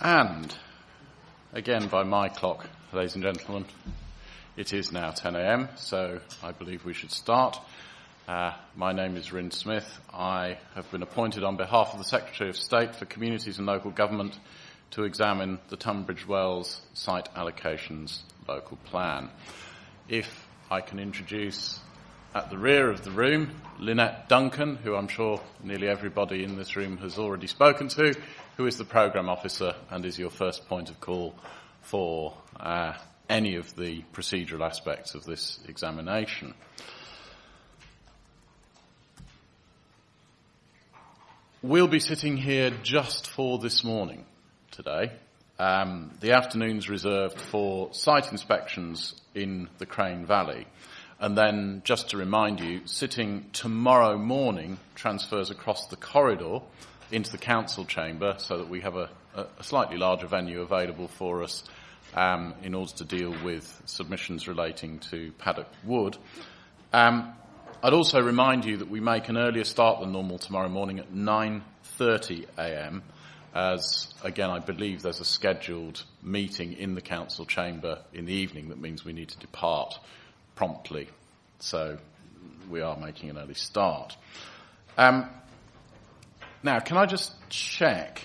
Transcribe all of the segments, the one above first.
And, again by my clock, ladies and gentlemen, it is now 10 a.m, so I believe we should start. My name is Fringe Smith. I have been appointed on behalf of the Secretary of State for Communities and Local Government to examine the Tunbridge Wells Site Allocations Local Plan. If I can introduce at the rear of the room Lynette Duncan, who I'm sure nearly everybody in this room has already spoken to, who is the Programme Officer and is your first point of call for any of the procedural aspects of this examination. We'll be sitting here just for this morning today. The afternoon's reserved for site inspections in the Crane Valley. And then, just to remind you, sitting tomorrow morning transfers across the corridor into the council chamber so that we have a slightly larger venue available for us in order to deal with submissions relating to Paddock Wood. I'd also remind you that we make an earlier start than normal tomorrow morning at 9:30 a.m. as, again, I believe there's a scheduled meeting in the council chamber in the evening that means we need to depart promptly. So we are making an early start. Now, can I just check,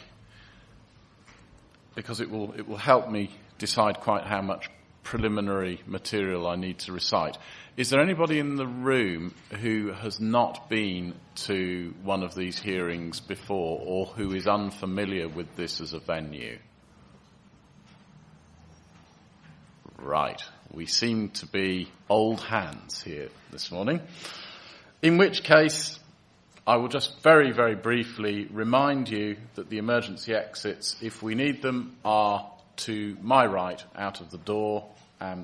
because it will help me decide quite how much preliminary material I need to recite. Is there anybody in the room who has not been to one of these hearings before or who is unfamiliar with this as a venue? Right. We seem to be old hands here this morning. In which case, I will just very, very briefly remind you that the emergency exits, if we need them, are to my right out of the door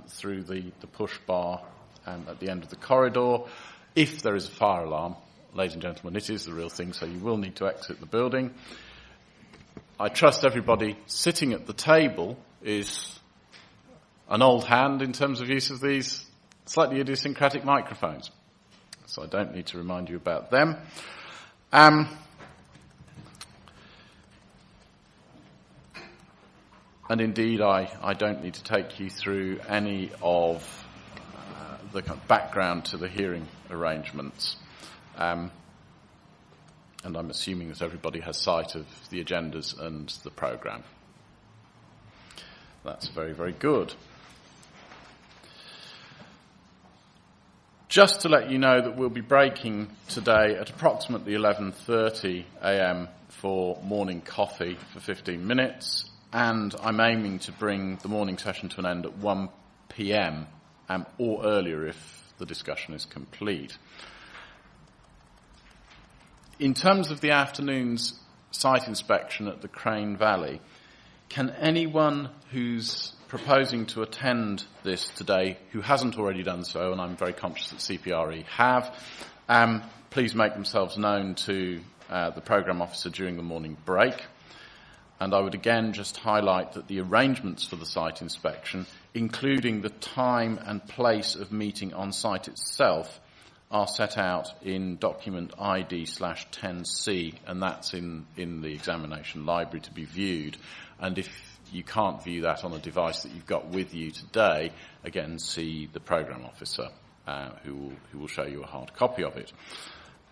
through the push bar at the end of the corridor. If there is a fire alarm, ladies and gentlemen, it is the real thing, so you will need to exit the building. I trust everybody sitting at the table is an old hand in terms of use of these slightly idiosyncratic microphones, so I don't need to remind you about them. And indeed, I don't need to take you through any of the kind of background to the hearing arrangements. And I'm assuming that everybody has sight of the agendas and the programme. That's very, very good. Just to let you know that we'll be breaking today at approximately 11:30 a.m. for morning coffee for 15 minutes, and I'm aiming to bring the morning session to an end at 1 p.m. Or earlier if the discussion is complete. In terms of the afternoon's site inspection at the Crane Valley, can anyone who's proposing to attend this today who hasn't already done so, and I'm very conscious that CPRE have, please make themselves known to the Programme Officer during the morning break. And I would again just highlight that the arrangements for the site inspection, including the time and place of meeting on site itself, are set out in document ID/10C, and that's in the examination library to be viewed. And if you can't view that on a device that you've got with you today, again, see the Programme Officer who will show you a hard copy of it.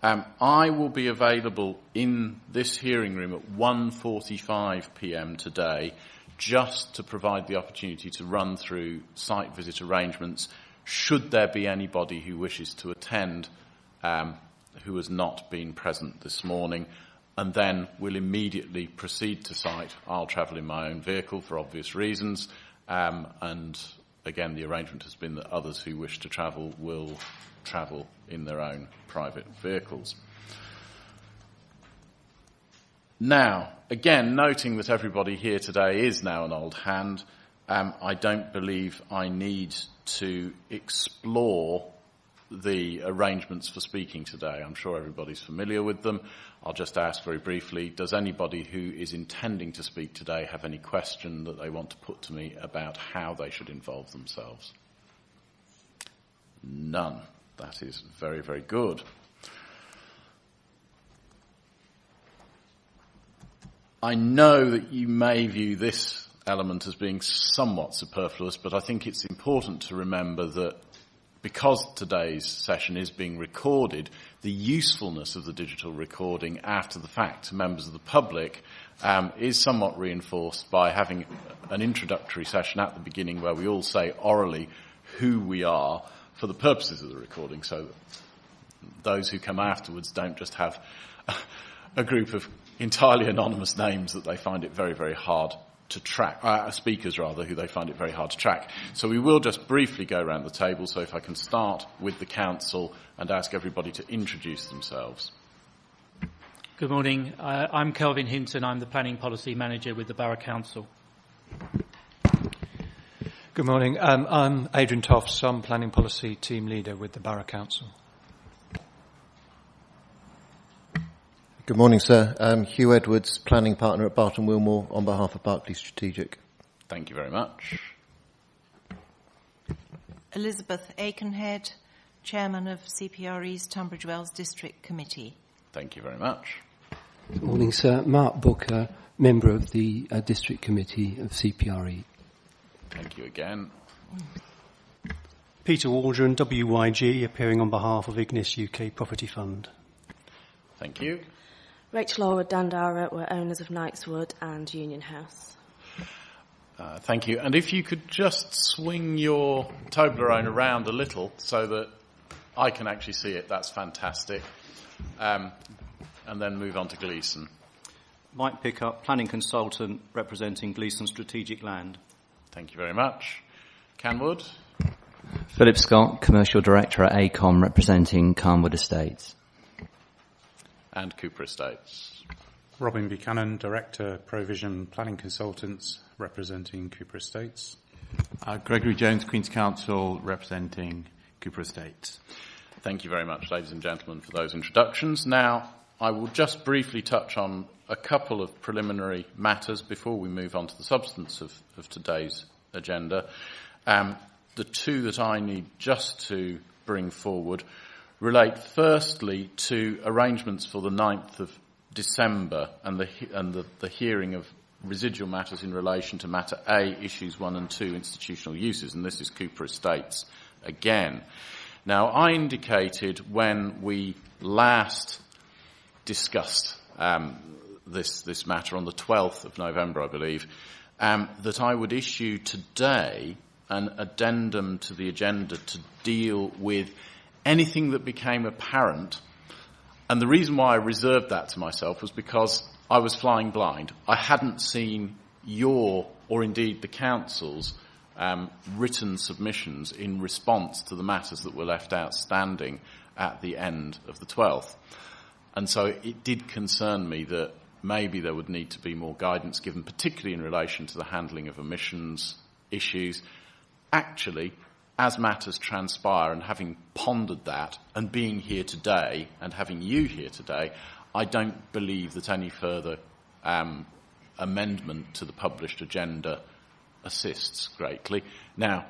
I will be available in this hearing room at 1:45 p.m. today just to provide the opportunity to run through site visit arrangements should there be anybody who wishes to attend who has not been present this morning. And then we'll immediately proceed to site. I'll travel in my own vehicle for obvious reasons. And again, the arrangement has been that others who wish to travel will travel in their own private vehicles. Now, again, noting that everybody here today is now an old hand, I don't believe I need to explore the arrangements for speaking today. I'm sure everybody's familiar with them. I'll just ask very briefly, does anybody who is intending to speak today have any question that they want to put to me about how they should involve themselves? None. That is very, very good. I know that you may view this element as being somewhat superfluous, but I think it's important to remember that because today's session is being recorded, the usefulness of the digital recording after the fact to members of the public is somewhat reinforced by having an introductory session at the beginning where we all say orally who we are for the purposes of the recording, so that those who come afterwards don't just have a group of entirely anonymous names that they find it very, very hard to track, speakers rather, who they find it very hard to track. So we will just briefly go around the table, so if I can start with the Council and ask everybody to introduce themselves. Good morning. I'm Kelvin Hinton. I'm the Planning Policy Manager with the Borough Council. Good morning. I'm Adrian Toffs. I'm Planning Policy Team Leader with the Borough Council. Good morning, sir. Hugh Edwards, Planning Partner at Barton Wilmore on behalf of Barclays Strategic. Thank you very much. Elizabeth Aikenhead, Chairman of CPRE's Tunbridge Wells District Committee. Thank you very much. Good morning, sir. Mark Booker, Member of the District Committee of CPRE. Thank you again. Peter Waldron, WYG, appearing on behalf of Ignis UK Property Fund. Thank you. Rachel Orwood Dandara, we're owners of Knightswood and Union House. Thank you. And if you could just swing your Toblerone around a little so that I can actually see it, that's fantastic. And then move on to Gleeson. Mike Pickup, Planning Consultant representing Gleeson Strategic Land. Thank you very much. Canwood. Philip Scott, Commercial Director at ACOM representing Carnwood Estates. And Cooper Estates. Robin Buchanan, Director, Provision Planning Consultants, representing Cooper Estates. Gregory Jones, Queen's Counsel, representing Cooper Estates. Thank you very much, ladies and gentlemen, for those introductions. Now, I will just briefly touch on a couple of preliminary matters before we move on to the substance of today's agenda. The two that I need just to bring forward relate firstly to arrangements for the 9th of December and the hearing of residual matters in relation to matter A, issues 1 and 2, institutional uses, and this is Cooper Estates again. Now, I indicated when we last discussed this matter on the 12th of November, I believe, that I would issue today an addendum to the agenda to deal with anything that became apparent. And the reason why I reserved that to myself was because I was flying blind. I hadn't seen your, or indeed the Council's, written submissions in response to the matters that were left outstanding at the end of the 12th. And so it did concern me that maybe there would need to be more guidance given, particularly in relation to the handling of emissions issues. Actually, as matters transpire, and having pondered that, and being here today, and having you here today, I don't believe that any further amendment to the published agenda assists greatly. Now,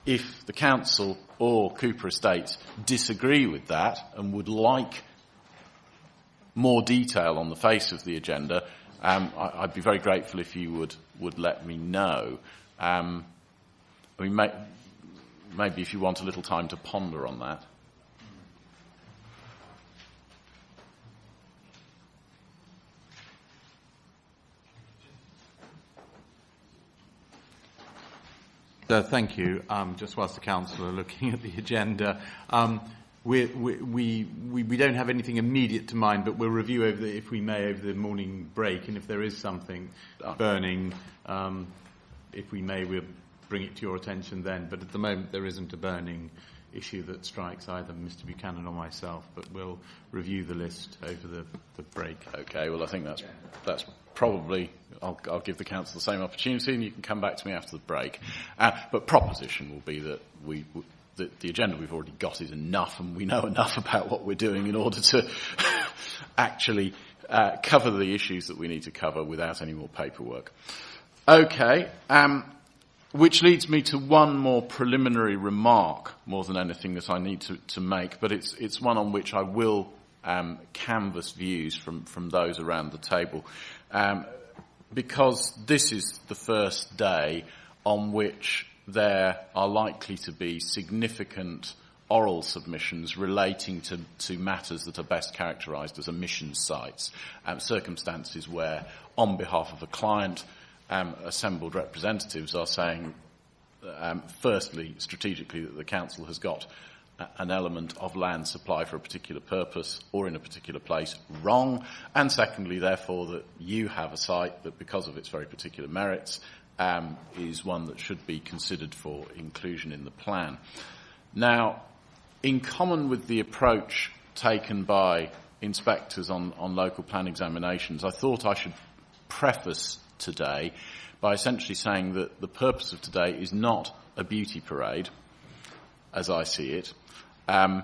if the Council or Cooper Estates disagree with that and would like more detail on the face of the agenda, I'd be very grateful if you would let me know. Maybe if you want a little time to ponder on that. Thank you. Just whilst the Council are looking at the agenda, we don't have anything immediate to mind, but we'll review if we may, over the morning break, and if there is something burning, if we may, we'll bring it to your attention then. But at the moment, there isn't a burning issue that strikes either Mr. Buchanan or myself, but we'll review the list over the break. Okay, well, I think that's probably, I'll give the Council the same opportunity, and you can come back to me after the break. But proposition will be that the agenda we've already got is enough, and we know enough about what we're doing in order to actually cover the issues that we need to cover without any more paperwork. Okay, which leads me to one more preliminary remark, more than anything that I need to make, but it's one on which I will canvass views from those around the table. because this is the first day on which there are likely to be significant oral submissions relating to matters that are best characterised as omission sites, circumstances where, on behalf of a client, assembled representatives are saying, firstly, strategically, that the council has got an element of land supply for a particular purpose or in a particular place wrong, and secondly, therefore, that you have a site that, because of its very particular merits, is one that should be considered for inclusion in the plan. Now, in common with the approach taken by inspectors on local plan examinations, I thought I should preface today by essentially saying that the purpose of today is not a beauty parade, as I see it, but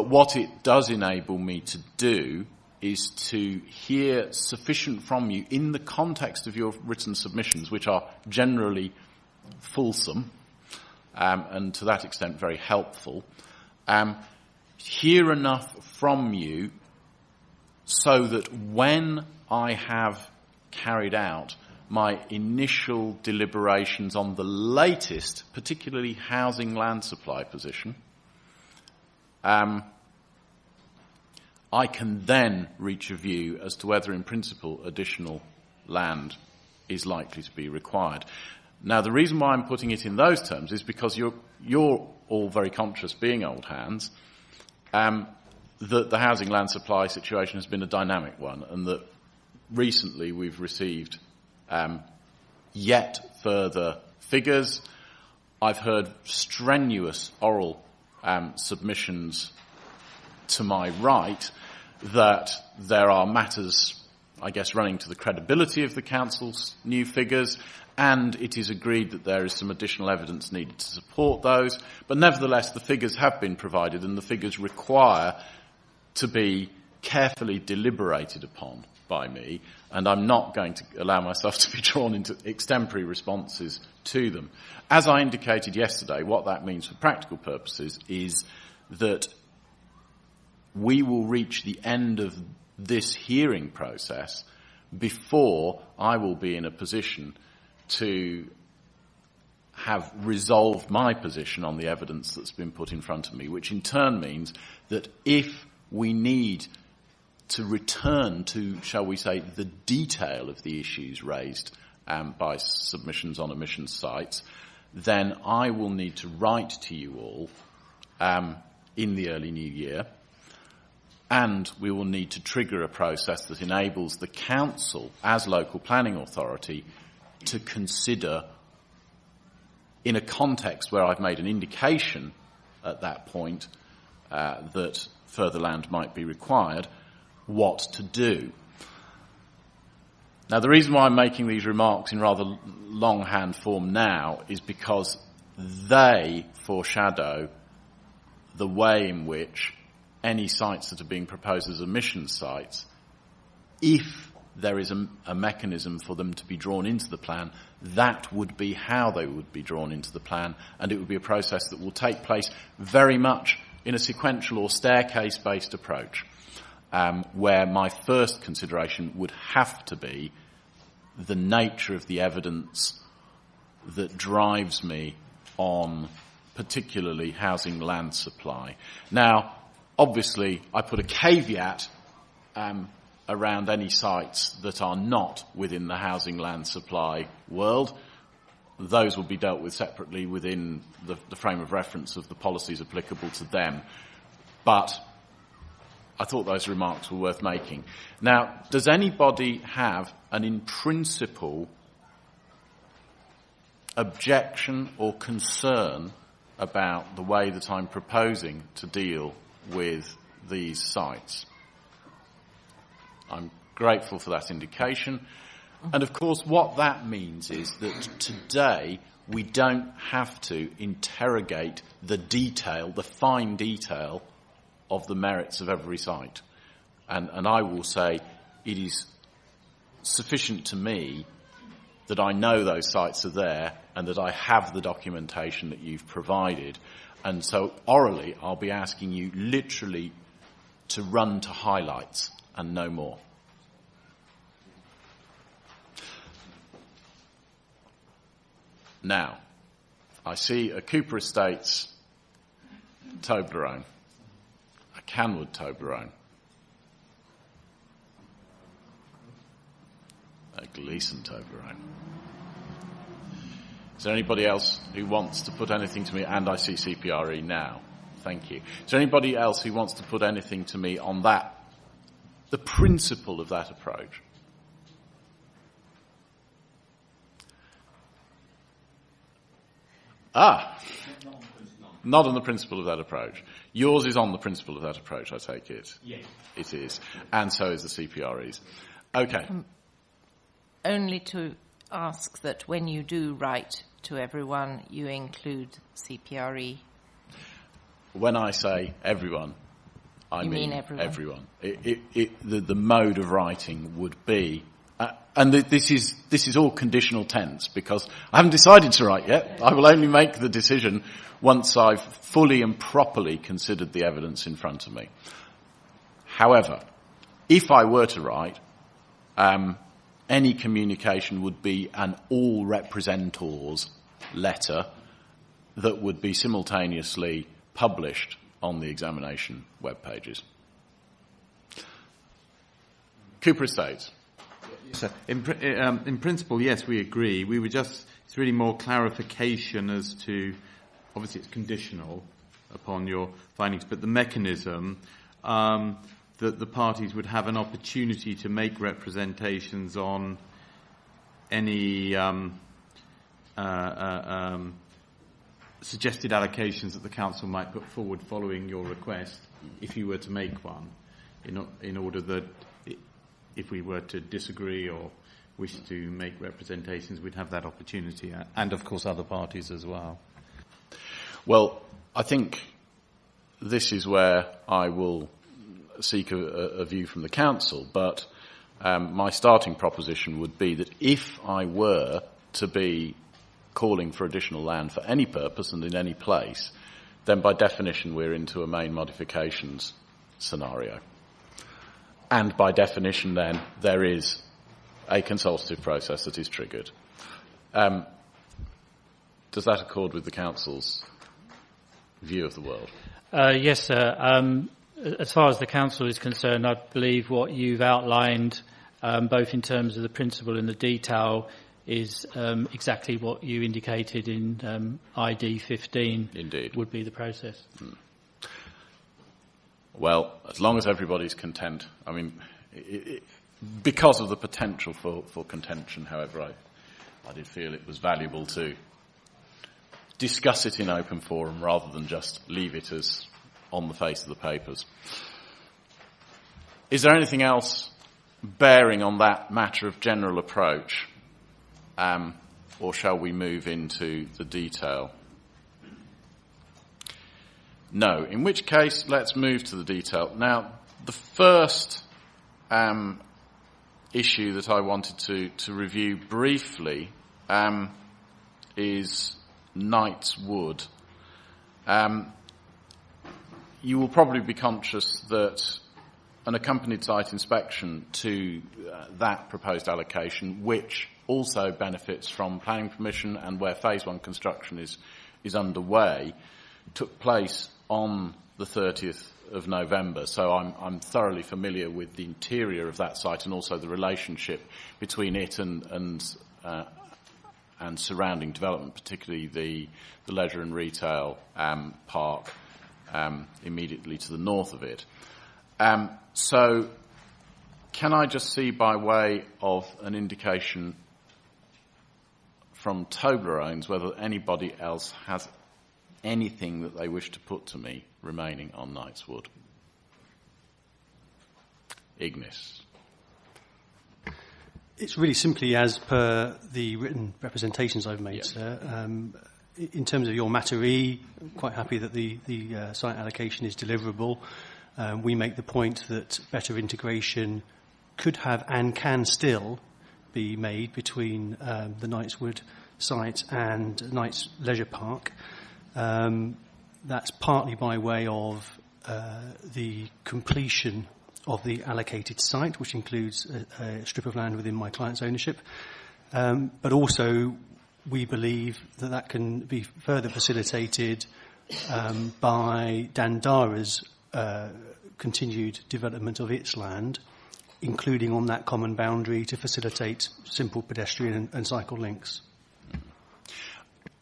what it does enable me to do is to hear sufficient from you in the context of your written submissions, which are generally fulsome, and to that extent very helpful, hear enough from you so that when I have carried out my initial deliberations on the latest, particularly housing land supply position, I can then reach a view as to whether in principle additional land is likely to be required. Now, the reason why I'm putting it in those terms is because you're all very conscious, being old hands, that the housing land supply situation has been a dynamic one, and that recently we've received yet further figures. I've heard strenuous oral submissions to my right that there are matters, I guess, running to the credibility of the council's new figures, and it is agreed that there is some additional evidence needed to support those. But nevertheless, the figures have been provided, and the figures require to be carefully deliberated upon by me, and I'm not going to allow myself to be drawn into extemporary responses to them. As I indicated yesterday, what that means for practical purposes is that we will reach the end of this hearing process before I will be in a position to have resolved my position on the evidence that's been put in front of me, which in turn means that if we need to return to, shall we say, the detail of the issues raised by submissions on omission sites, then I will need to write to you all in the early new year, and we will need to trigger a process that enables the council, as local planning authority, to consider, in a context where I've made an indication at that point that further land might be required, what to do. Now, the reason why I'm making these remarks in rather longhand form now is because they foreshadow the way in which any sites that are being proposed as omission sites, if there is a mechanism for them to be drawn into the plan, that would be how they would be drawn into the plan, and it would be a process that will take place very much in a sequential or staircase-based approach, where my first consideration would have to be the nature of the evidence that drives me on particularly housing land supply. Now, obviously, I put a caveat around any sites that are not within the housing land supply world. Those will be dealt with separately within the frame of reference of the policies applicable to them. But I thought those remarks were worth making. Now, does anybody have an in principle objection or concern about the way that I'm proposing to deal with these sites? I'm grateful for that indication. And of course, what that means is that today we don't have to interrogate the detail, the fine detail of the merits of every site. And I will say it is sufficient to me that I know those sites are there and that I have the documentation that you've provided. And so orally, I'll be asking you literally to run to highlights and no more. Now, I see a Cooper Estates Toblerone, a Canwood Toblerone, a Gleeson Toblerone. Is there anybody else who wants to put anything to me? And I see CPRE now. Thank you. Is there anybody else who wants to put anything to me on that, the principle of that approach? Not on the principle of that approach. Yours is on the principle of that approach, I take it. Yes. It is. And so is the CPRE's. Okay. Only to ask that when you do write to everyone, you include CPRE. When I say everyone, I mean everyone. The mode of writing would be, and this is all conditional tense because I haven't decided to write yet. I will only make the decision once I've fully and properly considered the evidence in front of me. However, if I were to write, any communication would be an all representors letter that would be simultaneously published on the examination web pages. Cooper Estates. So in principle, yes, we agree. We were just, it's really more clarification as to, obviously it's conditional upon your findings, but the mechanism that the parties would have an opportunity to make representations on any suggested allocations that the council might put forward following your request, if you were to make one, in order that if we were to disagree or wish to make representations, we'd have that opportunity, and of course other parties as well. Well, I think this is where I will seek a view from the council, but my starting proposition would be that if I were to be calling for additional land for any purpose and in any place, then by definition we're into a main modifications scenario. And by definition then there is a consultative process that is triggered. Does that accord with the council's view of the world? Yes, sir. As far as the council is concerned, I believe what you've outlined, both in terms of the principle and the detail, is exactly what you indicated in ID 15. Indeed. Would be the process. Well, as long as everybody's content. I mean, because of the potential for contention, however, I did feel it was valuable to discuss it in open forum rather than just leave it as on the face of the papers. Is there anything else bearing on that matter of general approach? Or shall we move into the detail? No, in which case let's move to the detail. Now, the first issue that I wanted to review briefly is Knight's Wood. You will probably be conscious that an accompanied site inspection to that proposed allocation, which also benefits from planning permission and where phase 1 construction is underway, took place on the 30th of November. So I'm thoroughly familiar with the interior of that site and also the relationship between it and surrounding development, particularly the leisure and retail park immediately to the north of it. So can I just see, by way of an indication from Toblerones, whether anybody else has anything that they wish to put to me remaining on Knight's Wood? Ignis. It's really simply as per the written representations I've made, sir. In terms of your matter E, I'm quite happy that the site allocation is deliverable. We make the point that better integration could have and can still be made between the Knightswood site and Knights Leisure Park. That's partly by way of the completion of the allocated site, which includes a strip of land within my client's ownership, but also we believe that that can be further facilitated by Dandara's continued development of its land, including on that common boundary to facilitate simple pedestrian and cycle links.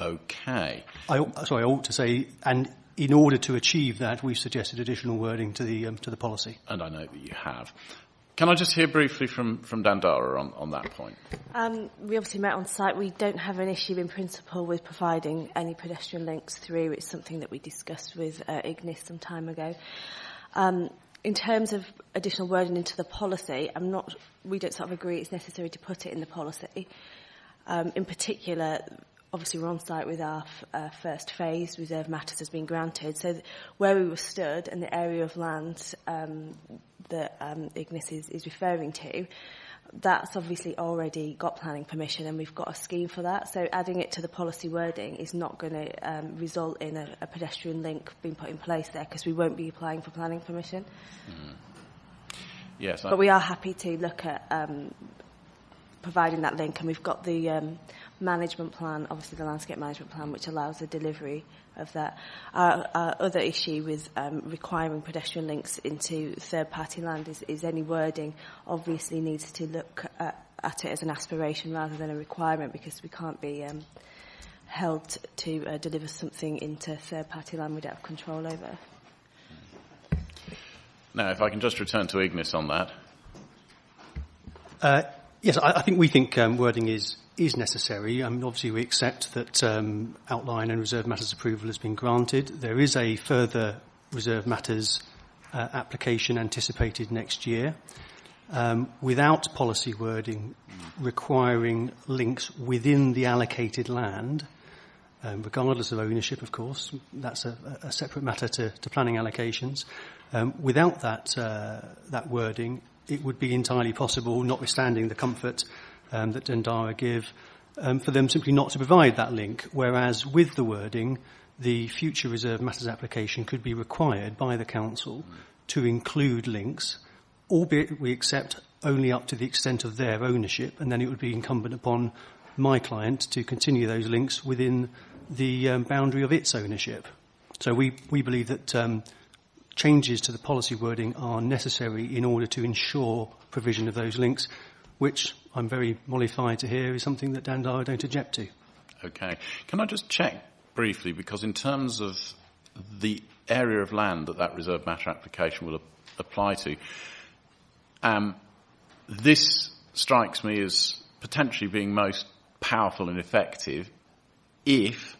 Okay. I ought to say, and in order to achieve that, we've suggested additional wording to the policy. And I know that you have. Can I just hear briefly from Dandara on that point? We obviously met on site. We don't have an issue in principle with providing any pedestrian links through. It's something that we discussed with Ignis some time ago. In terms of additional wording into the policy, we don't sort of agree it's necessary to put it in the policy. In particular, obviously we're on site with our first phase, reserve matters has been granted. So where we were stood and the area of land that Ignis is referring to, that's obviously already got planning permission and we've got a scheme for that. So adding it to the policy wording is not going to result in a pedestrian link being put in place there because we won't be applying for planning permission. Yes, but we are happy to look at providing that link, and we've got the management plan, obviously the landscape management plan, which allows the delivery of that. Our other issue with requiring pedestrian links into third-party land is any wording obviously needs to look at it as an aspiration rather than a requirement, because we can't be held to deliver something into third-party land we don't have control over. Now, if I can just return to Ignis on that. Yes, we think wording is necessary. Obviously, we accept that outline and reserve matters approval has been granted. There is a further reserve matters application anticipated next year. Without policy wording requiring links within the allocated land, regardless of ownership, of course, that's a separate matter to planning allocations. Without that wording, it would be entirely possible, notwithstanding the comfort that Dandara give, for them simply not to provide that link, whereas with the wording, the future reserve matters application could be required by the council to include links, albeit we accept only up to the extent of their ownership, and then it would be incumbent upon my client to continue those links within the boundary of its ownership. So we believe that changes to the policy wording are necessary in order to ensure provision of those links, which I'm very mollified to hear is something that Dandara don't object to. Okay. Can I just check briefly, because in terms of the area of land that reserve matter application will apply to, this strikes me as potentially being most powerful and effective if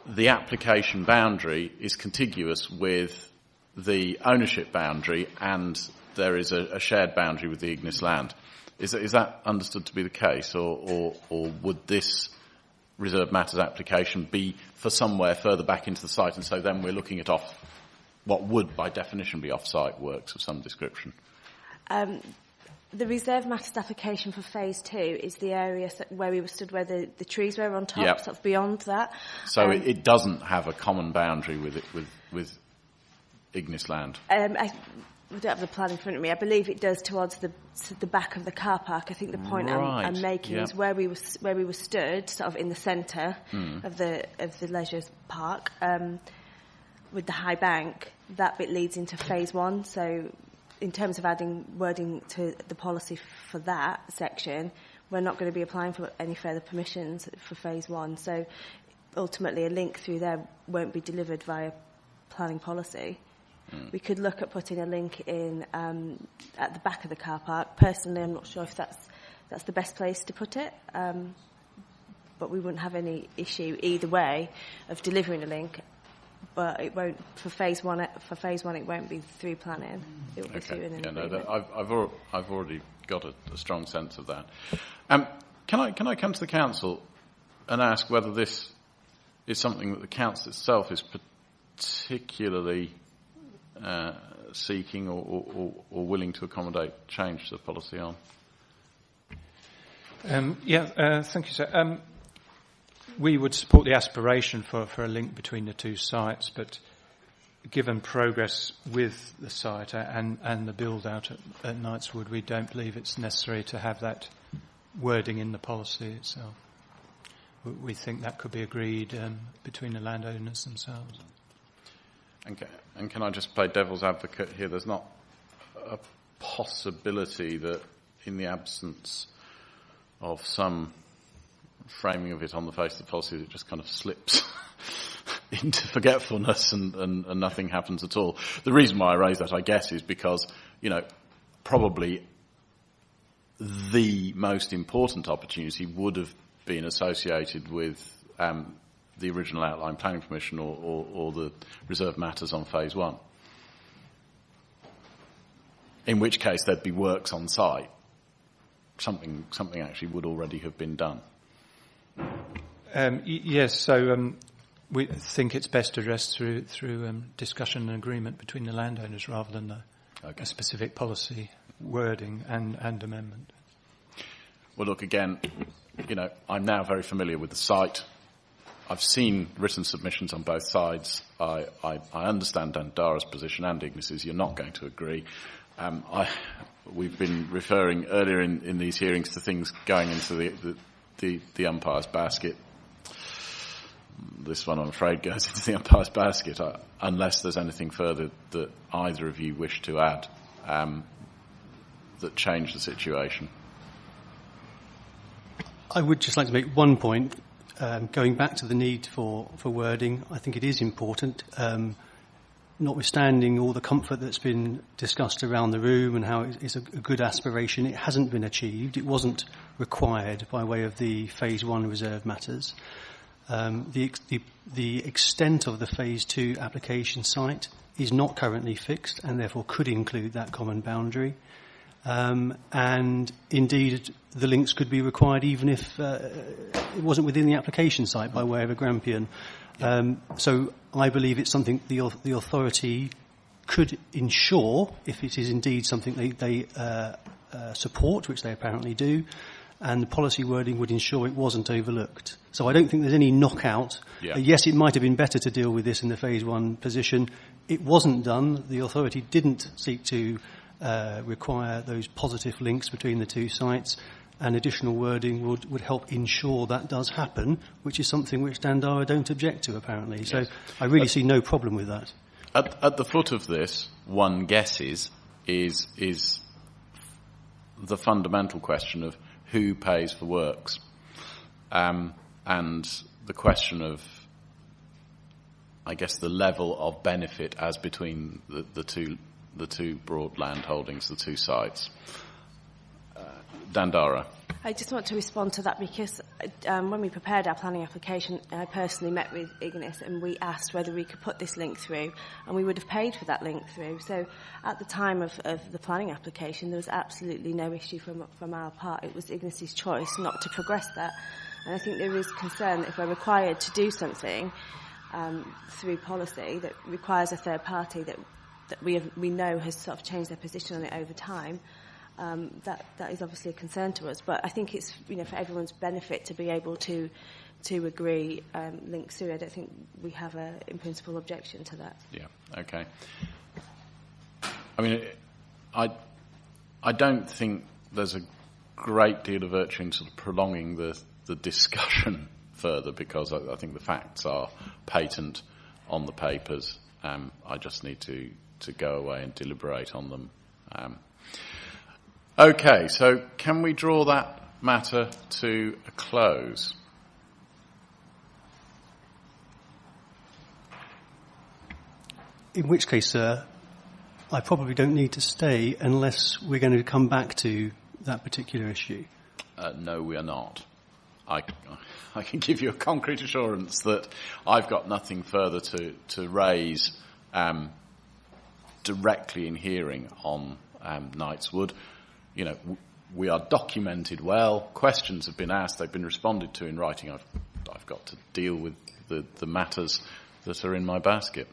the application boundary is contiguous with the ownership boundary and there is a shared boundary with the Ignis land. Is that understood to be the case, or would this reserve matters application be for somewhere further back into the site, and so then we're looking at what would by definition be off-site works of some description? The reserve matters application for phase 2 is the area where we were stood, where the trees were on top, yep. Sort of beyond that. So it doesn't have a common boundary with Ignis land? We don't have the plan in front of me. I believe it does towards the back of the car park. I think the point I'm making is where we were stood, sort of in the centre of the leisure park, with the high bank. That bit leads into phase 1. So, in terms of adding wording to the policy for that section, we're not going to be applying for any further permissions for phase 1. So, ultimately, a link through there won't be delivered via planning policy. We could look at putting a link in at the back of the car park. Personally, I'm not sure if that's the best place to put it, but we wouldn't have any issue either way of delivering a link. But it won't for phase 1. For phase 1, it won't be through planning. It will be through an agreement. I've already got a strong sense of that. Can I come to the council and ask whether this is something that the council itself is particularly seeking or willing to accommodate change to the policy on? Thank you, sir. We would support the aspiration for a link between the two sites, but given progress with the site and the build-out at Knightswood, we don't believe it's necessary to have that wording in the policy itself. we think that could be agreed between the landowners themselves. And can I just play devil's advocate here? There's not a possibility that in the absence of some framing of it on the face of the policy, it just kind of slips into forgetfulness and nothing happens at all. The reason why I raise that, I guess, is because, probably the most important opportunity would have been associated with the original outline planning permission or the reserved matters on phase 1. In which case there'd be works on site. Something actually would already have been done. Yes, so we think it's best addressed through discussion and agreement between the landowners rather than a specific policy wording and amendment. Well, look, again, I'm now very familiar with the site. I've seen written submissions on both sides. I understand Dandara's position and Ignis's. You're not going to agree. We've been referring earlier in these hearings to things going into the umpire's basket. This one, I'm afraid, goes into the umpire's basket, unless there's anything further that either of you wish to add that change the situation. I would just like to make one point. Going back to the need for wording, I think it is important, notwithstanding all the comfort that's been discussed around the room and how it's a good aspiration, it hasn't been achieved. It wasn't required by way of the Phase 1 reserve matters. The extent of the Phase 2 application site is not currently fixed and therefore could include that common boundary. And indeed, the links could be required even if it wasn't within the application site by way of a Grampian. So I believe it's something the authority could ensure, if it is indeed something they support, which they apparently do, and the policy wording would ensure it wasn't overlooked. So I don't think there's any knockout. Yeah. Yes, it might have been better to deal with this in the Phase 1 position. It wasn't done. The authority didn't seek to require those positive links between the two sites, and additional wording would help ensure that does happen, which is something which Dandara don't object to, apparently. Yes. So I really see no problem with that. At the foot of this, one guesses, is the fundamental question of who pays for works, and the question of, I guess, the level of benefit as between the two broad land holdings, the two sites. Dandara. I just want to respond to that because when we prepared our planning application, I personally met with Ignis and we asked whether we could put this link through, and we would have paid for that link through. So at the time of the planning application, there was absolutely no issue from our part. It was Ignis's choice not to progress that. And I think there is concern that if we're required to do something through policy that requires a third party that we know has sort of changed their position on it over time, that is obviously a concern to us. But I think it's for everyone's benefit to be able to agree links through. I don't think we have a in principle objection to that. Yeah. Okay. I mean, I don't think there's a great deal of virtue in sort of prolonging the discussion further, because I think the facts are patent on the papers. I just need to go away and deliberate on them. Okay, so can we draw that matter to a close? In which case, sir, I probably don't need to stay unless we're going to come back to that particular issue. No, we are not. I can give you a concrete assurance that I've got nothing further to raise directly in hearing on Knightswood. We are documented well. Questions have been asked. They've been responded to in writing. I've got to deal with the matters that are in my basket.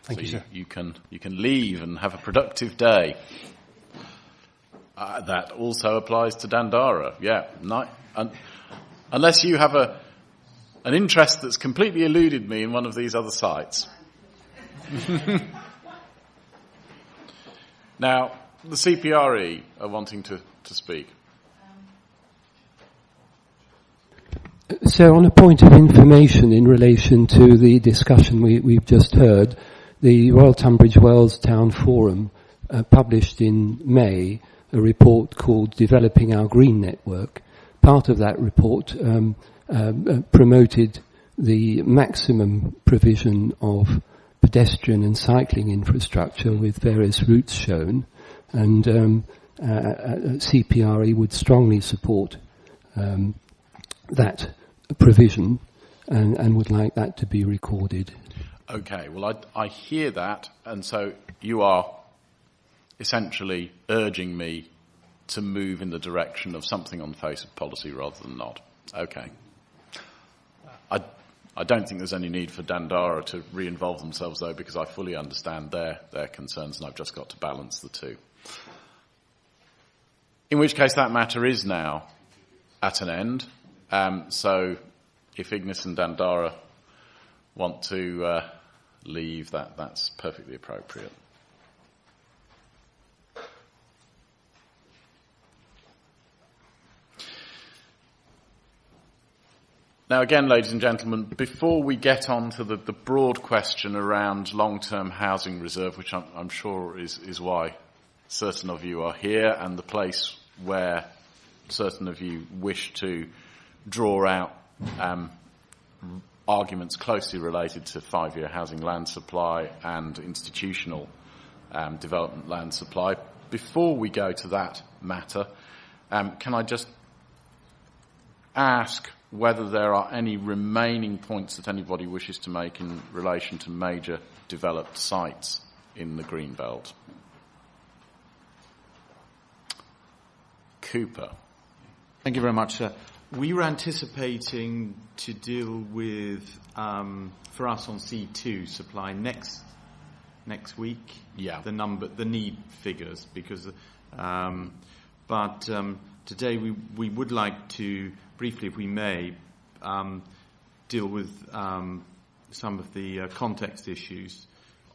Thank you, sir. You can leave and have a productive day. That also applies to Dandara. Yeah. Unless you have an interest that's completely eluded me in one of these other sites. Now, the CPRE are wanting to speak. So on a point of information in relation to the discussion we've just heard, the Royal Tunbridge Wells Town Forum published in May a report called Developing Our Green Network. Part of that report promoted the maximum provision of pedestrian and cycling infrastructure with various routes shown, and CPRE would strongly support that provision and would like that to be recorded. Okay, well, I hear that, and so you are essentially urging me to move in the direction of something on the face of policy rather than not. Okay. I don't think there's any need for Dandara to re-involve themselves, though, because I fully understand their concerns, and I've just got to balance the two. In which case, that matter is now at an end. So if Ignis and Dandara want to leave, that's perfectly appropriate. Now, again, ladies and gentlemen, before we get on to the broad question around long-term housing reserve, which I'm sure is why certain of you are here, and the place where certain of you wish to draw out arguments closely related to 5-year housing land supply and institutional development land supply. Before we go to that matter, can I just ask whether there are any remaining points that anybody wishes to make in relation to major developed sites in the Greenbelt? Cooper. Thank you very much, sir. We were anticipating to deal with, for us on C2 supply next week. Yeah. The need figures, because, but today we would like to briefly, if we may, deal with some of the context issues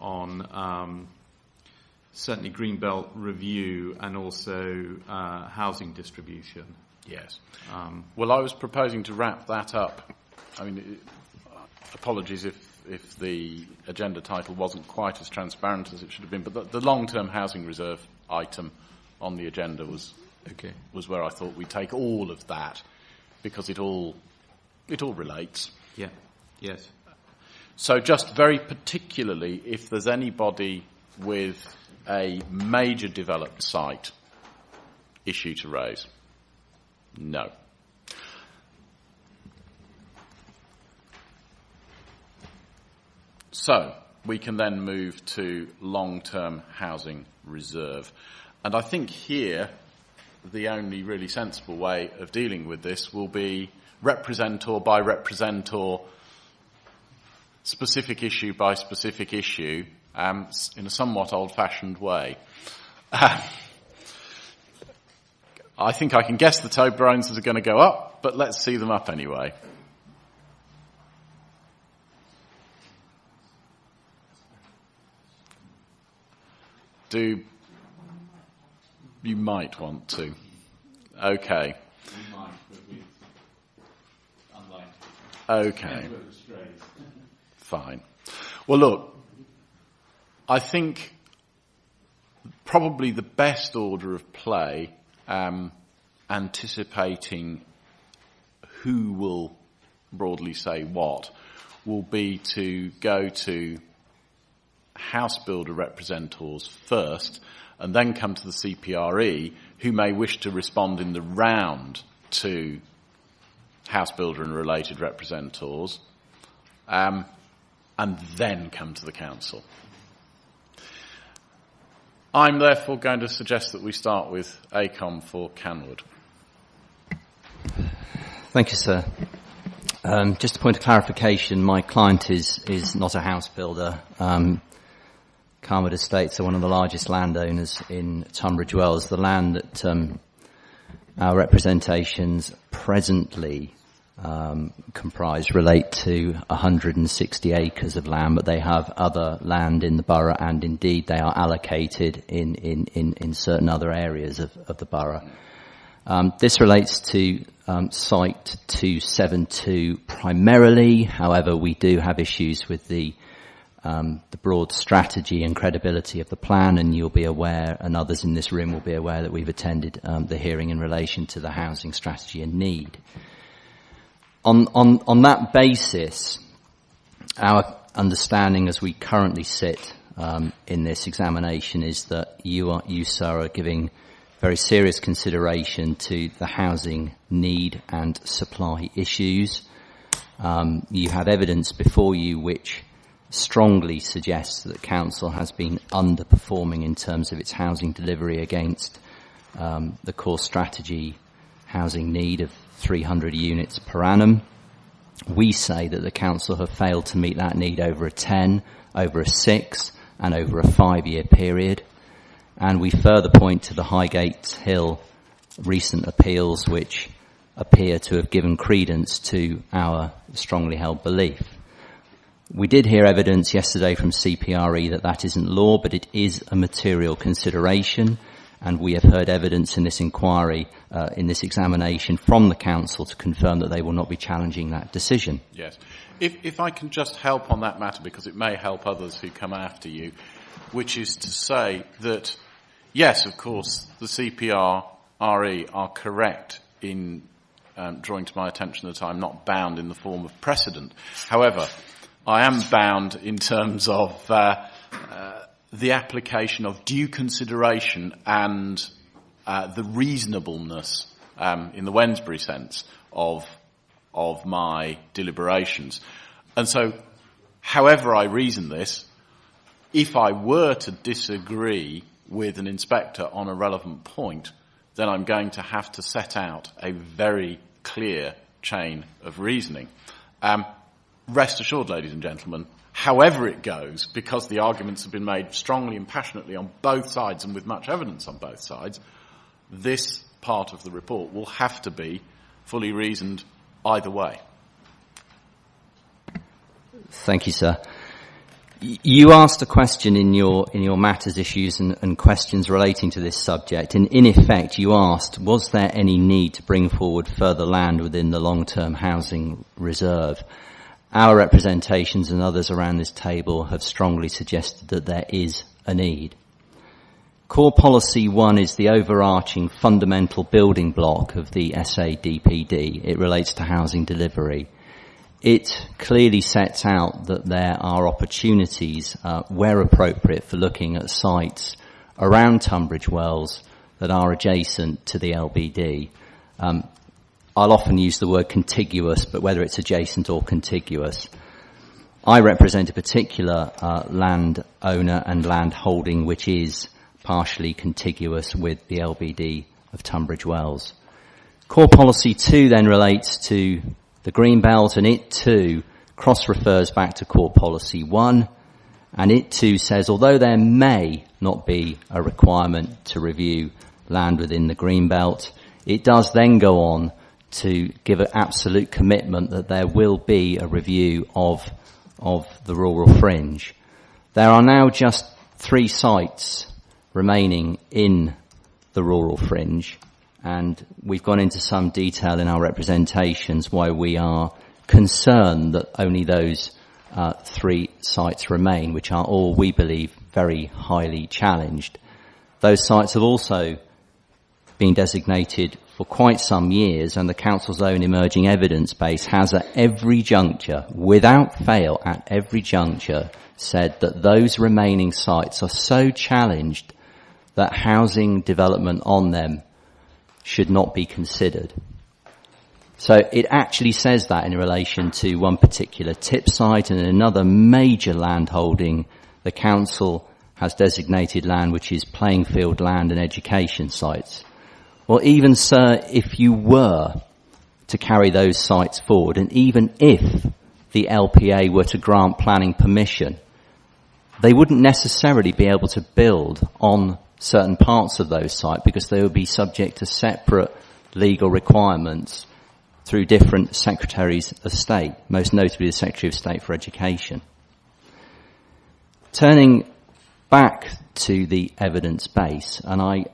on certainly Greenbelt review and also housing distribution. Yes. Well, I was proposing to wrap that up. I mean, apologies if the agenda title wasn't quite as transparent as it should have been, but the long-term housing reserve item on the agenda was where I thought we'd take all of that, because it all relates. Yeah. Yes. So just very particularly, if there's anybody with a major developed site issue to raise. No. So we can then move to long-term housing reserve. And I think here the only really sensible way of dealing with this will be representor by representor, specific issue by specific issue, in a somewhat old-fashioned way. I think I can guess the toe bones that are going to go up, but let's see them up anyway. You might want to. Okay. Okay. Fine. Well, look, I think probably the best order of play, anticipating who will broadly say what, will be to go to house builder representatives first, and then come to the CPRE, who may wish to respond in the round to house builder and related representatives, and then come to the council. I'm therefore going to suggest that we start with ACOM for Canwood. Thank you, sir. Just a point of clarification, my client is not a house builder. Carmwood Estates are one of the largest landowners in Tunbridge Wells. The land that our representations presently comprise relate to 160 acres of land, but they have other land in the borough, and indeed they are allocated in certain other areas of the borough. This relates to Site 272 primarily. However, we do have issues with the broad strategy and credibility of the plan, and you'll be aware, and others in this room will be aware, that we've attended the hearing in relation to the housing strategy and need. On that basis, our understanding as we currently sit in this examination is that you, sir, are giving very serious consideration to the housing need and supply issues. You have evidence before you which strongly suggests that Council has been underperforming in terms of its housing delivery against the core strategy housing need of 300 units per annum. We say that the Council have failed to meet that need over a 10, over a 6 and over a 5-year period. And we further point to the Highgate Hill recent appeals, which appear to have given credence to our strongly held belief. We did hear evidence yesterday from CPRE that that isn't law, but it is a material consideration, and we have heard evidence in this inquiry, in this examination from the Council to confirm that they will not be challenging that decision. Yes. If I can just help on that matter, because it may help others who come after you, which is to say that, yes, of course, the CPRE are correct in drawing to my attention that I'm not bound in the form of precedent. However, I am bound in terms of the application of due consideration and the reasonableness, in the Wednesbury sense, of my deliberations. And so, however I reason this, if I were to disagree with an inspector on a relevant point, then I'm going to have to set out a very clear chain of reasoning. Rest assured, ladies and gentlemen, however it goes, because the arguments have been made strongly and passionately on both sides and with much evidence on both sides, this part of the report will have to be fully reasoned either way. Thank you, sir. You asked a question in your matters issues and questions relating to this subject, and in effect you asked, was there any need to bring forward further land within the long-term housing reserve? Our representations and others around this table have strongly suggested that there is a need. Core Policy 1 is the overarching fundamental building block of the SADPD. It relates to housing delivery. It clearly sets out that there are opportunities, where appropriate, for looking at sites around Tunbridge Wells that are adjacent to the LBD. I'll often use the word contiguous, but whether it's adjacent or contiguous. I represent a particular land owner and land holding which is partially contiguous with the LBD of Tunbridge Wells. Core Policy 2 then relates to the Greenbelt, and it too cross-refers back to Core Policy 1, and it too says, although there may not be a requirement to review land within the Greenbelt, it does then go on to give an absolute commitment that there will be a review of the rural fringe. There are now just 3 sites remaining in the rural fringe, and we've gone into some detail in our representations why we are concerned that only those 3 sites remain, which are all, we believe, very highly challenged. Those sites have also been designated for quite some years, and the Council's own emerging evidence base has at every juncture, without fail at every juncture, said that those remaining sites are so challenged that housing development on them should not be considered. So it actually says that in relation to one particular tip site, and in another major land holding, the Council has designated land which is playing field land and education sites. Well, even, sir, if you were to carry those sites forward, and even if the LPA were to grant planning permission, they wouldn't necessarily be able to build on certain parts of those sites because they would be subject to separate legal requirements through different secretaries of state, most notably the Secretary of State for Education. Turning back to the evidence base, and I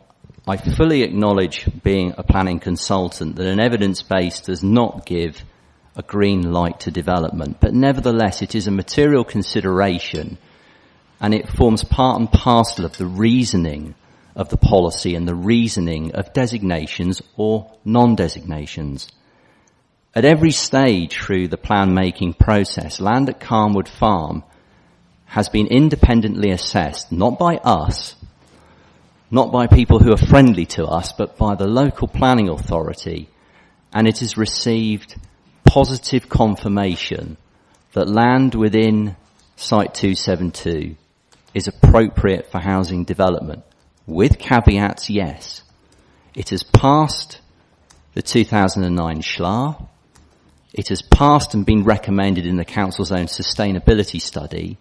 I fully acknowledge, being a planning consultant, that an evidence base does not give a green light to development, but nevertheless it is a material consideration, and it forms part and parcel of the reasoning of the policy and the reasoning of designations or non-designations. At every stage through the plan-making process, land at Carnwood Farm has been independently assessed, not by us, not by people who are friendly to us, but by the local planning authority, and it has received positive confirmation that land within Site 272 is appropriate for housing development. With caveats, yes. It has passed the 2009 SHLA. It has passed and been recommended in the Council's own sustainability study.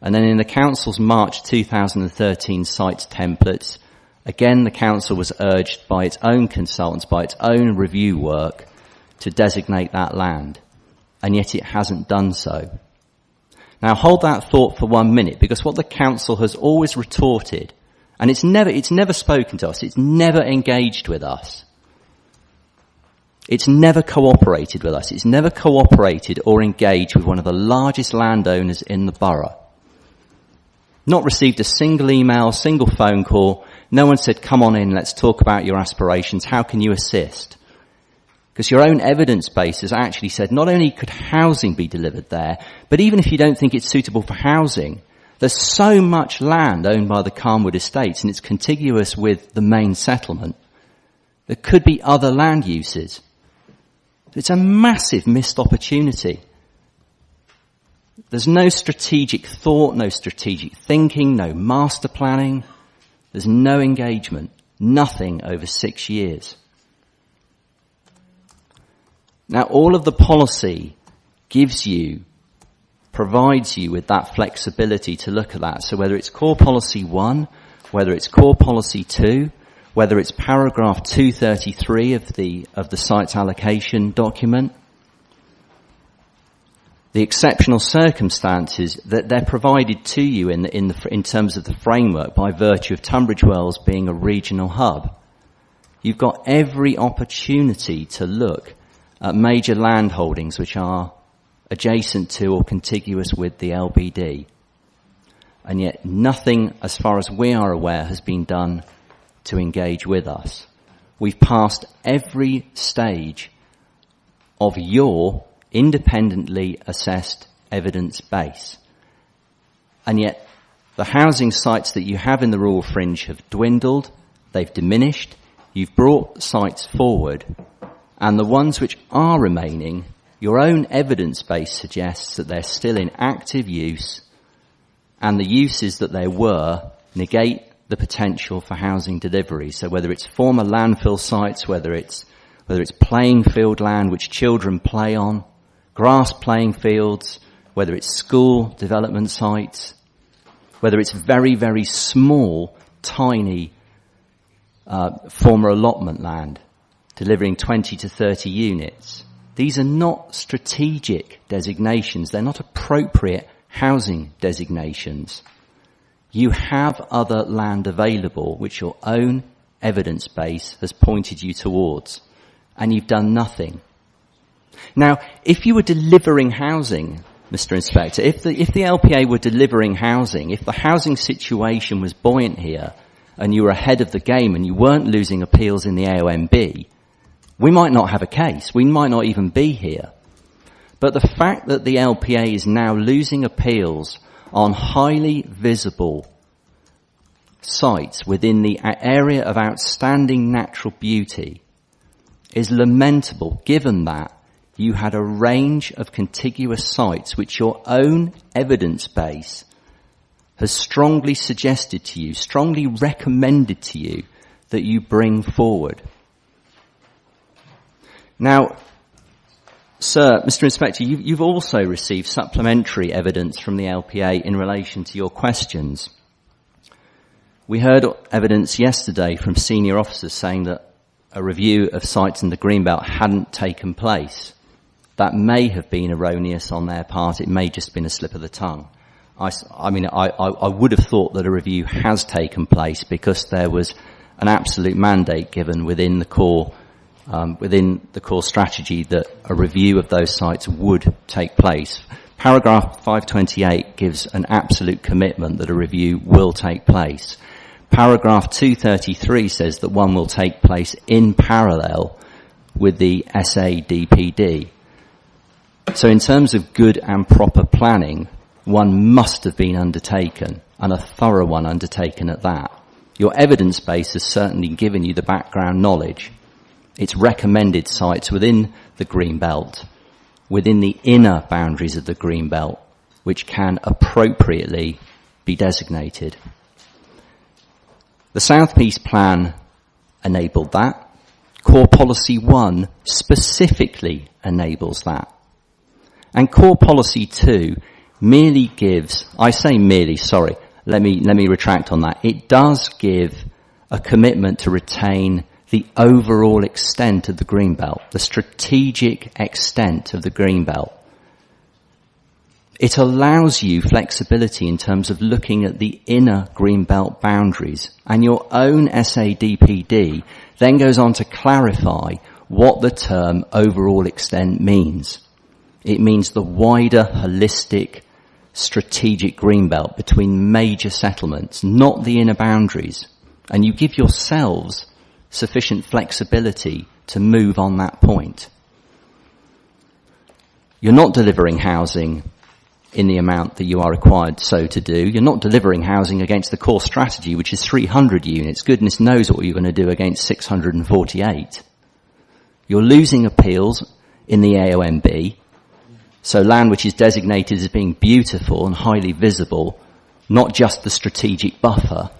And then in the Council's March 2013 sites templates, again the Council was urged by its own consultants, by its own review work, to designate that land. And yet it hasn't done so. Now hold that thought for 1 minute, because what the Council has always retorted, and it's never spoken to us, it's never engaged with us. It's never cooperated with us. It's never cooperated or engaged with one of the largest landowners in the borough. Not received a single email, single phone call. No one said, come on in, let's talk about your aspirations. How can you assist? Because your own evidence base has actually said not only could housing be delivered there, but even if you don't think it's suitable for housing, there's so much land owned by the Carnwood Estates and it's contiguous with the main settlement. There could be other land uses. It's a massive missed opportunity. There's no strategic thought, no strategic thinking, no master planning. There's no engagement. Nothing over 6 years. Now, all of the policy provides you with that flexibility to look at that. So whether it's Core Policy 1, whether it's Core Policy 2, whether it's paragraph 233 of the site's allocation document, the exceptional circumstances that they're provided to you in terms of the framework by virtue of Tunbridge Wells being a regional hub. You've got every opportunity to look at major land holdings which are adjacent to or contiguous with the LBD. And yet nothing, as far as we are aware, has been done to engage with us. We've passed every stage of your independently assessed evidence base. And yet the housing sites that you have in the rural fringe have dwindled, they've diminished, you've brought sites forward, and the ones which are remaining, your own evidence base suggests that they're still in active use, and the uses that there were negate the potential for housing delivery. So whether it's former landfill sites, whether it's playing field land which children play on, grass playing fields, whether it's school development sites, whether it's very, very small, tiny former allotment land delivering 20 to 30 units. These are not strategic designations. They're not appropriate housing designations. You have other land available which your own evidence base has pointed you towards, and you've done nothing. Now, if you were delivering housing, Mr. Inspector, if the LPA were delivering housing, if the housing situation was buoyant here and you were ahead of the game and you weren't losing appeals in the AONB, we might not have a case. We might not even be here. But the fact that the LPA is now losing appeals on highly visible sites within the area of outstanding natural beauty is lamentable, given that you had a range of contiguous sites which your own evidence base has strongly suggested to you, strongly recommended to you that you bring forward. Now, sir, Mr. Inspector, you've also received supplementary evidence from the LPA in relation to your questions. We heard evidence yesterday from senior officers saying that a review of sites in the Greenbelt hadn't taken place. That may have been erroneous on their part. It may just have been a slip of the tongue. I would have thought that a review has taken place because there was an absolute mandate given within the core strategy that a review of those sites would take place. Paragraph 528 gives an absolute commitment that a review will take place. Paragraph 233 says that one will take place in parallel with the SADPD. So in terms of good and proper planning, one must have been undertaken, and a thorough one undertaken at that. Your evidence base has certainly given you the background knowledge. It's recommended sites within the Green Belt, within the inner boundaries of the Green Belt, which can appropriately be designated. The South East Plan enabled that. Core Policy 1 specifically enables that. And Core Policy 2 merely gives, I say merely, sorry, let me retract on that. It does give a commitment to retain the overall extent of the Greenbelt, the strategic extent of the Greenbelt. It allows you flexibility in terms of looking at the inner Greenbelt boundaries, and your own SADPD then goes on to clarify what the term overall extent means. It means the wider, holistic, strategic Greenbelt between major settlements, not the inner boundaries. And you give yourselves sufficient flexibility to move on that point. You're not delivering housing in the amount that you are required so to do. You're not delivering housing against the core strategy, which is 300 units. Goodness knows what you're going to do against 648. You're losing appeals in the AONB. So land which is designated as being beautiful and highly visible, not just the strategic buffer.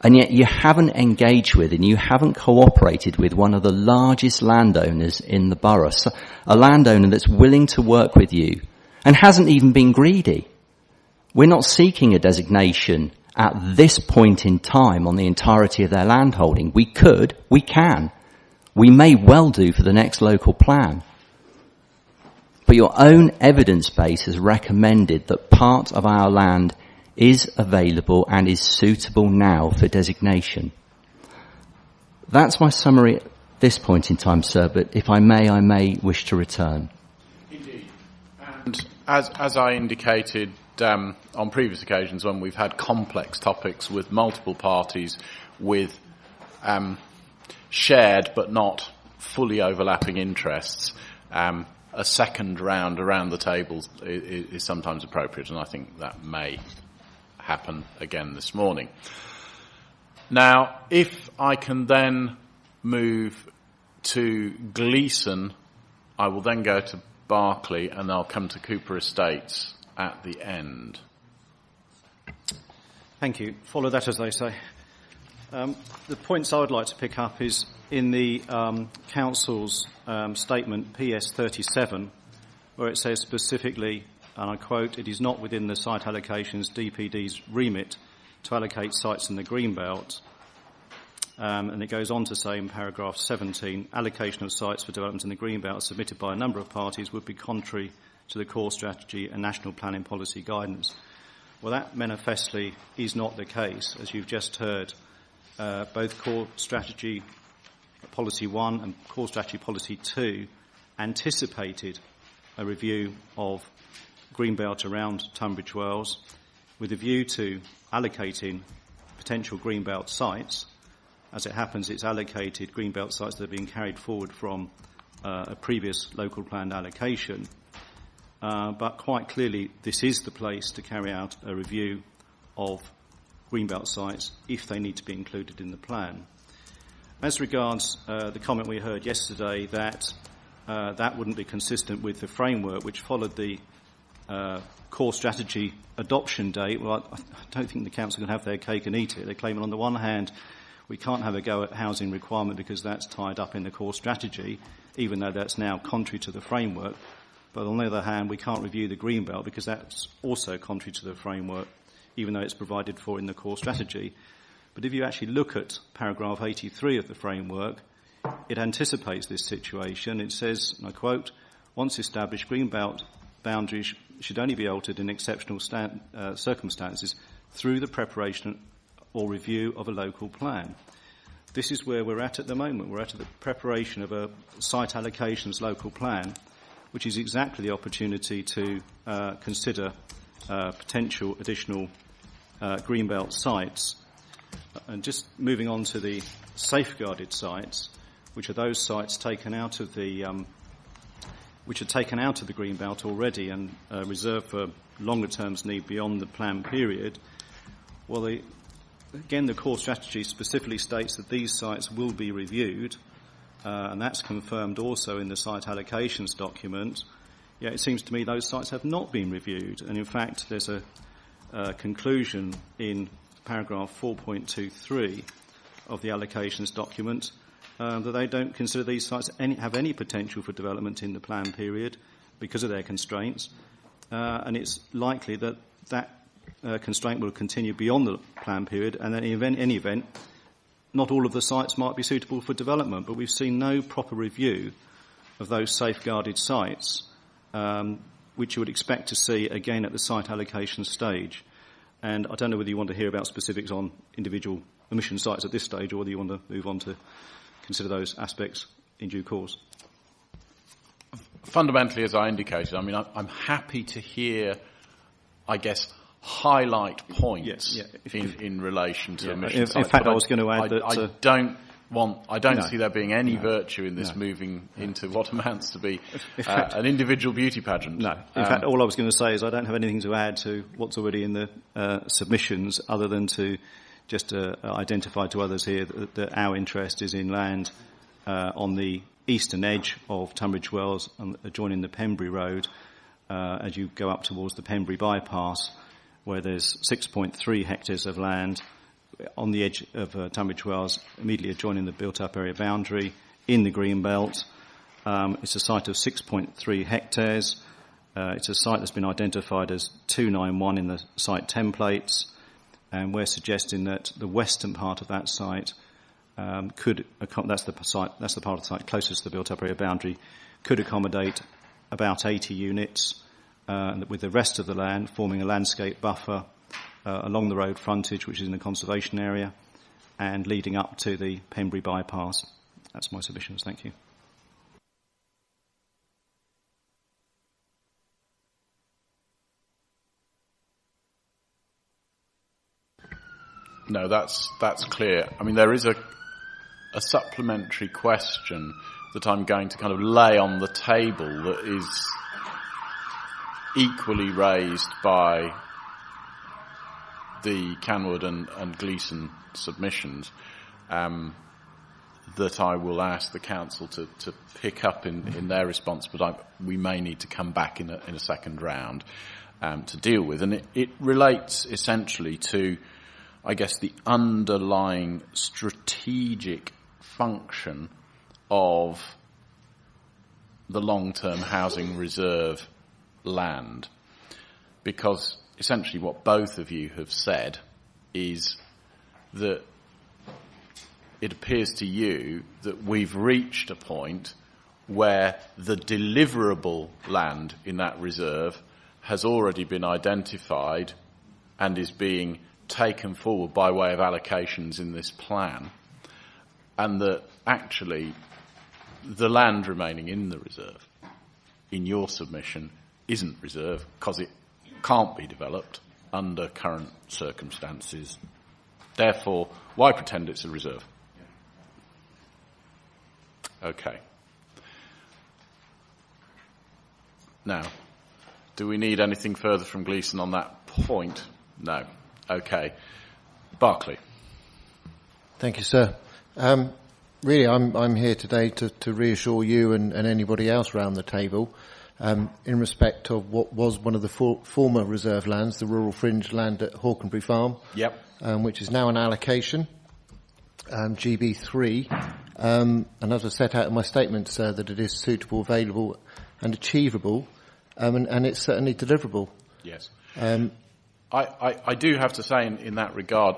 And yet you haven't engaged with and you haven't cooperated with one of the largest landowners in the borough, so a landowner that's willing to work with you and hasn't even been greedy. We're not seeking a designation at this point in time on the entirety of their landholding. We could, we can. We may well do for the next local plan. But your own evidence base has recommended that part of our land is available and is suitable now for designation. That's my summary at this point in time, sir, but if I may wish to return. Indeed. And as I indicated on previous occasions when we've had complex topics with multiple parties with shared but not fully overlapping interests, a second round around the table is sometimes appropriate, and I think that may happen again this morning. Now, if I can then move to Gleeson, I will then go to Berkeley, and I'll come to Cooper Estates at the end. Thank you. Follow that, as they say. The points I would like to pick up is in the Council's statement, PS 37, where it says specifically, and I quote, "It is not within the site allocations DPD's remit to allocate sites in the Greenbelt." And it goes on to say in paragraph 17, allocation of sites for development in the Greenbelt submitted by a number of parties would be contrary to the core strategy and national planning policy guidance. Well, that manifestly is not the case. As you've just heard, both core strategy policy 1 and core strategy policy 2 anticipated a review of Greenbelt around Tunbridge Wells with a view to allocating potential Greenbelt sites. As it happens, it's allocated Greenbelt sites that have been carried forward from a previous local planned allocation. But quite clearly, this is the place to carry out a review of Greenbelt sites if they need to be included in the plan. As regards the comment we heard yesterday that that wouldn't be consistent with the framework which followed the core strategy adoption date, well, I don't think the council can have their cake and eat it. They're claiming on the one hand we can't have a go at housing requirement because that's tied up in the core strategy, even though that's now contrary to the framework. But on the other hand, we can't review the Greenbelt because that's also contrary to the framework, even though it's provided for in the core strategy. But if you actually look at paragraph 83 of the framework, it anticipates this situation. It says, and I quote, "Once established, Greenbelt boundaries should only be altered in exceptional circumstances through the preparation or review of a local plan. This is where we're at the moment. We're at the preparation of a site allocations local plan, which is exactly the opportunity to consider potential additional greenbelt sites. And just moving on to the safeguarded sites, which are those sites taken out of the greenbelt already and reserved for longer terms need beyond the plan period. Well, again, the core strategy specifically states that these sites will be reviewed, and that's confirmed also in the site allocations document. Yet it seems to me those sites have not been reviewed, and in fact there's a conclusion in paragraph 4.23 of the allocations document that they don't consider these sites have any potential for development in the plan period because of their constraints, and it's likely that constraint will continue beyond the plan period, and then in any event, not all of the sites might be suitable for development, but we've seen no proper review of those safeguarded sites, which you would expect to see again at the site allocation stage. And I don't know whether you want to hear about specifics on individual emission sites at this stage, or whether you want to move on to consider those aspects in due course. Fundamentally, as I indicated, I mean, I'm happy to hear, I guess, highlight points in relation to emission sites. In fact, I was going to add that I don't see there being any virtue in this moving into what amounts to be an individual beauty pageant. No. In fact, all I was going to say is I don't have anything to add to what's already in the submissions, other than to just identify to others here that our interest is in land on the eastern edge of Tunbridge Wells, adjoining the Pembury Road, as you go up towards the Pembury bypass, where there's 6.3 hectares of land on the edge of Tunbridge Wells, immediately adjoining the built-up area boundary in the green belt. It's a site of 6.3 hectares. It's a site that's been identified as 291 in the site templates, and we're suggesting that the western part of that site that's the part of the site closest to the built-up area boundary, could accommodate about 80 units, with the rest of the land forming a landscape buffer along the road frontage, which is in the conservation area, and leading up to the Pembury bypass. That's my submissions. Thank you. No, that's clear. I mean, there is a supplementary question that I'm going to kind of lay on the table that is equally raised by the Canwood and Gleeson submissions, that I will ask the council to pick up in their response, but we may need to come back in a second round to deal with. And it relates essentially to, I guess, the underlying strategic function of the long-term housing reserve land. Because essentially what both of you have said is that it appears to you that we've reached a point where the deliverable land in that reserve has already been identified and is being taken forward by way of allocations in this plan, and that actually the land remaining in the reserve in your submission isn't reserve because it can't be developed under current circumstances. Therefore, why pretend it's a reserve? Okay. Now, do we need anything further from Gleeson on that point? No. Okay. Barclay. Thank you, sir. Really, I'm here today to reassure you and anybody else around the table in respect of what was one of the former reserve lands, the rural fringe land at Hawkenbury Farm, which is now an allocation, GB3. And as I set out in my statement, sir, that it is suitable, available and achievable, and it's certainly deliverable. Yes. I do have to say in that regard,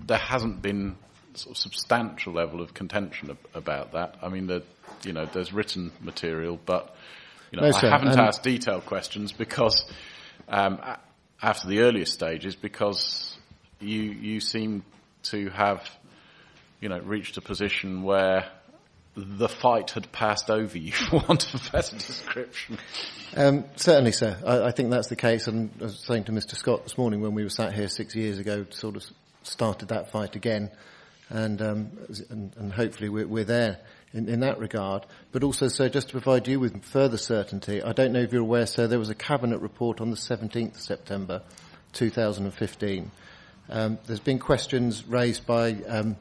there hasn't been sort of substantial level of contention about that. I mean, there's written material, but I haven't asked detailed questions because after the earlier stages, because you seem to have, reached a position where the fight had passed over you, for want of a better description. Certainly, sir. I think that's the case. And I was saying to Mr. Scott this morning when we were sat here 6 years ago, sort of started that fight again, and hopefully we're there in that regard. But also, sir, just to provide you with further certainty, I don't know if you're aware, sir, there was a Cabinet report on the 17th of September 2015. There's been questions raised by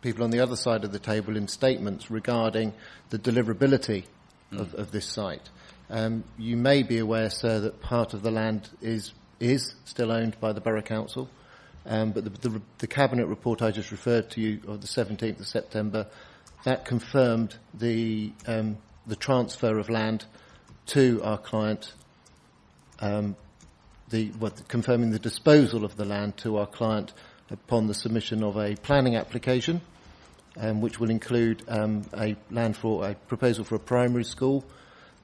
people on the other side of the table in statements regarding the deliverability of this site. You may be aware, sir, that part of the land is still owned by the Borough Council, but the Cabinet report I just referred to you of the 17th of September, that confirmed the transfer of land to our client, confirming the disposal of the land to our client upon the submission of a planning application, which will include a proposal for a primary school.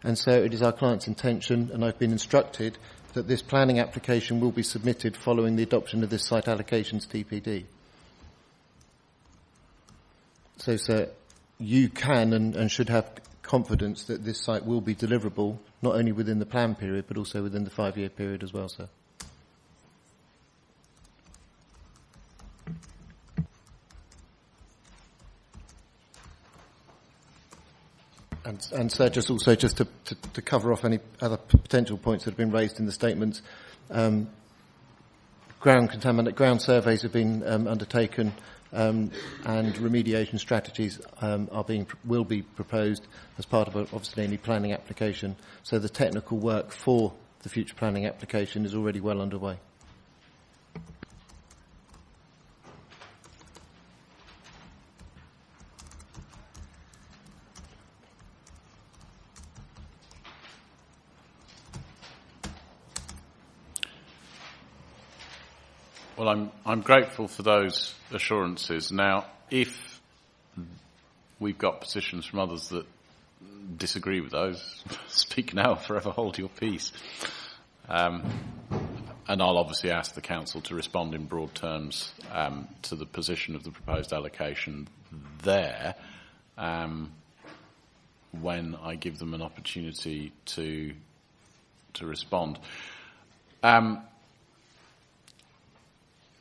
And so it is our client's intention, and I've been instructed, that this planning application will be submitted following the adoption of this site allocations TPD. So, sir, you can and should have confidence that this site will be deliverable, not only within the plan period, but also within the 5-year period as well, sir. And sir, just to cover off any other potential points that have been raised in the statements, ground surveys have been undertaken, and remediation strategies will be proposed as part of obviously any planning application. So the technical work for the future planning application is already well underway. Well, I'm grateful for those assurances. Now, if we've got positions from others that disagree with those, speak now, forever hold your peace. And I'll obviously ask the Council to respond in broad terms to the position of the proposed allocation there when I give them an opportunity to respond.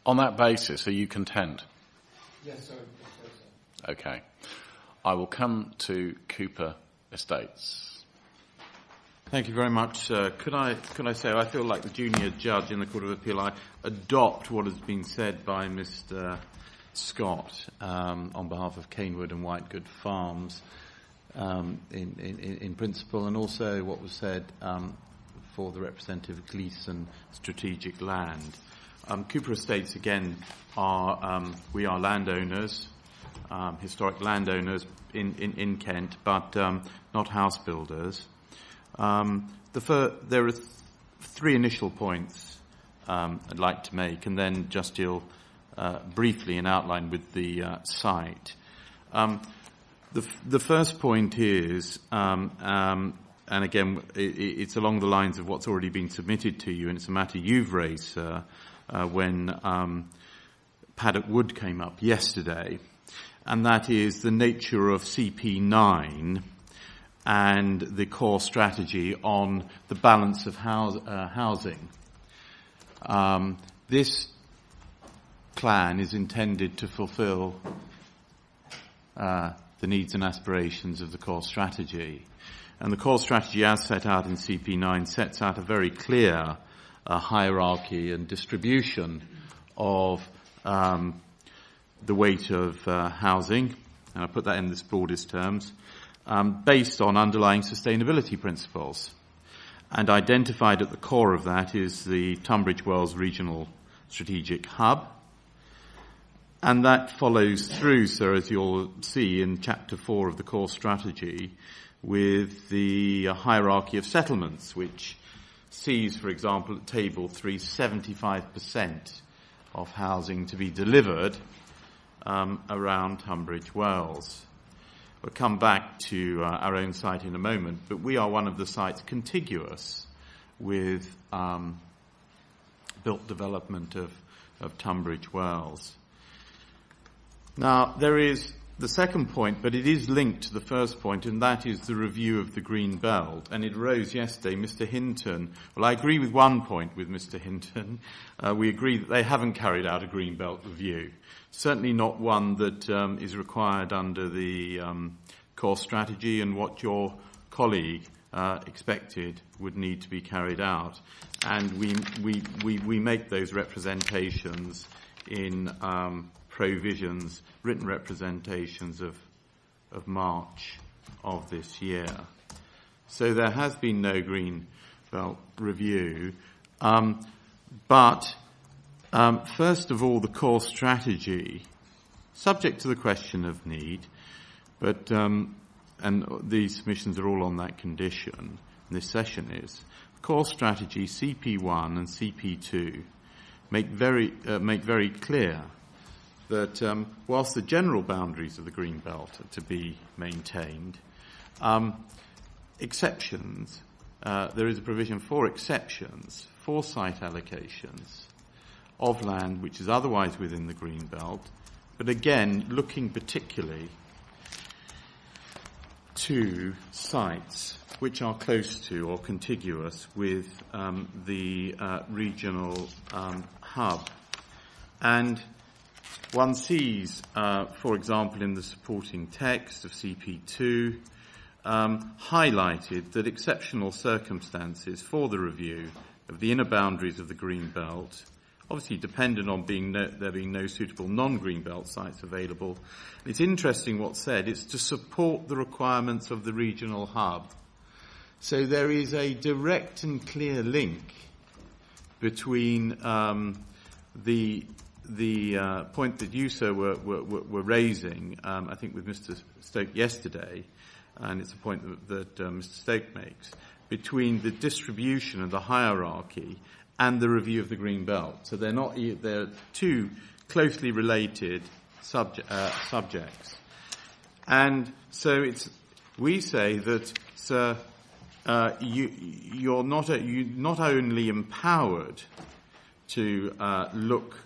On that basis, are you content? Yes, sir. Okay. I will come to Cooper Estates. Thank you very much. Could I say, I feel like the junior judge in the Court of Appeal. I adopt what has been said by Mr. Scott on behalf of Canewood and Whitegood Farms in principle, and also what was said for the representative of Gleeson Strategic Land. Cooper Estates, again, we are landowners, historic landowners in Kent, but not house builders. There are three initial points I'd like to make, and then just deal briefly and outline with the site. The first point is, and again, it's along the lines of what's already been submitted to you, and it's a matter you've raised, sir, when Paddock Wood came up yesterday, and that is the nature of CP9 and the core strategy on the balance of housing. This plan is intended to fulfil the needs and aspirations of the core strategy. And the core strategy, as set out in CP9, sets out a very clear hierarchy and distribution of the weight of housing, and I put that in the broadest terms, based on underlying sustainability principles. And identified at the core of that is the Tunbridge Wells Regional Strategic Hub. And that follows through, sir, as you'll see in Chapter 4 of the core strategy, with the hierarchy of settlements, which sees, for example, at Table 3, 75% of housing to be delivered around Tunbridge Wells. We'll come back to our own site in a moment, but we are one of the sites contiguous with built development of Tunbridge Wells. Now, there is the second point, but it is linked to the first point, and that is the review of the Green Belt. And it arose yesterday. Mr. Hinton, well, I agree with one point with Mr. Hinton. We agree that they haven't carried out a Green Belt review. Certainly not one that is required under the core strategy, and what your colleague expected would need to be carried out. And we make those representations in provisions, written representations of March of this year. So there has been no Green Belt review. But first of all, the core strategy, subject to the question of need, but and these submissions are all on that condition, and this session is, core strategy CP1 and CP2 make very clear that whilst the general boundaries of the Green Belt are to be maintained, exceptions, there is a provision for exceptions for site allocations of land which is otherwise within the Green Belt, but again looking particularly to sites which are close to or contiguous with the regional hub. And one sees, for example, in the supporting text of CP2, highlighted that exceptional circumstances for the review of the inner boundaries of the Green Belt, obviously dependent on there being no suitable non-Green Belt sites available. It's interesting what's said. It's to support the requirements of the regional hub. So there is a direct and clear link between the point that you, sir, were raising, I think with Mr. Stoke yesterday, and it's a point that Mr. Stoke makes, between the distribution of the hierarchy and the review of the Green Belt. So they're two closely related subjects. And so we say that, sir, you're not only empowered to look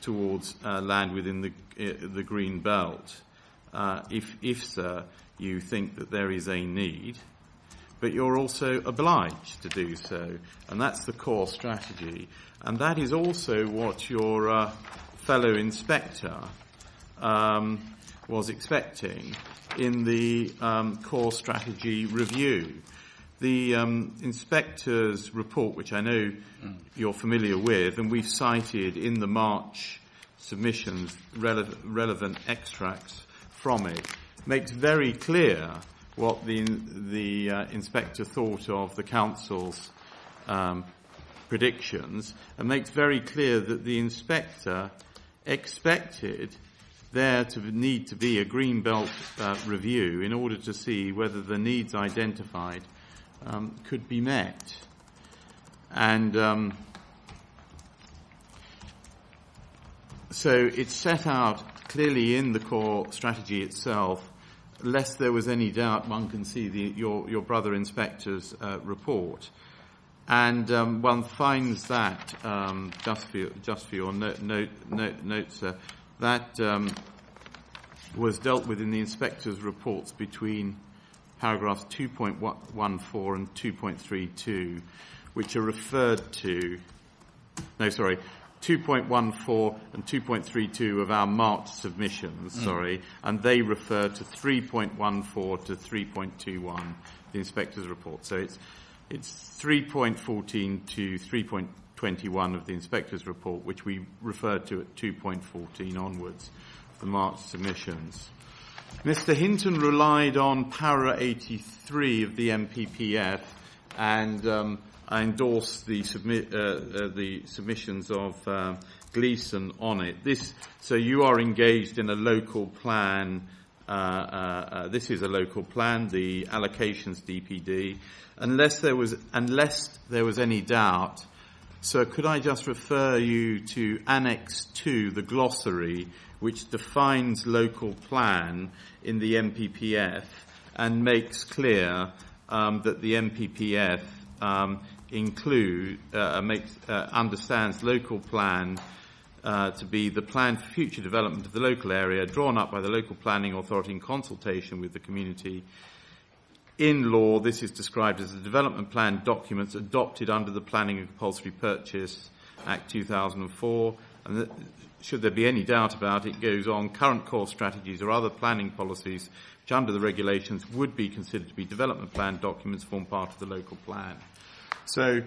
towards land within the Green Belt, if sir, you think that there is a need, but you're also obliged to do so, and that's the core strategy. And that is also what your fellow inspector was expecting in the core strategy review. The inspector's report, which I know you're familiar with, and we've cited in the March submissions relevant extracts from it, makes very clear what the inspector thought of the council's predictions, and makes very clear that the inspector expected there to need to be a Green Belt review in order to see whether the needs identified could be met. And so it's set out clearly in the core strategy itself. Lest there was any doubt, one can see your brother inspector's report, and one finds that just for your notes, sir, that was dealt with in the inspector's reports between paragraphs 2.14 and 2.32, which are referred to. 2.14 and 2.32 of our March submissions, and they refer to 3.14 to 3.21, the inspector's report. So it's 3.14 to 3.21 of the inspector's report, which we referred to at 2.14 onwards, the March submissions. Mr. Hinton relied on para 83 of the MPPF, and I endorse the submissions of Gleeson on it. So you are engaged in a local plan. This is a local plan, the Allocations DPD. Unless there was any doubt, so could I just refer you to Annex 2, the glossary, which defines local plan in the MPPF and makes clear that the MPPF understands local plan to be the plan for future development of the local area drawn up by the local planning authority in consultation with the community. In law, this is described as the development plan documents adopted under the Planning and Compulsory Purchase Act 2004. And should there be any doubt about it, goes on, current core strategies or other planning policies which under the regulations would be considered to be development plan documents form part of the local plan. So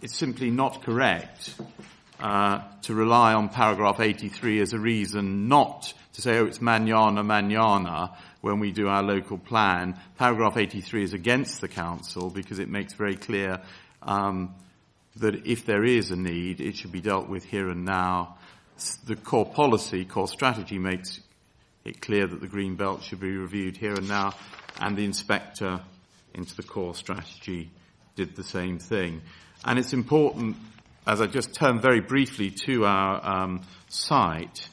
it's simply not correct to rely on paragraph 83 as a reason not to say, oh, it's manana when we do our local plan. Paragraph 83 is against the council because it makes very clear that if there is a need, it should be dealt with here and now. The core policy, core strategy makes it clear that the green belt should be reviewed here and now, and the inspector into the core strategy did the same thing. And it's important, as I just turn very briefly to our site,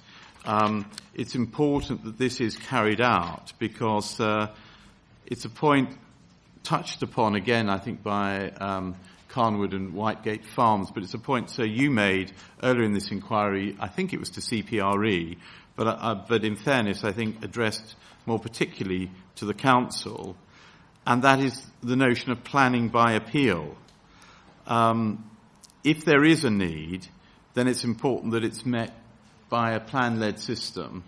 it's important that this is carried out because it's a point touched upon again, I think, by Carnwood and Whitegate Farms, but it's a point, so you made earlier in this inquiry, I think it was to CPRE, but in fairness, I think addressed more particularly to the council, and that is the notion of planning by appeal. If there is a need, then it's important that it's met by a plan-led system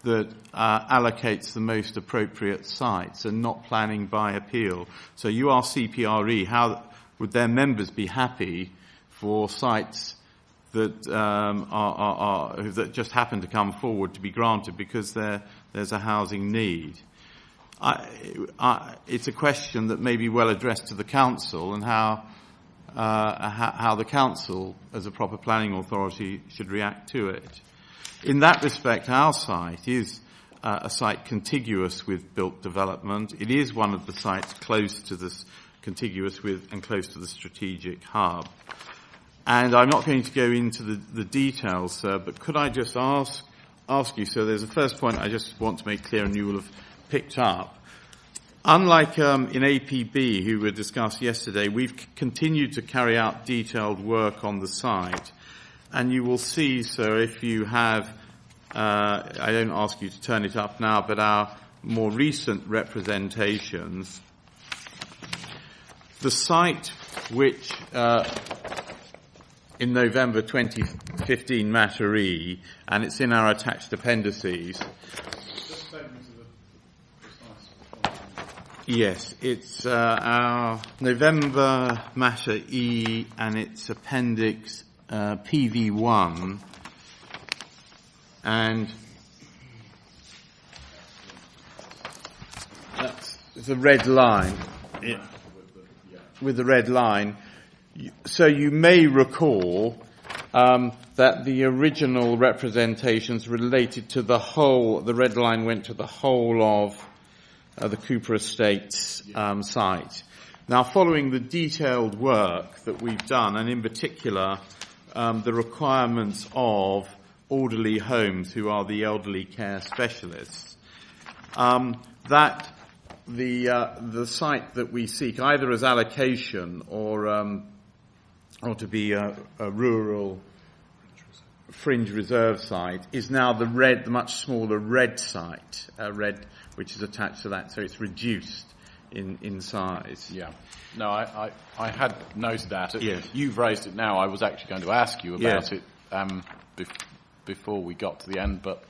that allocates the most appropriate sites and not planning by appeal. So you ask CPRE, how would their members be happy for sites that that just happen to come forward to be granted because there's a housing need? It's a question that may be well addressed to the council and how the council, as a proper planning authority, should react to it. In that respect, our site is a site contiguous with built development. It is one of the sites close to this, contiguous with and close to the strategic hub. And I'm not going to go into the details, sir, but could I just ask you, so there's a first point I just want to make clear and you will have picked up. Unlike in APB, who were discussed yesterday, we've continued to carry out detailed work on the site. And you will see, sir, if you have, I don't ask you to turn it up now, but our more recent representations, the site which in November 2015, Matter E, and it's in our attached appendices. Yes, it's our November Matter E, and it's Appendix PV1, and that's the red line. With the red line. So you may recall that the original representations related to the whole, the red line went to the whole of the Cooper Estates site. Now, following the detailed work that we've done, and in particular the requirements of orderly homes, who are the elderly care specialists, that the site that we seek, either as allocation or to be a rural fringe reserve site, is now the much smaller red site, which is attached to that, so it's reduced in size. Yeah. No, I had noted that. Yes. You've raised it now. I was actually going to ask you about it before we got to the end, but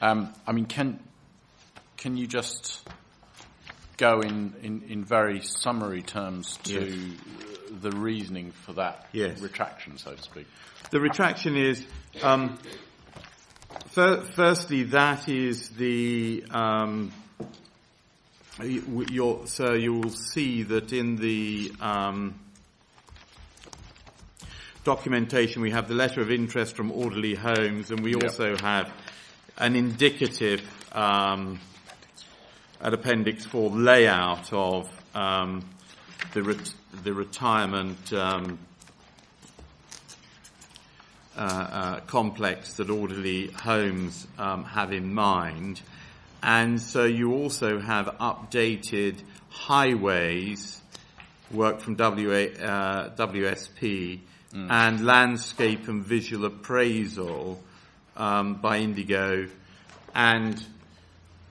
I mean, can you just go in very summary terms to the reasoning for that retraction, so to speak? The retraction is, firstly, that is the, you'll see that in the documentation we have the letter of interest from Orderly Homes, and we also have an indicative at Appendix 4 layout of the retirement complex that Orderly Homes have in mind. And so you also have updated highways work from WSP and landscape and visual appraisal by Indigo, and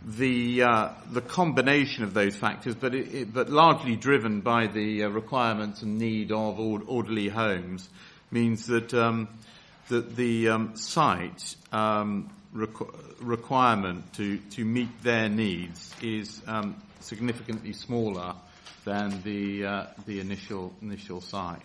the combination of those factors, but largely driven by the requirements and need of orderly homes, means that the site requirement to meet their needs is significantly smaller than the initial site.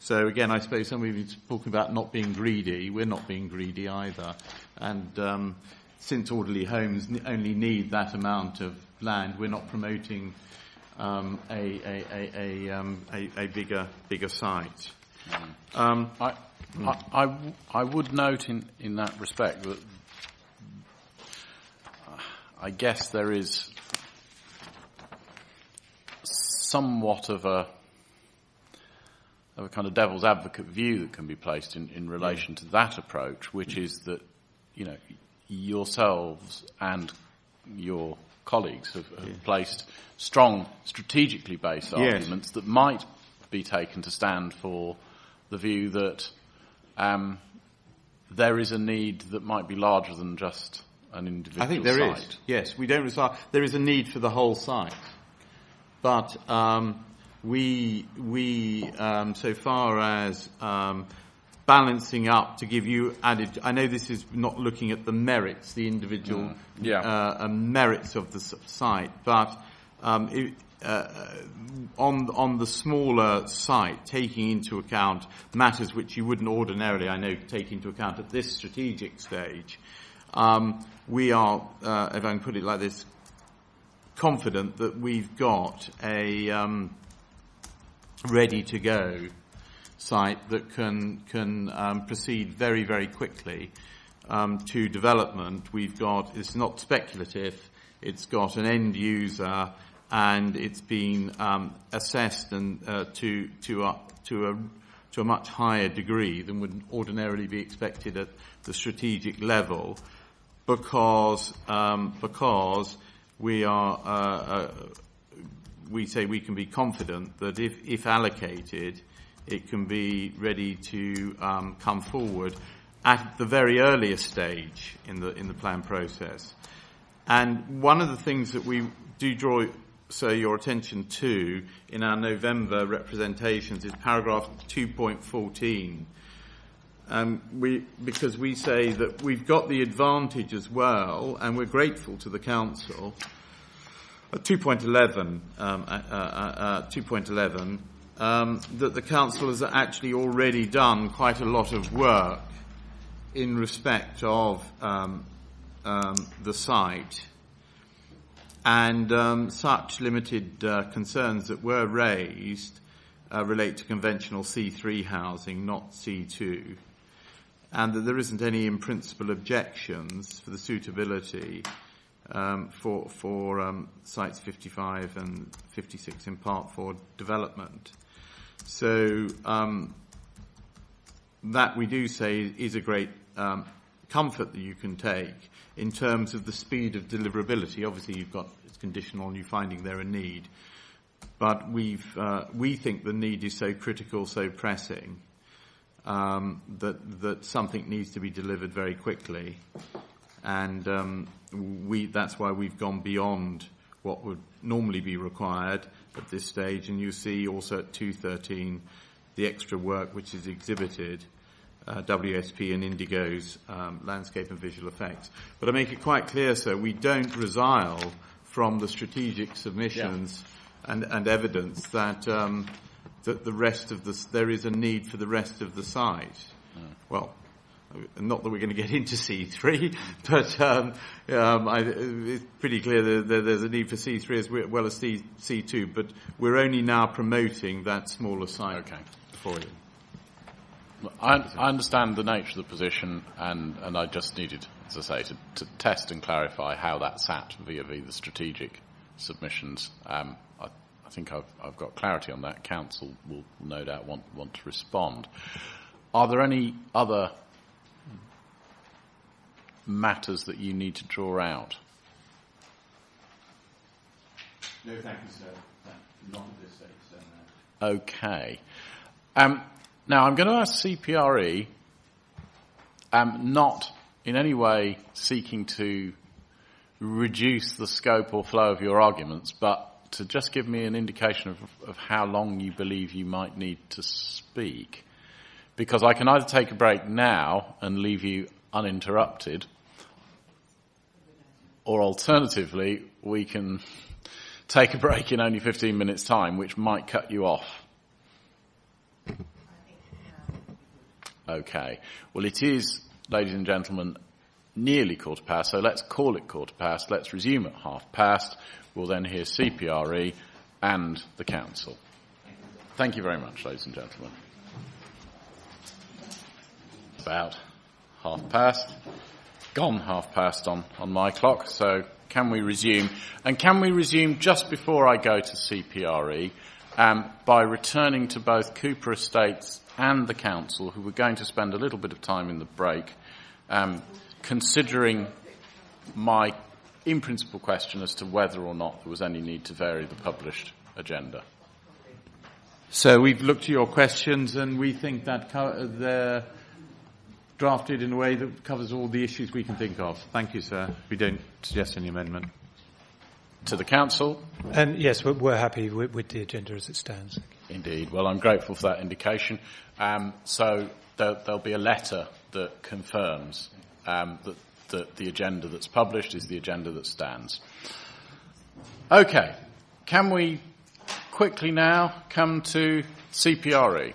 So again, I suppose somebody's talking about not being greedy. We're not being greedy either, and since orderly homes only need that amount of land, we're not promoting a bigger site. I would note in that respect that I guess there is somewhat of a kind of devil's advocate view that can be placed in relation to that approach, which is that, you know, yourselves and your colleagues have placed strong strategically based arguments that might be taken to stand for the view that there is a need that might be larger than just an individual site. I think there is. Yes, we don't reside. There is a need for the whole site, but we so far as balancing up to give you added. I know this is not looking at the merits, the individual merits of the site, but on the smaller site, taking into account matters which you wouldn't ordinarily, I know, take into account at this strategic stage, we are, if I can put it like this, confident that we've got a ready-to-go site that can proceed very, very quickly to development. We've got, it's not speculative, it's got an end user, and it's been assessed and to a much higher degree than would ordinarily be expected at the strategic level, because we are we say we can be confident that if allocated, it can be ready to come forward at the very earliest stage in the plan process. And one of the things that we do draw your attention to in our November representations is paragraph 2.14. Because we say that we've got the advantage as well, and we're grateful to the council. 2.11, that the council has actually already done quite a lot of work in respect of the site, and such limited concerns that were raised relate to conventional C3 housing, not C2, and that there isn't any in principle objections for the suitability for sites 55 and 56 in Part 4 development. So that we do say is a great comfort that you can take in terms of the speed of deliverability. Obviously, it's conditional on you finding there a need, but we think the need is so critical, so pressing, that something needs to be delivered very quickly, and that's why we've gone beyond what would normally be required at this stage. And you see also at 213 the extra work which is exhibited, WSP and Indigo's landscape and visual effects. But I make it quite clear, sir, we don't resile from the strategic submissions and evidence that that the rest of there is a need for the rest of the site. Well, not that we're going to get into C3, but it's pretty clear that there's a need for C3 as well as C2, but we're only now promoting that smaller site for you. I understand the nature of the position, and I just needed, as I say, to test and clarify how that sat vis-à-vis the strategic submissions. I think I've got clarity on that. Council will no doubt want to respond. Are there any other matters that you need to draw out? No, thank you, sir. Not at this stage, sir. Okay. Now, I'm going to ask CPRE, not in any way seeking to reduce the scope or flow of your arguments, but to just give me an indication of how long you believe you might need to speak. Because I can either take a break now and leave you uninterrupted, or alternatively, we can take a break in only 15 minutes' time, which might cut you off. Okay. Well, it is, ladies and gentlemen, nearly 1:15, so let's call it 1:15. Let's resume at 30:30. We'll then hear CPRE and the Council. Thank you very much, ladies and gentlemen. About 30:30. Gone 30:30 on my clock, so can we resume? And can we resume just before I go to CPRE by returning to both Cooper Estates and the Council, who were going to spend a little bit of time in the break, considering my in-principle question as to whether or not there was any need to vary the published agenda. So we've looked at your questions and we think that they're drafted in a way that covers all the issues we can think of. Thank you, sir. We don't suggest any amendment. To the Council? Yes, we're happy with the agenda as it stands. Indeed. Well, I'm grateful for that indication. So there'll be a letter that confirms that the agenda that's published is the agenda that stands. Okay. Can we quickly now come to CPRE?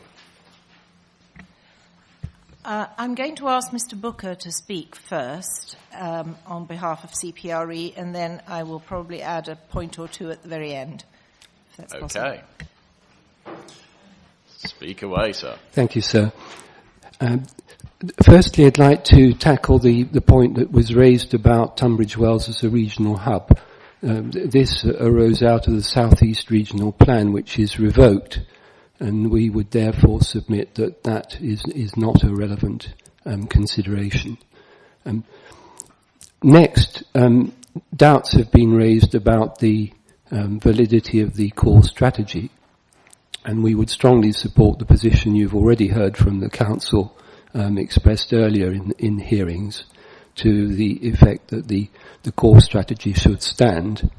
I'm going to ask Mr. Booker to speak first on behalf of CPRE, and then I will probably add a point or two at the very end, if that's possible. Okay. Speak away, sir. Thank you, sir. Firstly, I'd like to tackle the point that was raised about Tunbridge Wells as a regional hub. This arose out of the South East Regional Plan, which is revoked, and we would therefore submit that that is not a relevant consideration. Next, doubts have been raised about the validity of the core strategy, and we would strongly support the position you've already heard from the Council expressed earlier in hearings, to the effect that the core strategy should stand,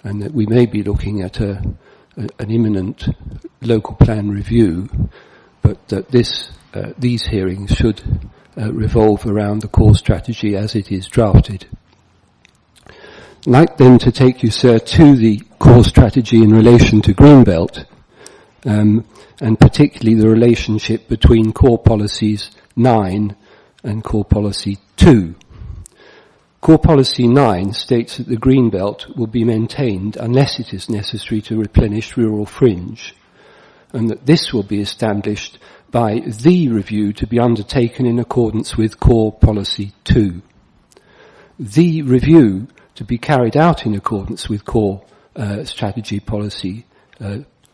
and that we may be looking at an imminent local plan review, but that these hearings should revolve around the core strategy as it is drafted. I'd like then to take you, sir, to the core strategy in relation to Greenbelt, and particularly the relationship between core policies 9 and core policy 2. Core policy 9 states that the Greenbelt will be maintained unless it is necessary to replenish rural fringe, and that this will be established by the review to be undertaken in accordance with core policy 2. The review to be carried out in accordance with core strategy policy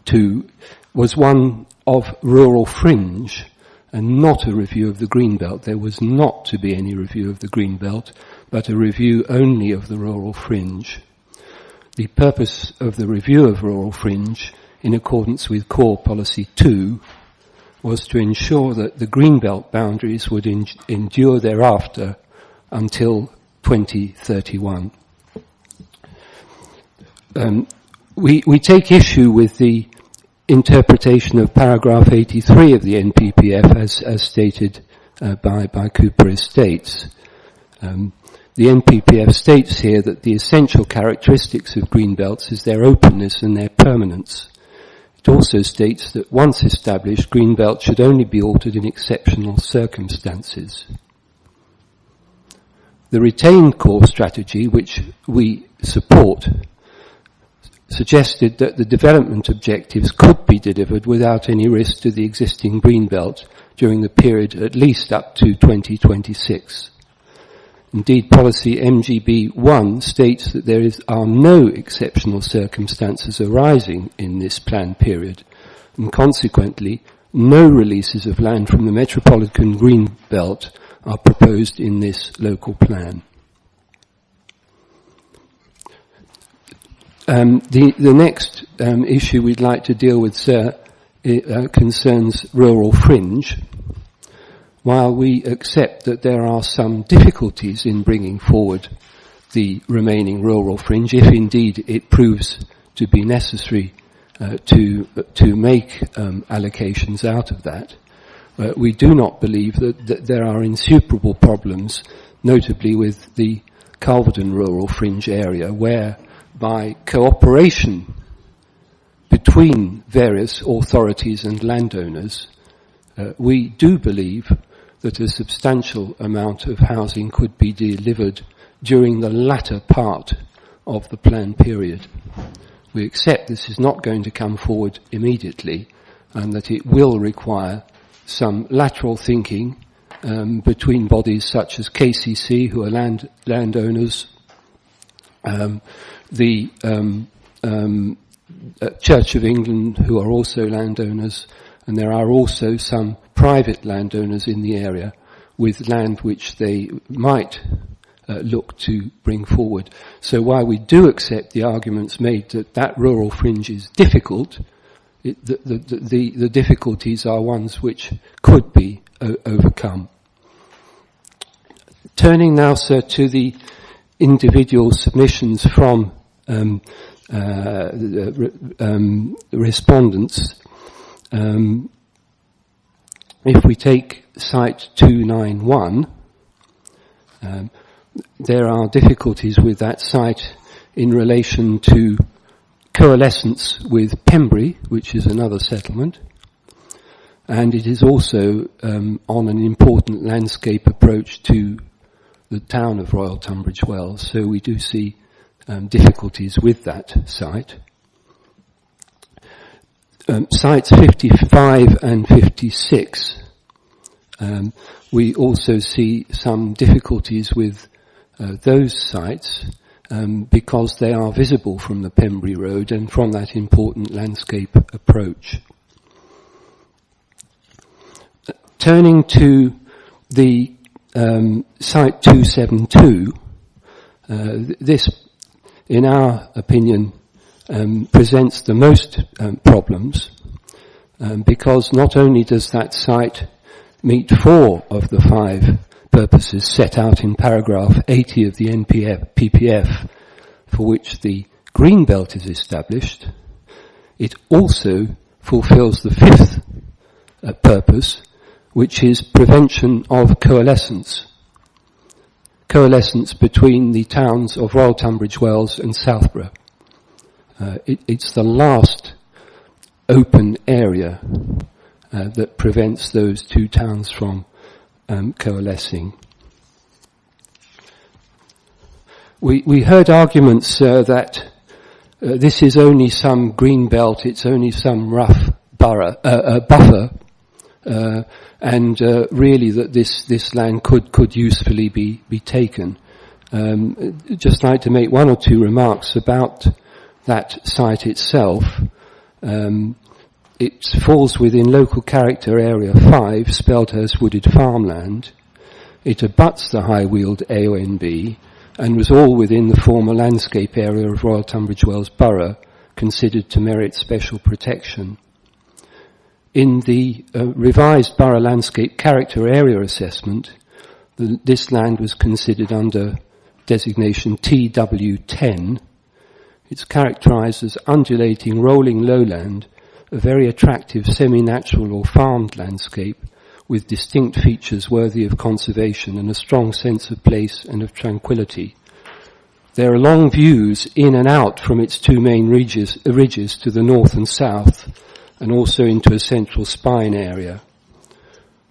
2 was one of rural fringe and not a review of the Greenbelt. There was not to be any review of the Greenbelt, but a review only of the rural fringe. The purpose of the review of rural fringe, in accordance with core policy 2, was to ensure that the Greenbelt boundaries would endure thereafter until 2031. We take issue with the interpretation of paragraph 83 of the NPPF as stated by Cooper Estates. The NPPF states here that the essential characteristics of greenbelts is their openness and their permanence. It also states that once established, greenbelts should only be altered in exceptional circumstances. The retained core strategy, which we support, suggested that the development objectives could be delivered without any risk to the existing greenbelt during the period at least up to 2026. Indeed, policy MGB1 states that there are no exceptional circumstances arising in this plan period, and consequently, no releases of land from the Metropolitan Green Belt are proposed in this local plan. The next issue we'd like to deal with, sir, concerns rural fringe. While we accept that there are some difficulties in bringing forward the remaining rural fringe, if indeed it proves to be necessary to make allocations out of that, we do not believe that there are insuperable problems, notably with the Calverton rural fringe area, where by cooperation between various authorities and landowners, we do believe that a substantial amount of housing could be delivered during the latter part of the plan period. We accept this is not going to come forward immediately and that it will require some lateral thinking between bodies such as KCC, who are landowners, the Church of England, who are also landowners, and there are also some private landowners in the area with land which they might look to bring forward. So while we do accept the arguments made that rural fringe is difficult, the difficulties are ones which could be overcome. Turning now, sir, to the individual submissions from respondents. If we take site 291, there are difficulties with that site in relation to coalescence with Pembury, which is another settlement, and it is also on an important landscape approach to the town of Royal Tunbridge Wells, so we do see difficulties with that site. Sites 55 and 56, we also see some difficulties with those sites because they are visible from the Pembury Road and from that important landscape approach. Turning to the site 272, this, in our opinion, presents the most problems because not only does that site meet 4 of the 5 purposes set out in paragraph 80 of the PPF for which the green belt is established, it also fulfills the 5th purpose, which is prevention of coalescence between the towns of Royal Tunbridge Wells and Southborough. It's the last open area that prevents those 2 towns from coalescing. We heard arguments that this is only some green belt, it's only some rough buffer, and really that this land could usefully be taken. Just like to make 1 or 2 remarks about that site itself. It falls within local character area 5, Speldhurst Wooded Farmland. It abuts the High Weald AONB and was all within the former landscape area of Royal Tunbridge Wells Borough, considered to merit special protection. In the revised Borough Landscape Character Area Assessment, this land was considered under designation TW10. It's characterised as undulating rolling lowland, a very attractive semi-natural or farmed landscape with distinct features worthy of conservation and a strong sense of place and of tranquility. There are long views in and out from its 2 main ridges to the north and south, and also into a central spine area.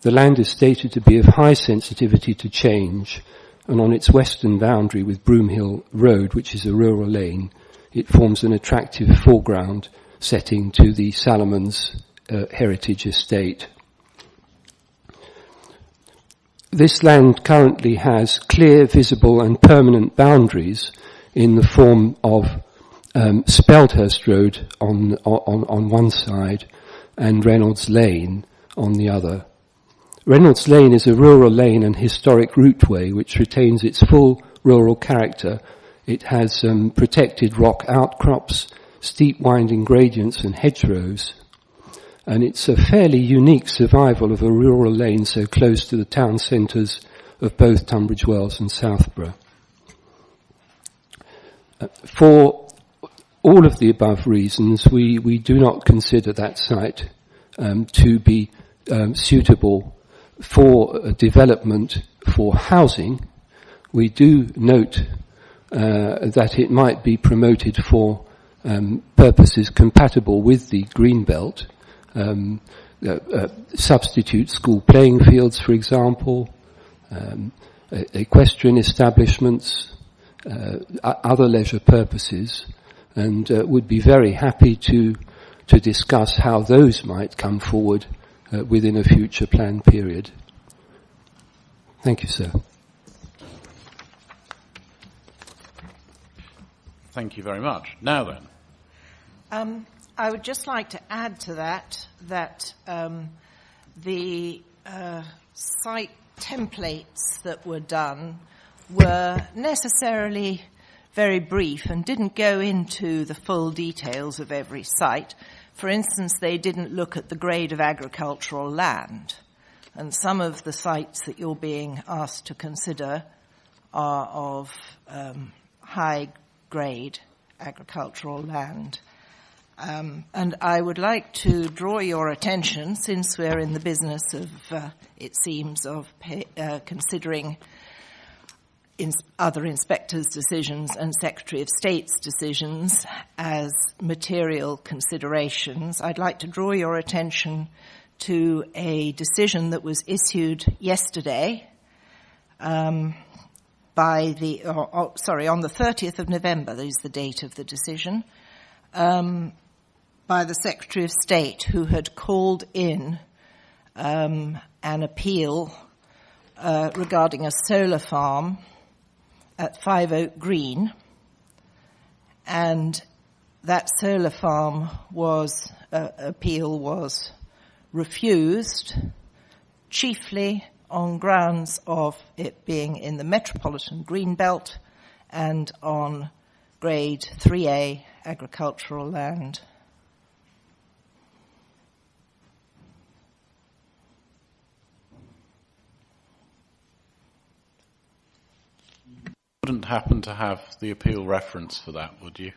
The land is stated to be of high sensitivity to change, and on its western boundary with Broomhill Road, which is a rural lane, it forms an attractive foreground setting to the Salomons heritage estate. This land currently has clear, visible and permanent boundaries in the form of Speldhurst Road on one side and Reynolds Lane on the other. Reynolds Lane is a rural lane and historic routeway which retains its full rural character It has protected rock outcrops, steep winding gradients and hedgerows. And it's a fairly unique survival of a rural lane so close to the town centres of both Tunbridge Wells and Southborough. For all of the above reasons, we do not consider that site to be suitable for development for housing. We do note that it might be promoted for purposes compatible with the green belt, substitute school playing fields, for example, equestrian establishments, other leisure purposes, and would be very happy to discuss how those might come forward within a future plan period. Thank you, sir. Thank you very much. Now then. I would just like to add to that the site templates that were done were necessarily very brief and didn't go into the full details of every site. For instance, they didn't look at the grade of agricultural land. And some of the sites that you're being asked to consider are of high grade agricultural land. And I would like to draw your attention, since we're in the business of, it seems, of considering other inspectors' decisions and Secretary of State's decisions as material considerations, I'd like to draw your attention to a decision that was issued yesterday on the 30th of November, is the date of the decision, by the Secretary of State, who had called in an appeal regarding a solar farm at 5 Oak Green, and that solar farm appeal was refused, chiefly on grounds of it being in the Metropolitan Green Belt and on grade 3A agricultural land. Wouldn't happen to have the appeal reference for that, would you?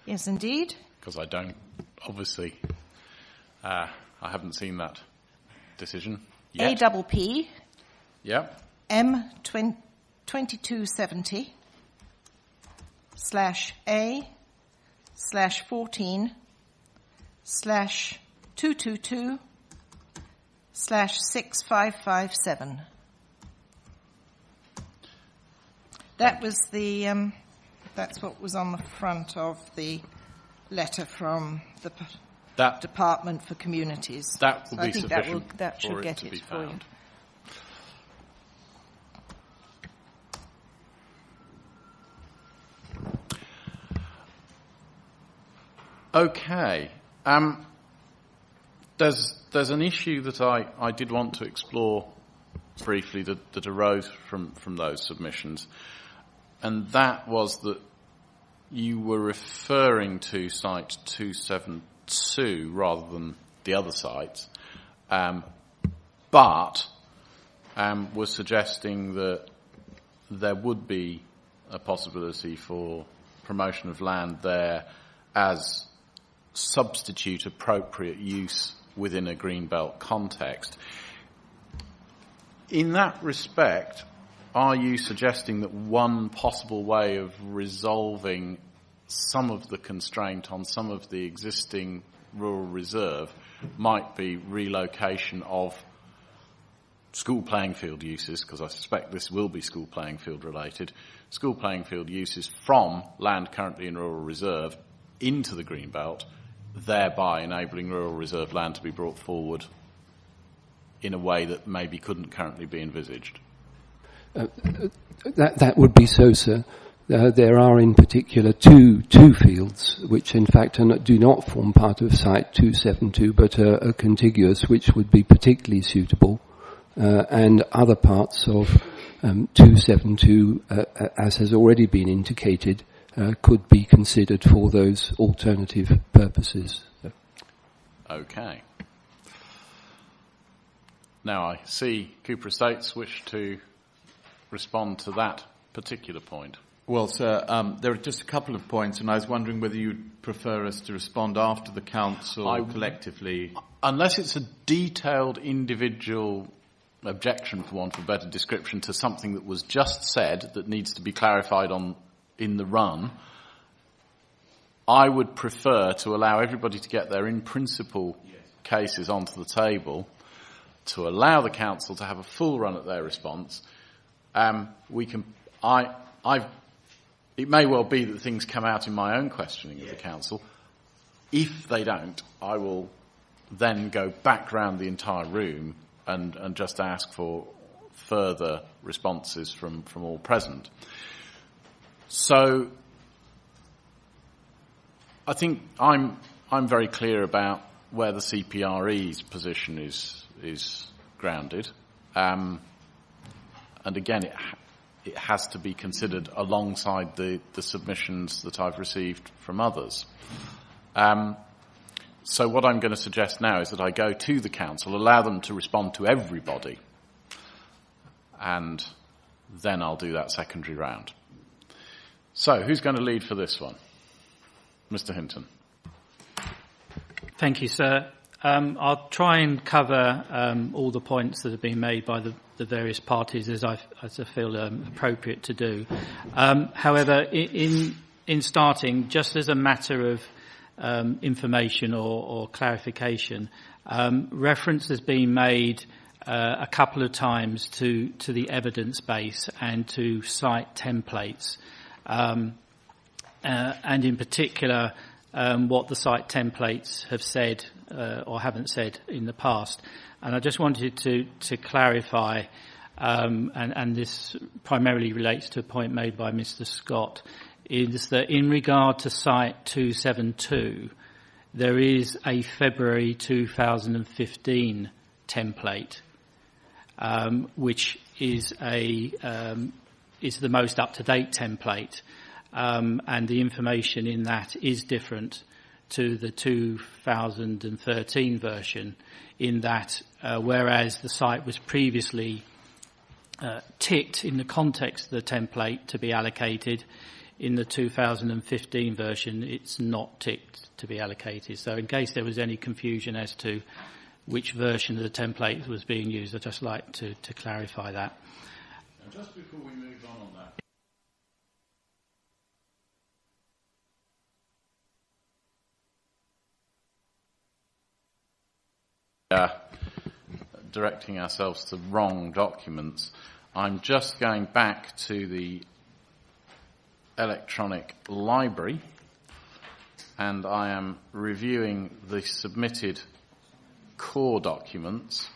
Yes, indeed. Because I don't, obviously, I haven't seen that decision yet. APP. Yep. M2020/A/14/222/6557. That was that's what was on the front of the letter from the Department for Communities. That will be sufficient. I think that should get it for you. Okay. There's an issue that I did want to explore briefly that arose from those submissions, and that was that you were referring to site 272 rather than the other sites, but were suggesting that there would be a possibility for promotion of land there as substitute appropriate use within a greenbelt context. In that respect, are you suggesting that one possible way of resolving some of the constraint on some of the existing rural reserve might be relocation of school playing field uses, because I suspect this will be school playing field related, school playing field uses from land currently in rural reserve into the greenbelt, thereby enabling rural reserve land to be brought forward in a way that maybe couldn't currently be envisaged? That would be so, sir. There are in particular two fields which in fact do not form part of Site 272 but are contiguous, which would be particularly suitable, and other parts of 272, as has already been indicated, could be considered for those alternative purposes. Okay. Now I see Cooper Estates wish to respond to that particular point. Well, sir, there are just a couple of points, and I was wondering whether you'd prefer us to respond after the council collectively. Unless it's a detailed individual objection, for want of a better description, to something that was just said that needs to be clarified in the run, I would prefer to allow everybody to get their in-principle cases onto the table, to allow the council to have a full run at their response. It may well be that things come out in my own questioning of the council. If they don't, I will then go back round the entire room and just ask for further responses from all present. So I think I'm very clear about where the CPRE's position is grounded, and again it has to be considered alongside the submissions that I've received from others. So what I'm going to suggest now is that I go to the council, allow them to respond to everybody, and then I'll do that secondary round. So who's going to lead for this one? Mr. Hinton. Thank you, sir. I'll try and cover all the points that have been made by the various parties as I feel appropriate to do. However, in starting, just as a matter of information or clarification, reference has been made a couple of times to the evidence base and to site templates, and in particular what the site templates have said or haven't said in the past. And I just wanted to clarify, and this primarily relates to a point made by Mr. Scott, is that in regard to site 272, there is a February 2015 template, which is the most up-to-date template, and the information in that is different to the 2013 version, in that whereas the site was previously ticked in the context of the template to be allocated, in the 2015 version it's not ticked to be allocated. So in case there was any confusion as to which version of the template was being used, I'd just like to clarify that. And just before we move on that, directing ourselves to wrong documents, I'm just going back to the electronic library, and I am reviewing the submitted core documents.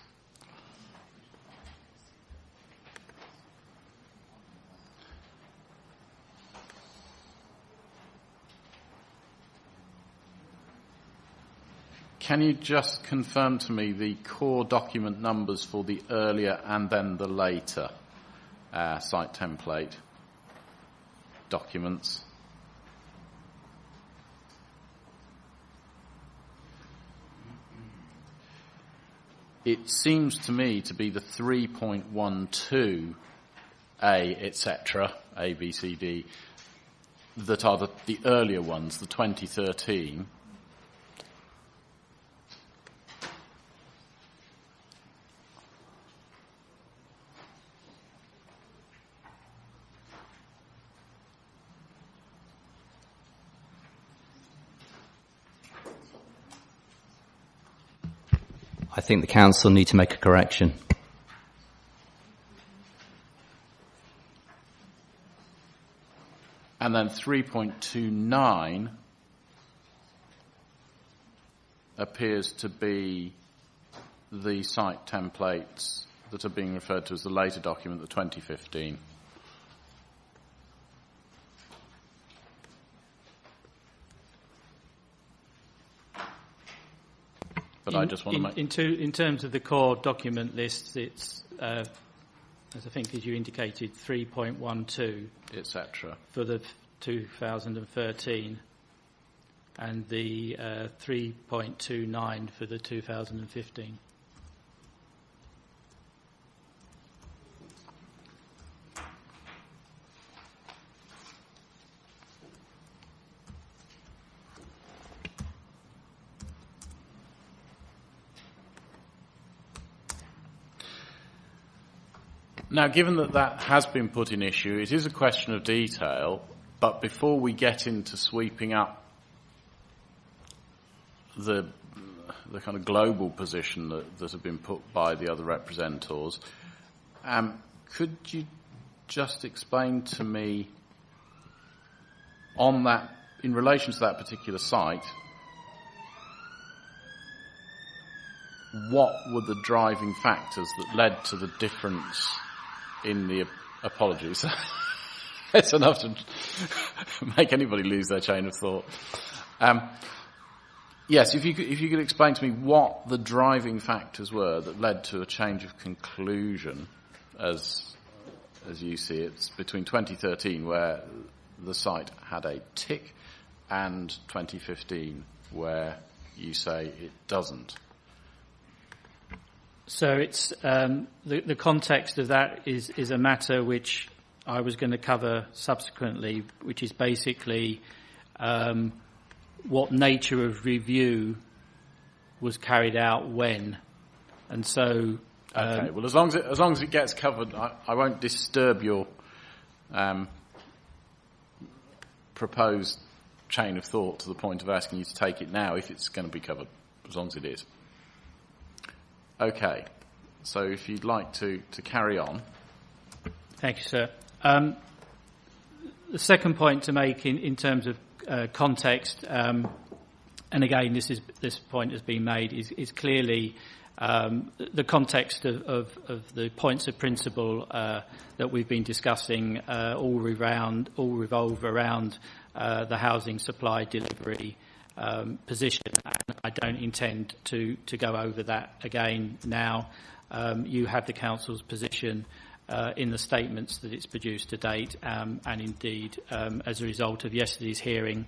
Can you just confirm to me the core document numbers for the earlier and then the later site template documents? It seems to me to be the 3.12A, etc., A, B, C, D, that are the earlier ones, the 2013. I think the council need to make a correction. And then 3.29 appears to be the site templates that are being referred to as the later document, the 2015. But I just want to make... In terms of the core document lists, it's as I think as you indicated, 3.12, etc., for the 2013, and the 3.29 for the 2015. Now, given that that has been put in issue, it is a question of detail, but before we get into sweeping up the kind of global position that has been put by the other representatives, could you just explain to me on that, in relation to that particular site, what were the driving factors that led to the difference in the apologies? It's enough to make anybody lose their chain of thought. Yes, if you could explain to me what the driving factors were that led to a change of conclusion, as you see it, between 2013, where the site had a tick, and 2015, where you say it doesn't. So it's the context of that is a matter which I was going to cover subsequently, which is basically what nature of review was carried out when, and so. Okay. Well, as long as it gets covered, I won't disturb your proposed chain of thought to the point of asking you to take it now if it's going to be covered, as long as it is. Okay, so if you'd like to carry on. Thank you, sir. The second point to make in terms of context, and again this point has been made, is clearly the context of the points of principle that we've been discussing all revolve around the housing supply delivery position, and I don't intend to go over that again now. You have the Council's position in the statements that it's produced to date, and indeed, as a result of yesterday's hearing,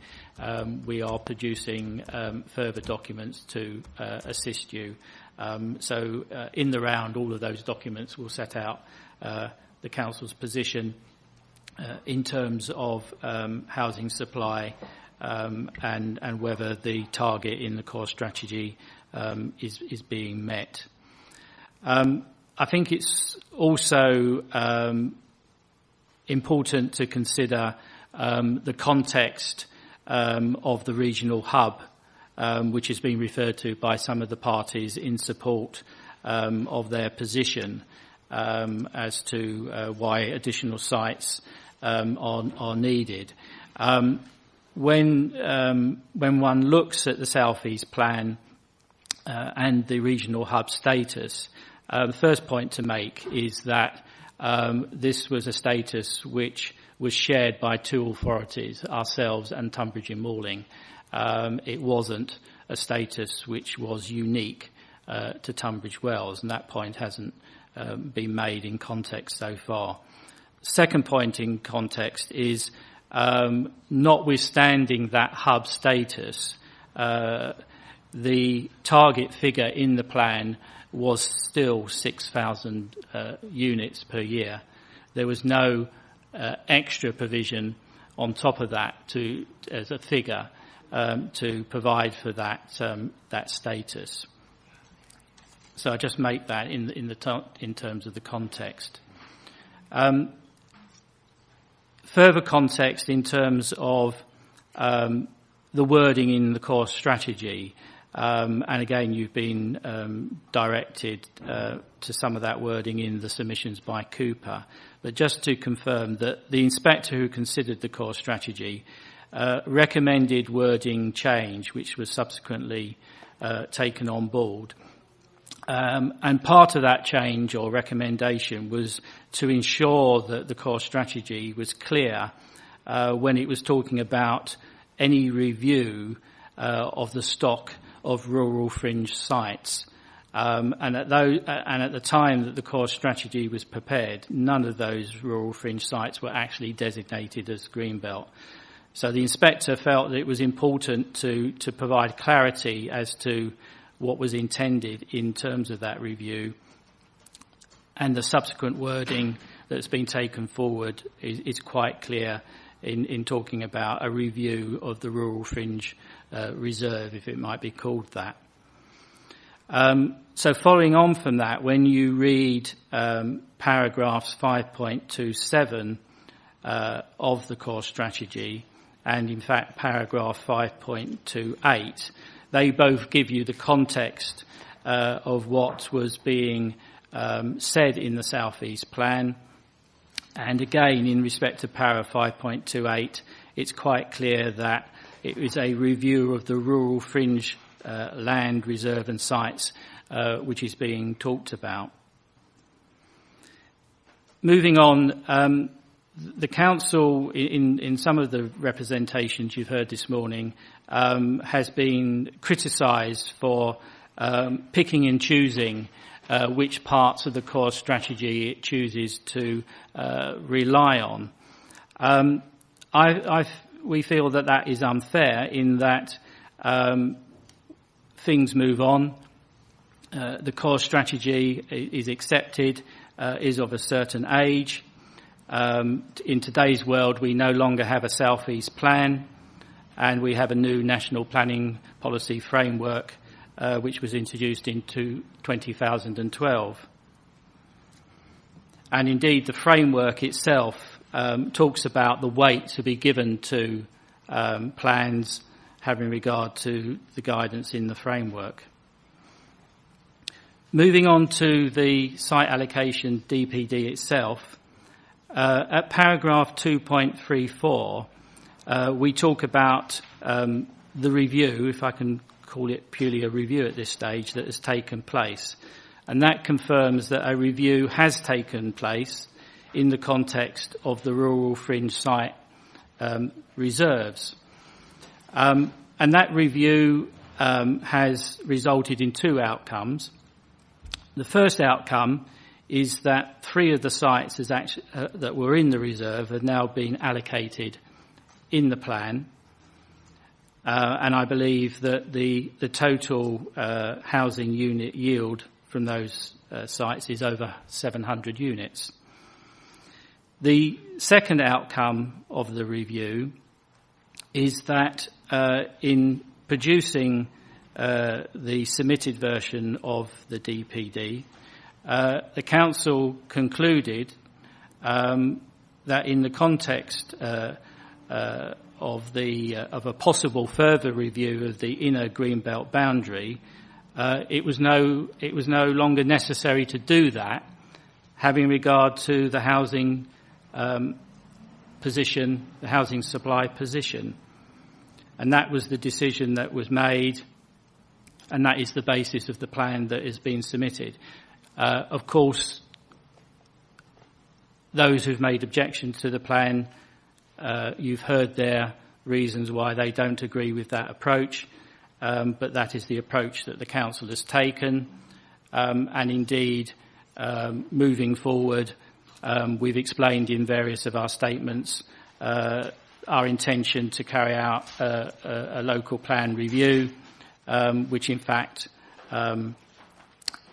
we are producing further documents to assist you. So in the round, all of those documents will set out the Council's position in terms of housing supply, and whether the target in the core strategy is being met. I think it's also important to consider the context of the regional hub, which has been referred to by some of the parties in support of their position as to why additional sites are needed. When one looks at the South East Plan and the regional hub status, the first point to make is that this was a status which was shared by two authorities, ourselves and Tunbridge and Malling. It wasn't a status which was unique to Tunbridge Wells, and that point hasn't been made in context so far. Second point in context is, notwithstanding that hub status, the target figure in the plan was still 6,000 units per year. There was no extra provision on top of that as a figure to provide for that status. So I just make that in terms of the context. Further context in terms of the wording in the core strategy, and again you've been directed to some of that wording in the submissions by Cooper, but just to confirm that the inspector who considered the core strategy recommended wording change, which was subsequently taken on board. And part of that change or recommendation was to ensure that the core strategy was clear when it was talking about any review of the stock of rural fringe sites, And at the time that the core strategy was prepared, none of those rural fringe sites were actually designated as greenbelt. So the inspector felt that it was important to provide clarity as to what was intended in terms of that review, and the subsequent wording that's been taken forward is quite clear in talking about a review of the rural fringe reserve, if it might be called that. So following on from that, when you read paragraphs 5.27 of the core strategy, and in fact paragraph 5.28, they both give you the context of what was being said in the South East Plan. And again, in respect to paragraph 5.28, it's quite clear that it was a review of the rural fringe land, reserve and sites which is being talked about. Moving on, the Council, in some of the representations you've heard this morning, has been criticised for picking and choosing which parts of the core strategy it chooses to rely on. We feel that that is unfair in that things move on. The core strategy is accepted, is of a certain age. In today's world, we no longer have a South East Plan, and we have a new national planning policy framework which was introduced into 2012. And indeed, the framework itself talks about the weight to be given to plans having regard to the guidance in the framework. Moving on to the site allocation DPD itself, at paragraph 2.34, we talk about the review, if I can call it purely a review at this stage, that has taken place. And that confirms that a review has taken place in the context of the rural fringe site reserves. And that review has resulted in two outcomes. The first outcome is that 3 of the sites that were in the reserve have now been allocated in the plan. And I believe that the total housing unit yield from those sites is over 700 units. The second outcome of the review is that in producing the submitted version of the DPD, the Council concluded that in the context of a possible further review of the inner greenbelt boundary, it was no longer necessary to do that, having regard to the housing position, the housing supply position. And that was the decision that was made, and that is the basis of the plan that has been submitted. Of course, those who've made objections to the plan, you've heard their reasons why they don't agree with that approach, but that is the approach that the Council has taken. And indeed, moving forward, we've explained in various of our statements our intention to carry out a local plan review, which in fact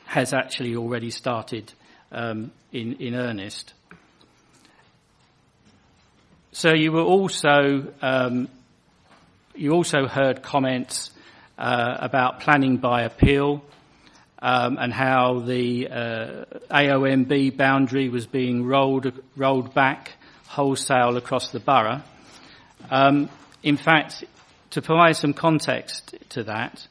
has actually already started in earnest. So you also heard comments about planning by appeal and how the AOMB boundary was being rolled back wholesale across the borough. In fact, to provide some context to that,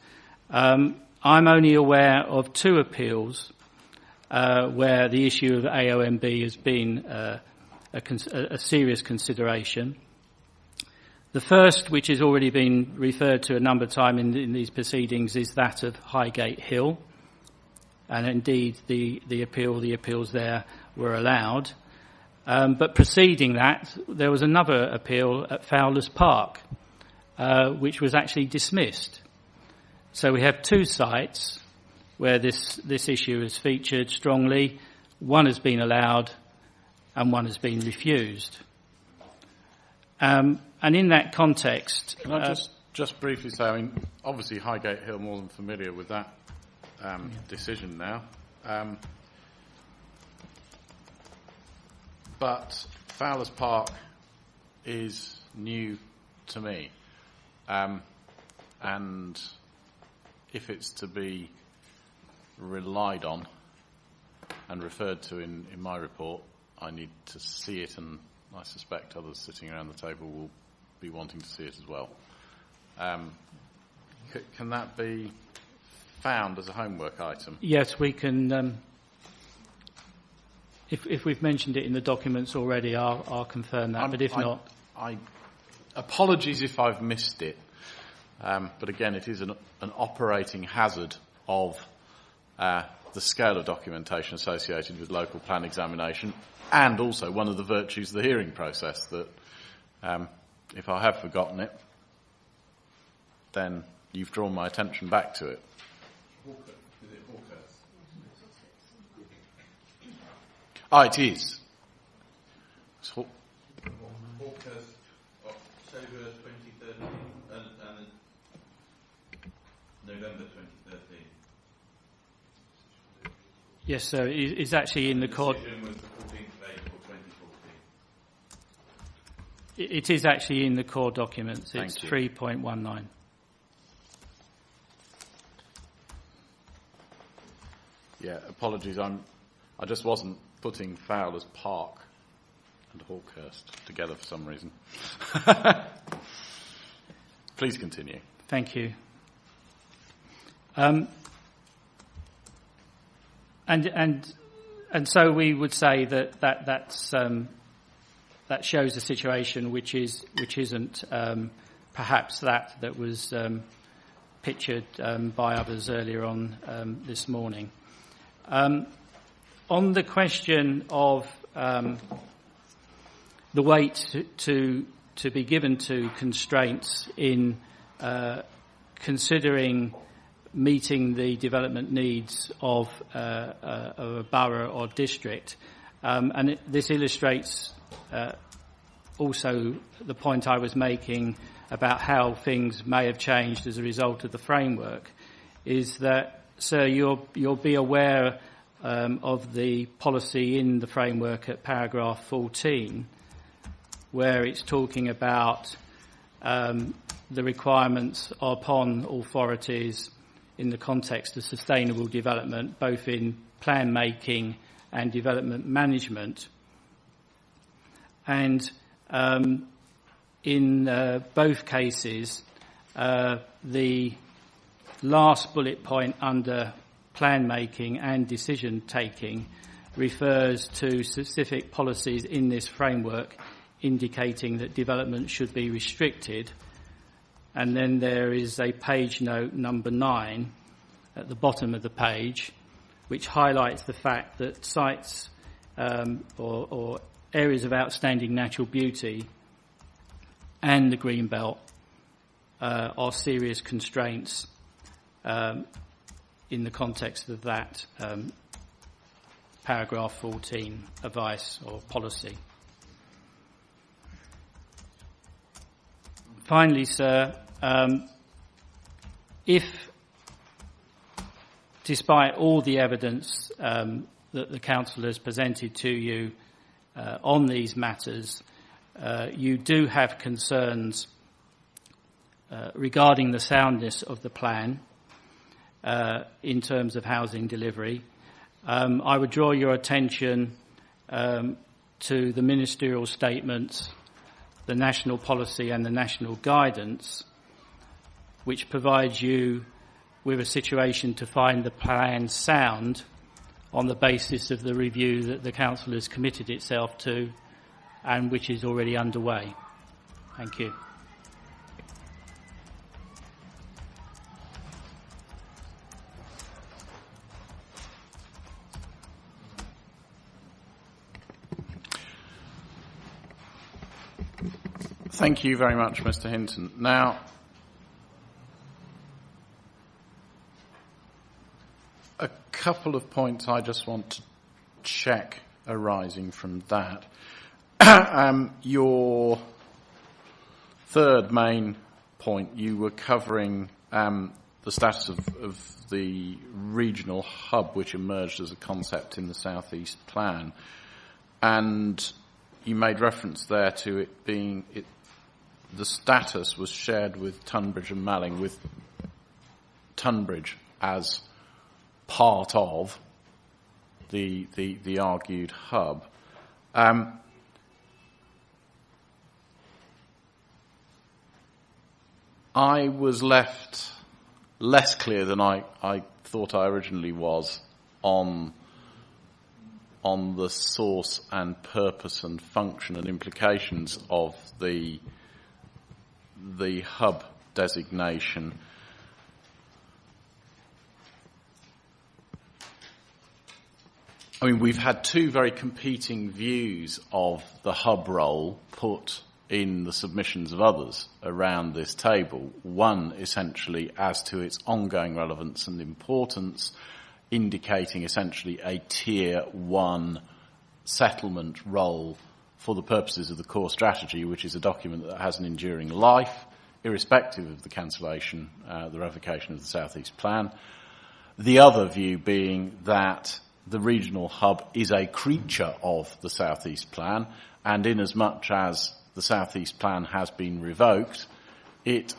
I'm only aware of 2 appeals where the issue of AOMB has been a serious consideration. The first, which has already been referred to a number of times in these proceedings, is that of Highgate Hill. And indeed, the appeals there were allowed. But preceding that, there was another appeal at Fowler's Park, which was actually dismissed. So we have 2 sites where this issue has featured strongly. One has been allowed and one has been refused. And in that context... Can I just briefly say, I mean, obviously Highgate Hill, more than familiar with that decision now. But Fowler's Park is new to me. And if it's to be relied on and referred to in my report, I need to see it, and I suspect others sitting around the table will be wanting to see it as well. Can that be found as a homework item? Yes, we can. If we've mentioned it in the documents already, I'll confirm that. But if not, apologies if I've missed it. But again, it is an operating hazard of the scale of documentation associated with local plan examination, and also one of the virtues of the hearing process that if I have forgotten it, then you've drawn my attention back to it. Oh, it is. Hawkhurst, October 2013 and November 2013. Yes, sir. It's actually in the core. The decision was the 14th of April 2014. It is actually in the core documents. It's Thank you. 3.19. Yeah, apologies. I just wasn't putting Fowler's Park and Hawkhurst together for some reason. Please continue. Thank you. And so we would say that shows a situation which isn't perhaps that was pictured by others earlier on this morning. On the question of the weight to be given to constraints in considering meeting the development needs of a borough or district, and this illustrates also the point I was making about how things may have changed as a result of the framework, is that, sir, you'll be aware of the policy in the framework at paragraph 14, where it's talking about the requirements upon authorities in the context of sustainable development, both in plan making and development management. And in both cases, the last bullet point under plan making and decision taking refers to specific policies in this framework indicating that development should be restricted. And then there is a page note number 9 at the bottom of the page, which highlights the fact that sites or areas of outstanding natural beauty and the green belt are serious constraints in the context of that paragraph 14 advice or policy. Finally, sir, if, despite all the evidence that the Council has presented to you on these matters, you do have concerns regarding the soundness of the plan in terms of housing delivery, I would draw your attention to the ministerial statements, the national policy and the national guidance, which provides you with a situation to find the plan sound on the basis of the review that the Council has committed itself to and which is already underway. Thank you. Thank you very much, Mr. Hinton. Now, a couple of points I just want to check arising from that. Your third main point, you were covering the status of the regional hub which emerged as a concept in the South East Plan. And you made reference there to it being, the status was shared with Tunbridge and Malling, with Tunbridge as part of the argued hub. I was left less clear than I thought I originally was on the source and purpose and function and implications of the hub designation. I mean, we've had two very competing views of the hub role put in the submissions of others around this table. One, essentially, as to its ongoing relevance and importance, indicating essentially a Tier 1 settlement role for the purposes of the core strategy, which is a document that has an enduring life, irrespective of the cancellation, the revocation of the South East Plan. The other view being that the regional hub is a creature of the South East Plan, and inasmuch as the South East Plan has been revoked, it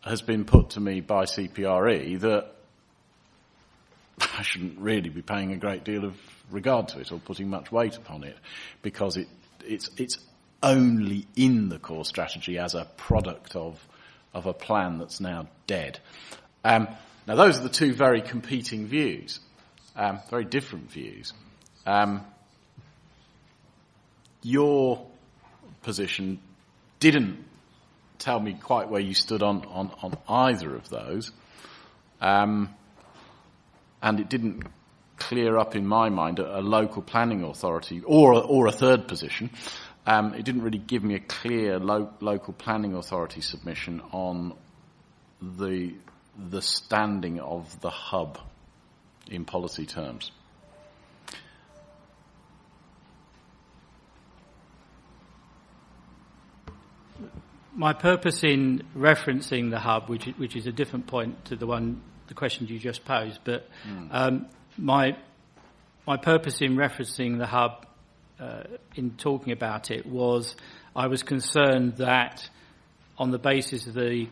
has been put to me by CPRE that I shouldn't really be paying a great deal of regard to it or putting much weight upon it, because it's only in the core strategy as a product of a plan that's now dead. Now, those are the two very competing views, very different views. Your position didn't tell me quite where you stood on either of those, and it didn't clear up in my mind a local planning authority or a third position. It didn't really give me a clear local planning authority submission on the standing of the hub in policy terms. My purpose in referencing the hub, which is a different point to the question you just posed, but my purpose in referencing the hub, in talking about it, was I was concerned that on the basis of the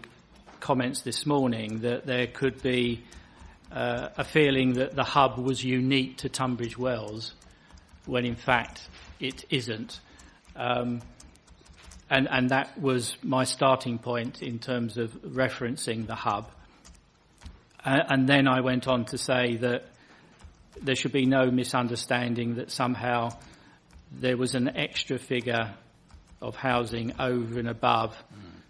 comments this morning that there could be a feeling that the hub was unique to Tunbridge Wells, when in fact it isn't. And that was my starting point in terms of referencing the hub. And then I went on to say that there should be no misunderstanding that somehow there was an extra figure of housing over and above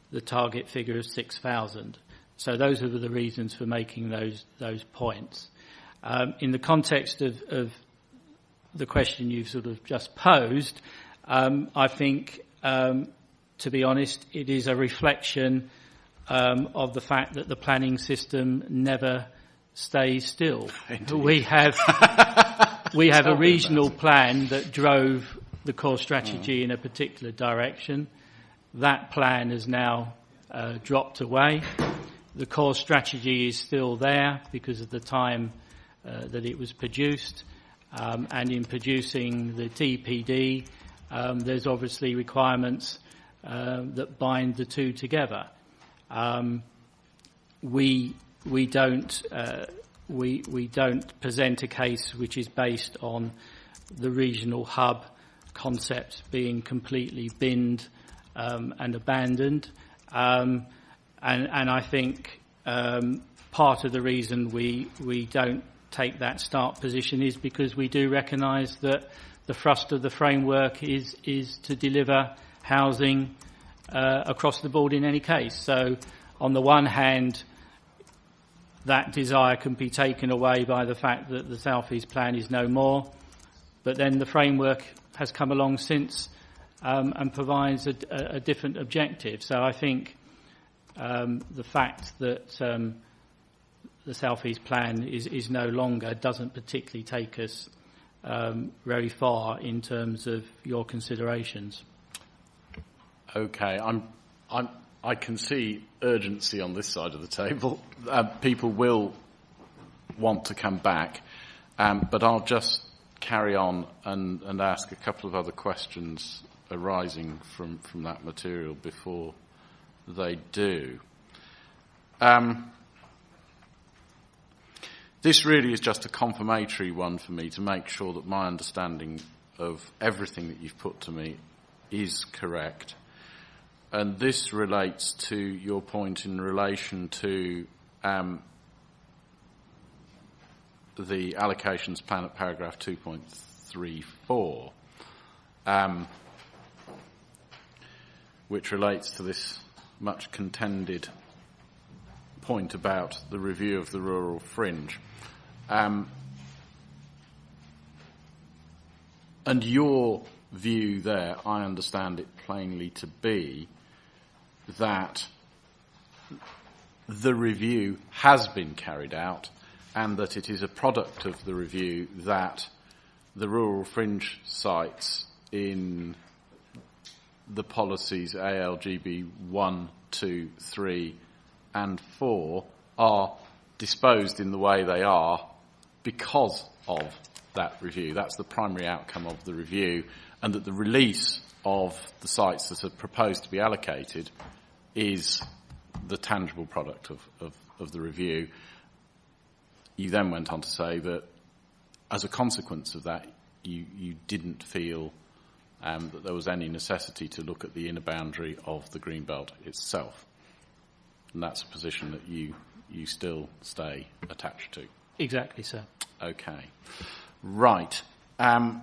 the target figure of 6,000. So those are the reasons for making those points. In the context of the question you've sort of just posed, I think, to be honest, it is a reflection of the fact that the planning system never stays still. We have a regional plan that drove the core strategy in a particular direction. That plan has now dropped away. The core strategy is still there because of the time that it was produced. And in producing the TPD, there's obviously requirements that bind the two together. We don't present a case which is based on the regional hub concept being completely binned and abandoned. And I think part of the reason we don't take that start position is because we do recognise that the thrust of the framework is to deliver housing across the board in any case. So on the one hand, that desire can be taken away by the fact that the South East Plan is no more, but then the framework has come along since and provides a different objective. So I think the fact that the South East plan is no longer, doesn't particularly take us very far in terms of your considerations. Okay, I can see urgency on this side of the table. People will want to come back, but I'll just carry on and ask a couple of other questions arising from that material before they do. This really is just a confirmatory one for me to make sure that my understanding of everything that you've put to me is correct. And this relates to your point in relation to the allocations plan at paragraph 2.34, which relates to this much contended point about the review of the rural fringe. And your view there, I understand it plainly to be that the review has been carried out and that it is a product of the review that the rural fringe sites in the policies ALGB 1, 2, 3 and 4 are disposed in the way they are because of that review. That's the primary outcome of the review, and that the release of the sites that are proposed to be allocated is the tangible product of the review. You then went on to say that as a consequence of that, you didn't feel that there was any necessity to look at the inner boundary of the Greenbelt itself. And that's a position that you still stay attached to. Exactly, sir. Okay. Right. And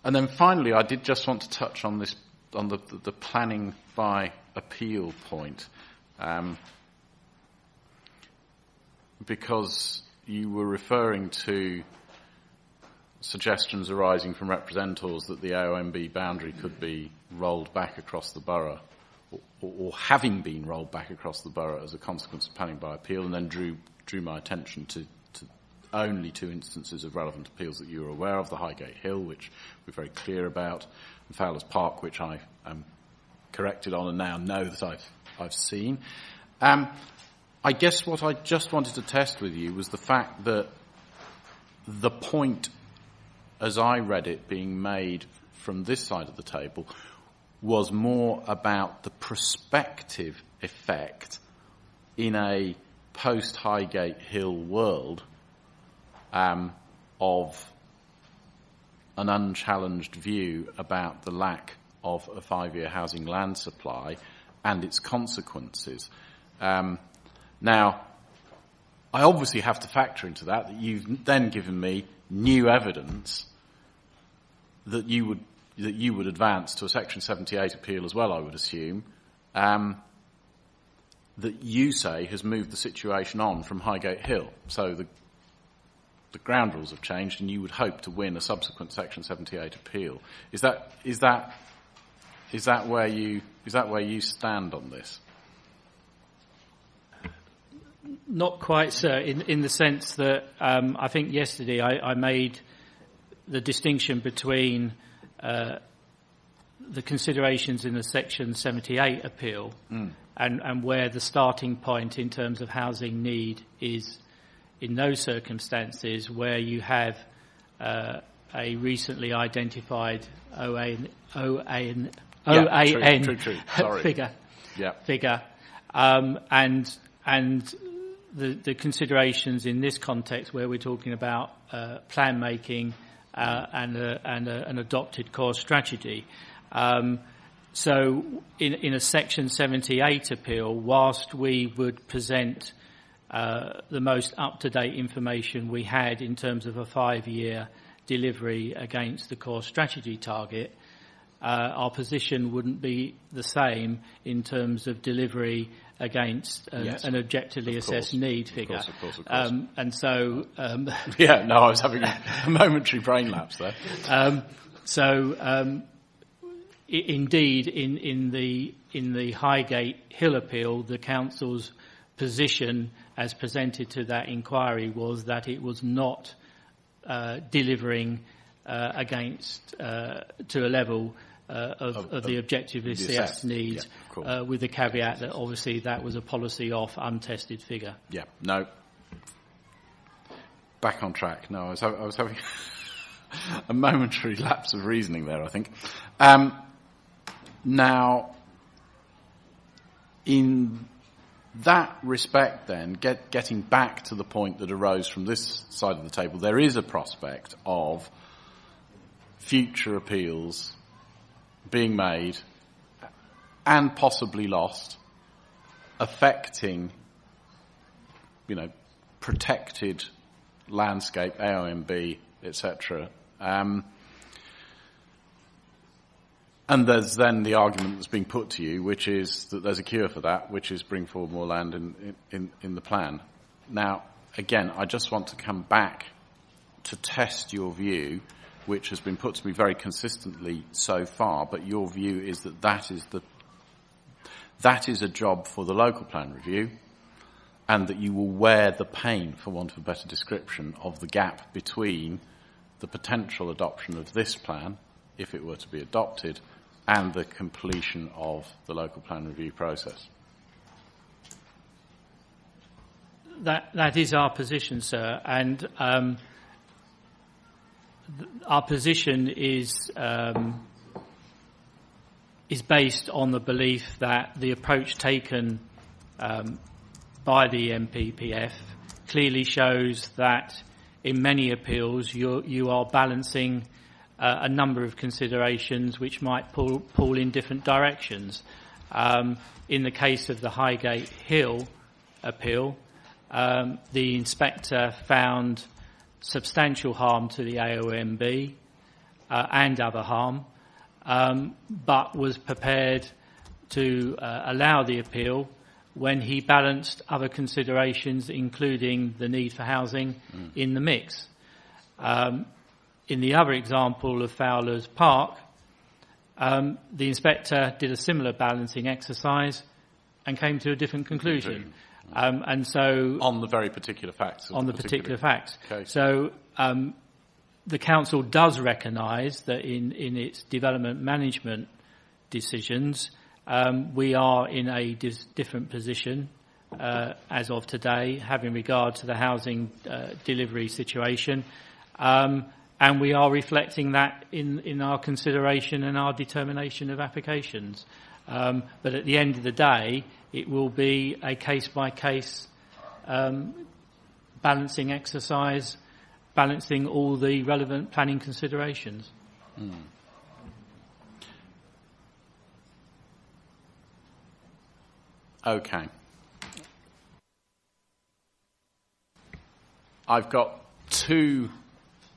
then finally, I did just want to touch on this, on the planning by appeal point, because you were referring to suggestions arising from representatives that the AOMB boundary could be rolled back across the borough, or having been rolled back across the borough as a consequence of planning by appeal, and then drew my attention to only two instances of relevant appeals that you were aware of, the Highgate Hill, which we're very clear about, and Fowler's Park, which I am corrected on and now know that I've seen. I guess what I just wanted to test with you was the fact that the point, as I read it, being made from this side of the table was more about the prospective effect in a post-Highgate Hill world of an unchallenged view about the lack of a 5-year housing land supply and its consequences. Now, I obviously have to factor into that you've then given me new evidence that you would advance to a Section 78 appeal as well, I would assume, that you say has moved the situation on from Highgate Hill. So the ground rules have changed, and you would hope to win a subsequent Section 78 appeal. Is that where you stand on this? Not quite, sir, in the sense that I think yesterday I made the distinction between the considerations in the Section 78 appeal and where the starting point in terms of housing need is in those circumstances where you have a recently identified OAN figure, and the considerations in this context where we're talking about plan making and an adopted core strategy. So in a Section 78 appeal, whilst we would present the most up-to-date information we had in terms of a 5-year delivery against the core strategy target, our position wouldn't be the same in terms of delivery against an objectively assessed need figure. Of course. And so... I was having a momentary brain lapse there. Indeed, in the Highgate Hill appeal, the councils position as presented to that inquiry was that it was not delivering against to a level of the objectively assessed needs, with the caveat that obviously that was a policy off untested figure. Yeah, no. Back on track. No, I was having a momentary lapse of reasoning there, I think. Now, in that respect then, getting back to the point that arose from this side of the table, there is a prospect of future appeals being made and possibly lost, affecting, protected landscape, AOMB, etc. And there's then the argument that's being put to you, which is that there's a cure for that, which is bring forward more land in the plan. Now, again, I just want to come back to test your view, which has been put to me very consistently so far, but your view is that that is a job for the local plan review, and that you will wear the pain, for want of a better description, of the gap between the potential adoption of this plan, if it were to be adopted, and the completion of the local plan review process. That is our position, sir, and our position is based on the belief that the approach taken by the MPPF clearly shows that in many appeals you are balancing a number of considerations which might pull in different directions. In the case of the Highgate Hill appeal, the inspector found substantial harm to the AOMB and other harm, but was prepared to allow the appeal when he balanced other considerations, including the need for housing, in the mix. In the other example of Fowler's Park, the inspector did a similar balancing exercise and came to a different conclusion. And so on the very particular facts. On the particular facts. Okay. So the council does recognise that in its development management decisions, we are in a different position as of today, having regard to the housing delivery situation. And we are reflecting that in our consideration and our determination of applications. But at the end of the day, it will be a case-by-case balancing exercise, balancing all the relevant planning considerations. Okay. I've got two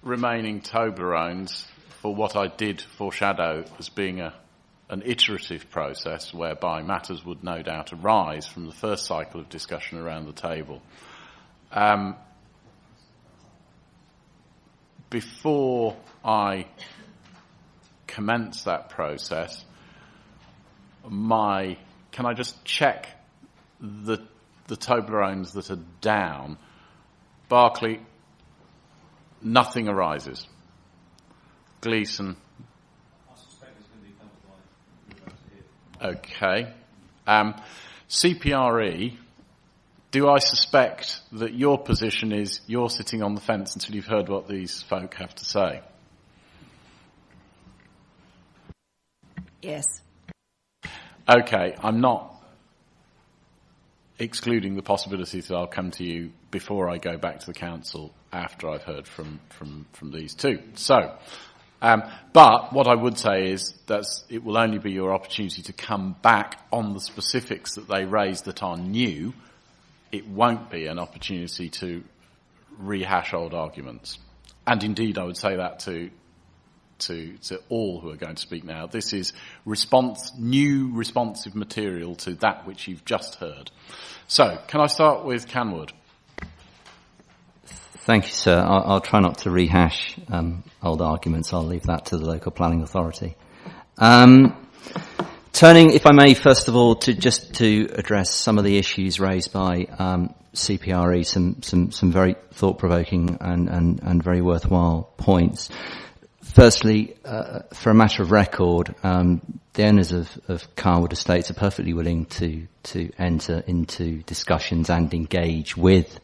remaining Toblerones for what I did foreshadow as being an iterative process whereby matters would no doubt arise from the first cycle of discussion around the table. Before I commence that process, can I just check the Toblerones that are down? Berkeley, nothing arises. Gleeson. I suspect it's going to be covered by. Okay. CPRE, do I suspect that your position is you're sitting on the fence until you've heard what these folk have to say? Yes. Okay, I'm not excluding the possibility that I'll come to you before I go back to the council after I've heard from these two. So, but what I would say is that it will only be your opportunity to come back on the specifics that they raised that are new. It won't be an opportunity to rehash old arguments. And indeed, I would say that to all who are going to speak now. This is new responsive material to that which you've just heard. So, can I start with Canwood? Thank you, sir. I'll try not to rehash old arguments. I'll leave that to the local planning authority. To Turning, if I may, first of all, to address some of the issues raised by CPRE, some very thought-provoking and very worthwhile points. Firstly, for a matter of record, the owners of Carwood Estates are perfectly willing to enter into discussions and engage with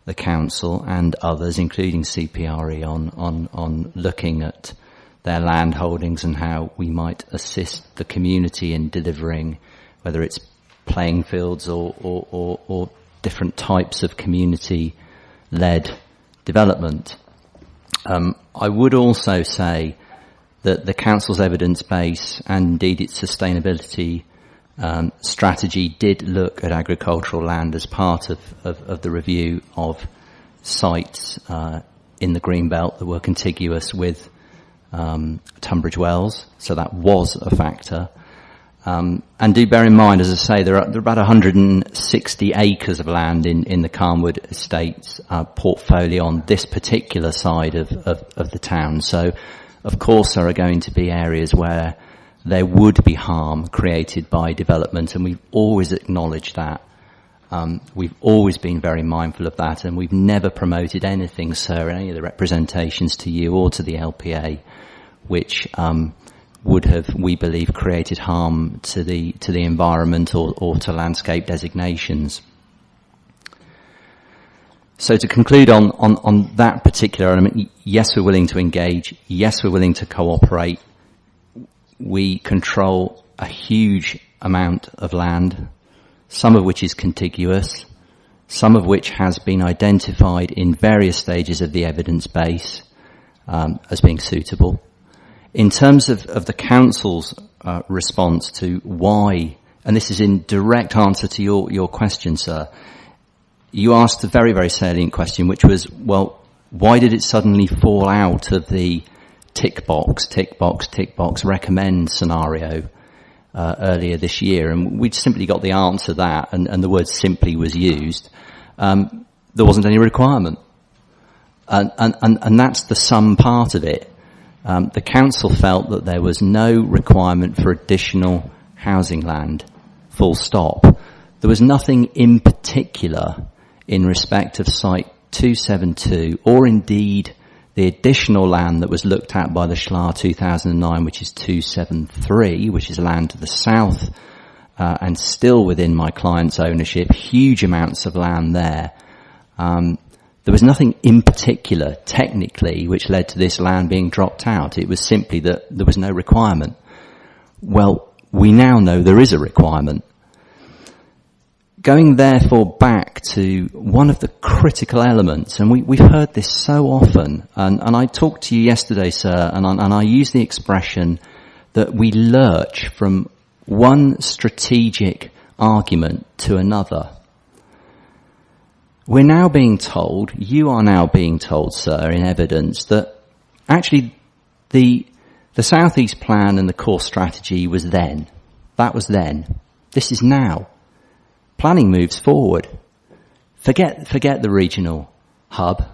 the council and others, including CPRE, on looking at their land holdings and how we might assist the community in delivering, whether it's playing fields or different types of community-led development. I would also say that the council's evidence base and indeed its sustainability strategy did look at agricultural land as part of the review of sites in the Greenbelt that were contiguous with Tunbridge Wells, so that was a factor. And do bear in mind, as I say, there are about 160 acres of land in the Carwood Estates portfolio on this particular side of the town. So, of course, there are going to be areas where there would be harm created by development, and we've always acknowledged that. We've always been very mindful of that, and we've never promoted anything, sir, in any of the representations to you or to the LPA, which would have, we believe, created harm to the environment or to landscape designations. So to conclude on that particular element, yes, we're willing to engage. Yes, we're willing to cooperate. We control a huge amount of land, some of which is contiguous, some of which has been identified in various stages of the evidence base as being suitable. In terms of the council's response to why, and this is in direct answer to your question, sir, you asked a very, very salient question, which was, well, why did it suddenly fall out of the tick box, recommend scenario earlier this year? And we'd simply got the answer that, and the word simply was used. There wasn't any requirement. And that's the sum part of it. The council felt that there was no requirement for additional housing land, full stop. There was nothing in particular in respect of Site 272, or indeed the additional land that was looked at by the SHLA 2009, which is 273, which is land to the south, and still within my client's ownership, huge amounts of land there. There was nothing in particular, technically, which led to this land being dropped out. It was simply that there was no requirement. Well, we now know there is a requirement. Going therefore back to one of the critical elements, and we've heard this so often, and I talked to you yesterday, sir, and I use the expression that we lurch from one strategic argument to another. We're now being told, you are now being told, sir, in evidence, that actually the South East Plan and the core strategy was then. That was then. This is now. Planning moves forward. Forget the regional hub.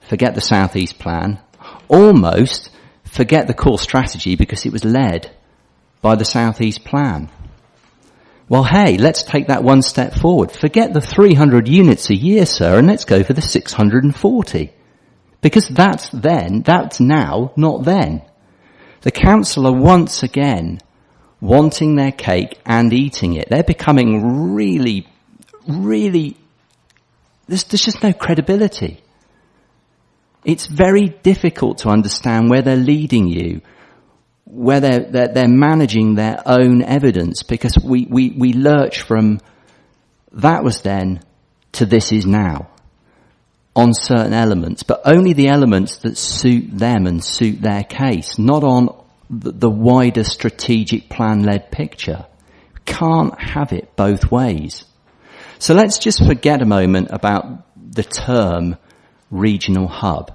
Forget the South East Plan. Almost forget the core strategy because it was led by the South East Plan. Well, hey, let's take that one step forward. Forget the 300 units a year, sir, and let's go for the 640. Because that's then, that's now, not then. The council are once again wanting their cake and eating it. They're becoming really, there's just no credibility. It's very difficult to understand where they're leading you, where they're managing their own evidence, because we lurch from that was then to this is now on certain elements, but only the elements that suit them and suit their case, not on the wider strategic plan-led picture. Can't have it both ways. So let's just forget a moment about the term regional hub.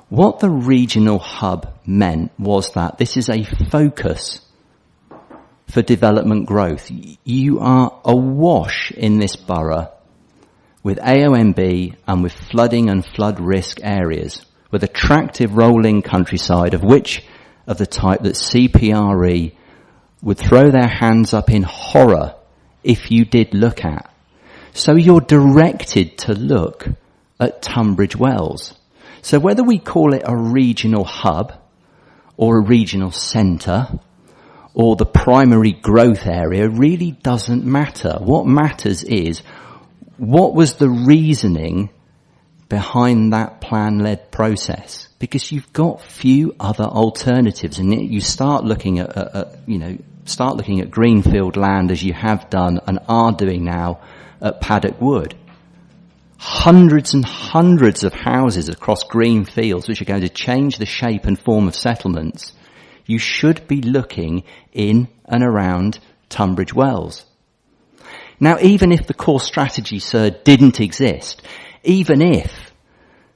What the regional hub meant was that this is a focus for development growth. You are awash in this borough with AONB and with flooding and flood risk areas, with attractive rolling countryside of the type that CPRE would throw their hands up in horror if you did look at. So you're directed to look at Tunbridge Wells. So whether we call it a regional hub or a regional centre or the primary growth area really doesn't matter. What matters is what was the reasoning behind that plan-led process? Because you've got few other alternatives, and you start looking at greenfield land as you have done and are doing now at Paddock Wood. Hundreds and hundreds of houses across green fields which are going to change the shape and form of settlements. You should be looking in and around Tunbridge Wells. Now, even if the core strategy, sir, didn't exist, even if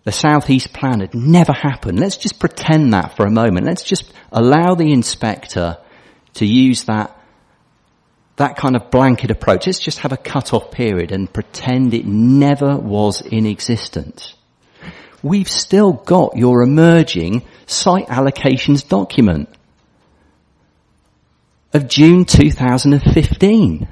the South East Plan had never happened, let's just pretend that for a moment. Let's just allow the inspector to use that kind of blanket approach. Let's just have a cut-off period and pretend it never was in existence. We've still got your emerging site allocations document of June 2015.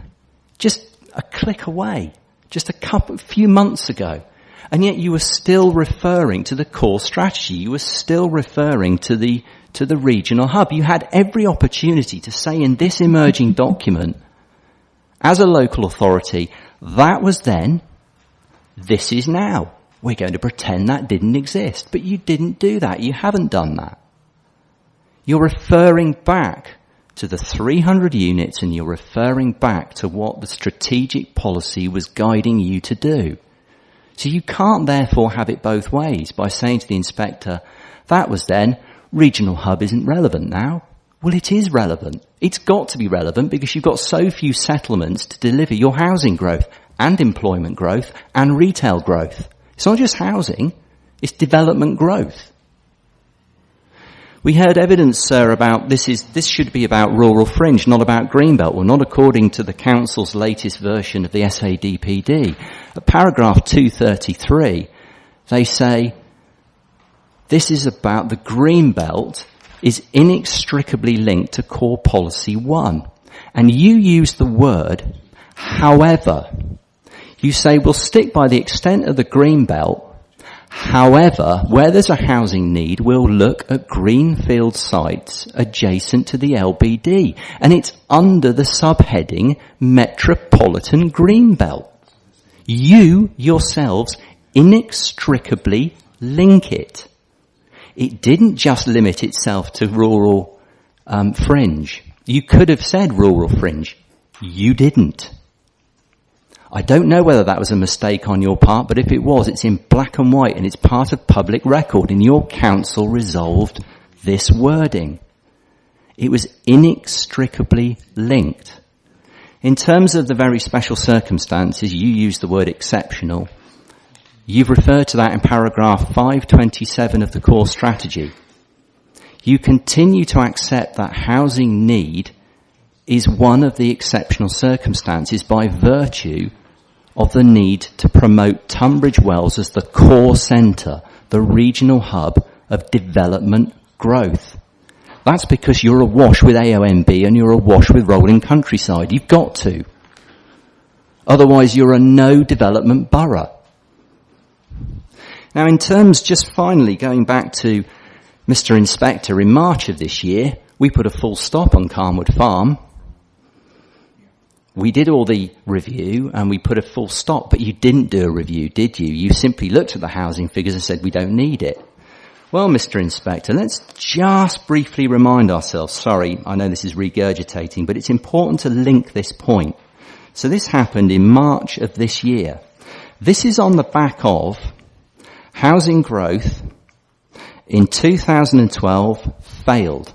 Just a click away. Just a few months ago. And yet you were still referring to the core strategy. You were still referring to the regional hub. You had every opportunity to say in this emerging document, as a local authority, that was then, this is now. We're going to pretend that didn't exist. But you didn't do that. You haven't done that. You're referring back to the 300 units, and you're referring back to what the strategic policy was guiding you to do. So you can't therefore have it both ways by saying to the inspector, that was then, regional hub isn't relevant now. Well, it is relevant. It's got to be relevant because you've got so few settlements to deliver your housing growth and employment growth and retail growth. It's not just housing, it's development growth. We heard evidence, sir, about this should be about rural fringe, not about Greenbelt. Well, not according to the Council's latest version of the SADPD. At paragraph 233, they say, this is about the Greenbelt is inextricably linked to core policy 1. And you use the word, however. You say, we'll stick by the extent of the Greenbelt. However, where there's a housing need, we'll look at greenfield sites adjacent to the LBD. And it's under the subheading Metropolitan Greenbelt. You yourselves inextricably link it. It didn't just limit itself to rural fringe. You could have said rural fringe. You didn't. I don't know whether that was a mistake on your part, but if it was, it's in black and white and it's part of public record, and your council resolved this wording. It was inextricably linked. In terms of the very special circumstances, you use the word exceptional. You've referred to that in paragraph 527 of the core strategy. You continue to accept that housing need is one of the exceptional circumstances by virtue of the need to promote Tunbridge Wells as the core centre, the regional hub of development growth. That's because you're awash with AONB and you're awash with rolling countryside. You've got to. Otherwise you're a no development borough. Now in terms, just finally going back to Mr. Inspector, in March of this year, we put a full stop on Carnwood Farm. We did all the review and we put a full stop, but you didn't do a review, did you? You simply looked at the housing figures and said, we don't need it. Well, Mr. Inspector, let's just briefly remind ourselves, sorry, I know this is regurgitating, but it's important to link this point. So this happened in March of this year. This is on the back of housing growth in 2012 failed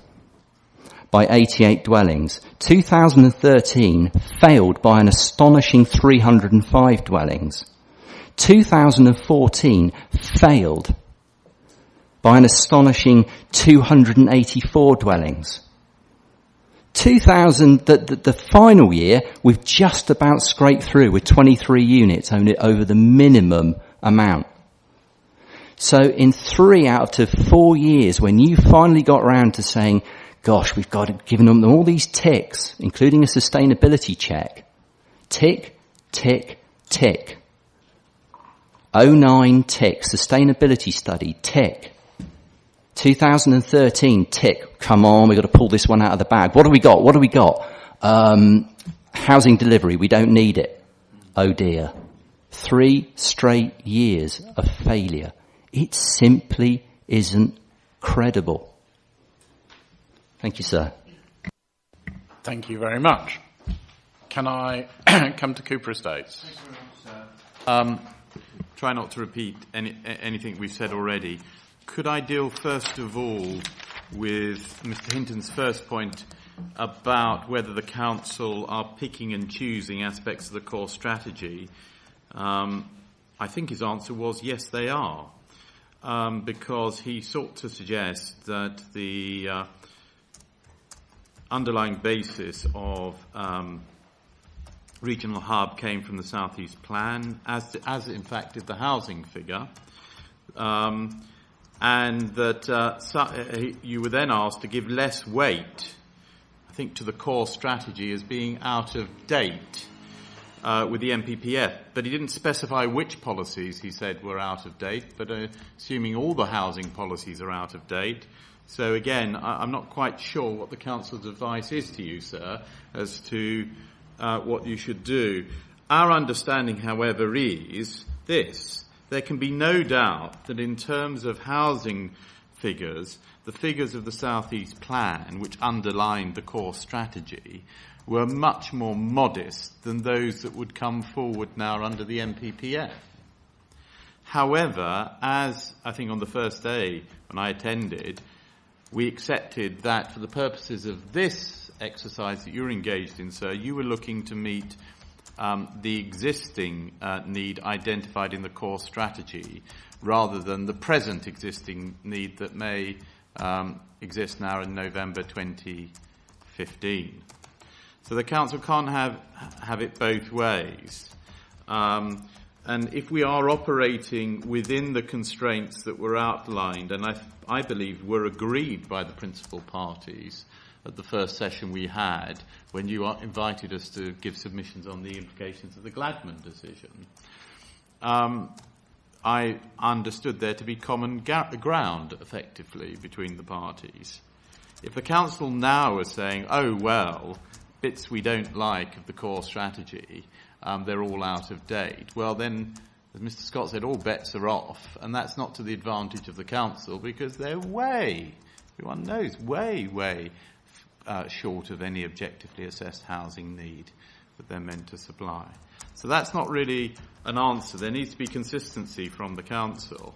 by 88 dwellings. 2013 failed by an astonishing 305 dwellings. 2014 failed by an astonishing 284 dwellings. The final year, we've just about scraped through with 23 units only over the minimum amount. So in 3 out of 4 years, when you finally got round to saying, gosh, we've given them all these ticks, including a sustainability check. Tick, tick, tick. 09 tick. Sustainability study, tick. 2013 tick. Come on, we've got to pull this one out of the bag. What do we got? Housing delivery, we don't need it. Oh dear. 3 straight years of failure. It simply isn't credible. Thank you, sir. Thank you very much. Can I come to Cooper Estates? Try not to repeat anything we've said already. Could I deal first of all with Mr. Hinton's first point about whether the council are picking and choosing aspects of the core strategy? I think his answer was yes, they are, because he sought to suggest that the underlying basis of regional hub came from the South East Plan, as in fact did the housing figure, and that you were then asked to give less weight, I think, to the core strategy as being out of date with the MPPF. But he didn't specify which policies he said were out of date, but assuming all the housing policies are out of date. So again, I'm not quite sure what the council's advice is to you, sir, as to what you should do. Our understanding, however, is this. There can be no doubt that in terms of housing figures, the figures of the South East Plan, which underlined the core strategy, were much more modest than those that would come forward now under the MPPF. However, as I think on the first day when I attended, we accepted that for the purposes of this exercise that you're engaged in, sir, you were looking to meet the existing need identified in the core strategy rather than the present existing need that may exist now in November 2015. So the council can't have it both ways. And if we are operating within the constraints that were outlined, and I believe were agreed by the principal parties at the first session we had, when you invited us to give submissions on the implications of the Gladman decision, I understood there to be common ground, effectively, between the parties. If the council now is saying, oh, well, bits we don't like of the core strategy, they're all out of date, well then, as Mr. Scott said, all bets are off, and that's not to the advantage of the council, because they're everyone knows, way short of any objectively assessed housing need that they're meant to supply. So that's not really an answer. There needs to be consistency from the council.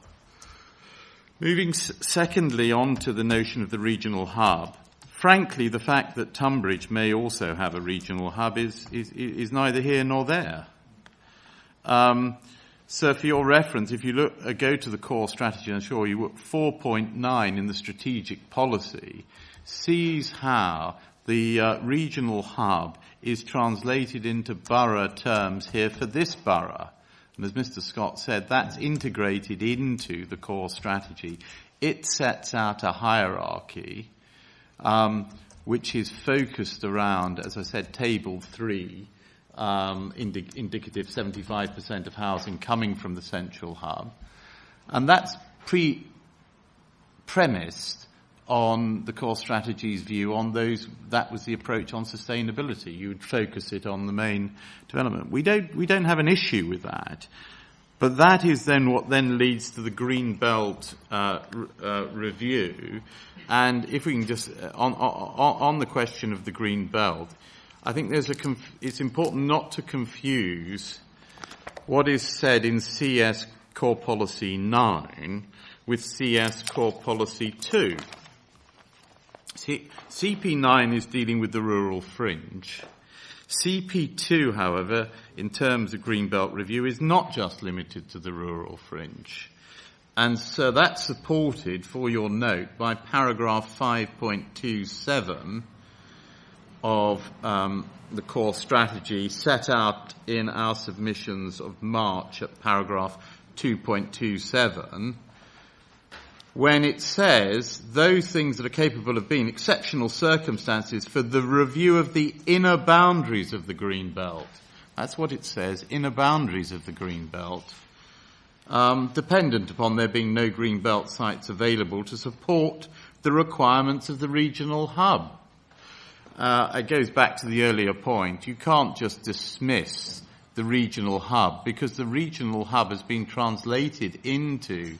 Moving secondly on to the notion of the regional hub. Frankly, the fact that Tunbridge may also have a regional hub is neither here nor there. So for your reference, if you go to the core strategy, I'm sure you look 4.9 in the strategic policy, sees how the regional hub is translated into borough terms here for this borough. And as Mr. Scott said, that's integrated into the core strategy. It sets out a hierarchy which is focused around, as I said, Table 3, indicative 75% of housing coming from the central hub. And that's premised on the core strategy's view on those. That was the approach on sustainability. You would focus it on the main development. We don't have an issue with that. But that is then what then leads to the Green Belt review. And if we can just, on the question of the Green Belt, I think it's important not to confuse what is said in CS Core Policy 9 with CS Core Policy 2. CP9 is dealing with the rural fringe. CP2, however, in terms of Green Belt review, is not just limited to the rural fringe. And so that's supported, for your note, by paragraph 5.27 of the core strategy set out in our submissions of March at paragraph 2.27, when it says those things that are capable of being exceptional circumstances for the review of the inner boundaries of the green belt. That's what it says, inner boundaries of the green belt, dependent upon there being no green belt sites available to support the requirements of the regional hub. It goes back to the earlier point. You can't just dismiss the regional hub because the regional hub has been translated into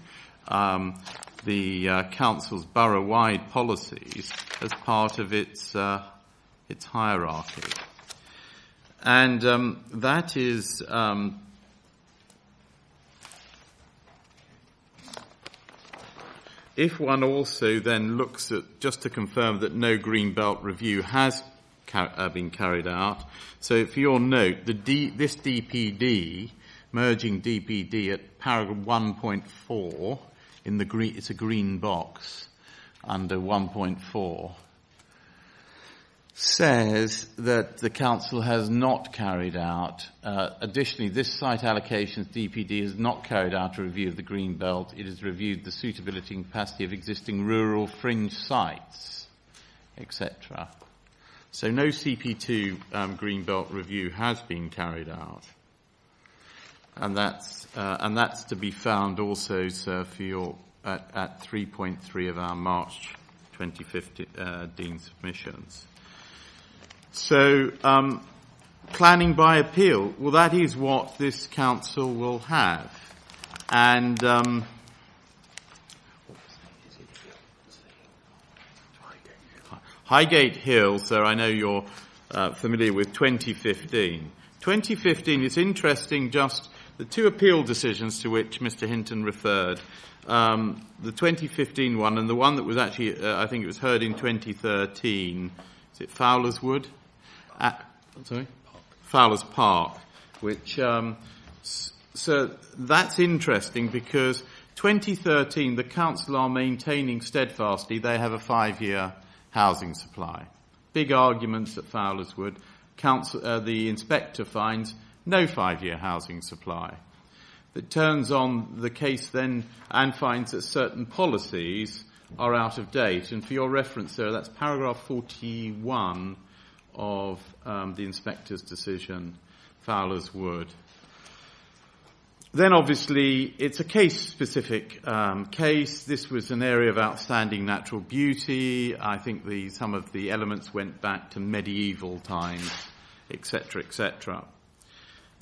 the council's borough-wide policies as part of its hierarchy. And that is if one also then looks at, just to confirm that no green belt review has been carried out. So for your note, this DPD, merging DPD at paragraph 1.4, in the green, it's a green box under 1.4, says that the council has not carried out. Additionally, this site allocations DPD has not carried out a review of the green belt. It has reviewed the suitability and capacity of existing rural fringe sites, etc. So no CP2 green belt review has been carried out, and that's to be found also, sir, for your at 3.3 of our March 2015 submissions. So, planning by appeal, well, that is what this council will have. And Highgate Hill, so I know you're familiar with 2015. 2015, it's interesting, just the two appeal decisions to which Mr. Hinton referred, the 2015 one and the one that was actually, I think it was heard in 2013, is it Fowler's Wood? Fowler's Park, which, so that's interesting because 2013, the council are maintaining steadfastly they have a 5-year housing supply. Big arguments at Fowler's Wood. The inspector finds no 5-year housing supply. It turns on the case then and finds that certain policies are out of date. And for your reference, sir, that's paragraph 41 of the inspector's decision, Fowler's Wood. Then obviously it's a case-specific case. This was an area of outstanding natural beauty. I think some of the elements went back to medieval times, etc., etc.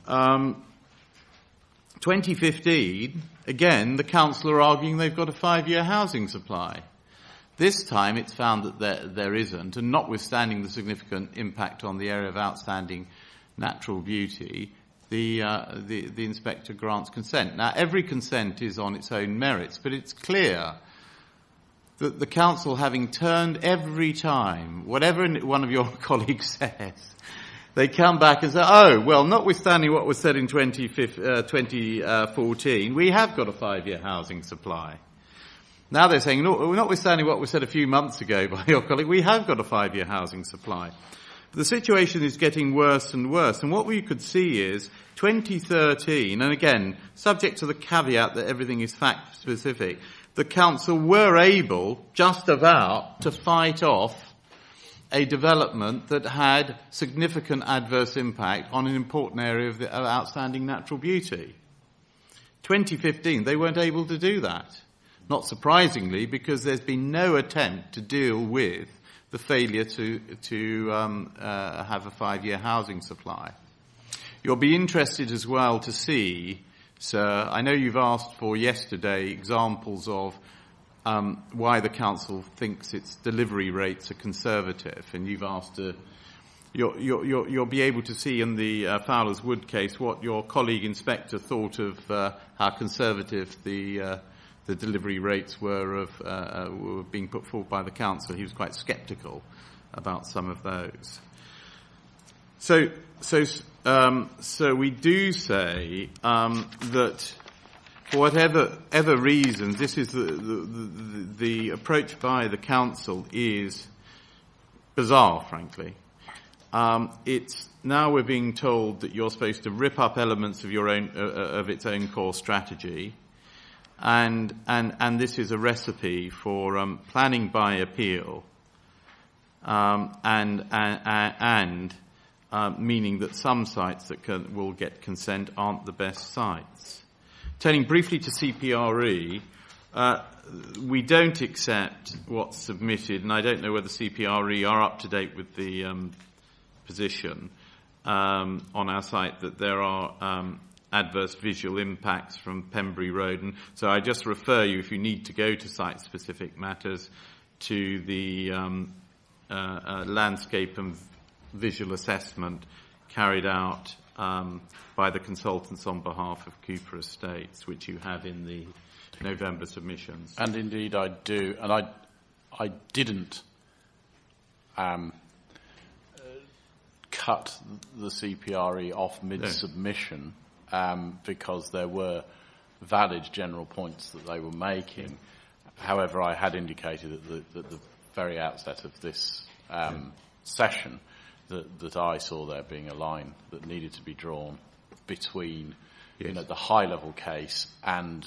2015, again, the council are arguing they've got a 5-year housing supply. This time it's found that there isn't, and notwithstanding the significant impact on the area of outstanding natural beauty, the inspector grants consent. Now, every consent is on its own merits, but it's clear that the council, having turned every time, whatever one of your colleagues says, they come back and say, oh, well, notwithstanding what was said in 2014, we have got a 5-year housing supply. Now they're saying, notwithstanding what was said a few months ago by your colleague, we have got a 5-year housing supply. But the situation is getting worse and worse. And what we could see is 2013, and again, subject to the caveat that everything is fact-specific, the council were able, just about, to fight off a development that had significant adverse impact on an important area of outstanding natural beauty. 2015, they weren't able to do that. Not surprisingly, because there's been no attempt to deal with the failure to have a 5-year housing supply. You'll be interested as well to see, sir, I know you've asked for yesterday examples of why the council thinks its delivery rates are conservative, and you've asked to. You'll be able to see in the Fowler's Wood case what your colleague inspector thought of how conservative the delivery rates were being put forward by the council. He was quite sceptical about some of those. So we do say that for whatever reasons, this is the approach by the council is bizarre, frankly. It's now we're being told that you're supposed to rip up elements of your own of its own core strategy. and this is a recipe for planning by appeal, meaning that some sites that will get consent aren't the best sites. Turning briefly to CPRE, we don't accept what's submitted, and I don't know whether CPRE are up to date with the position on our site that there are adverse visual impacts from Pembury Road. And so I just refer you, if you need to go to site-specific matters, to the landscape and visual assessment carried out by the consultants on behalf of Cooper Estates, which you have in the November submissions. And indeed I do. And I didn't cut the CPRE off mid-submission because there were valid general points that they were making. However, I had indicated at the very outset of this session that I saw there being a line that needed to be drawn between the high-level case and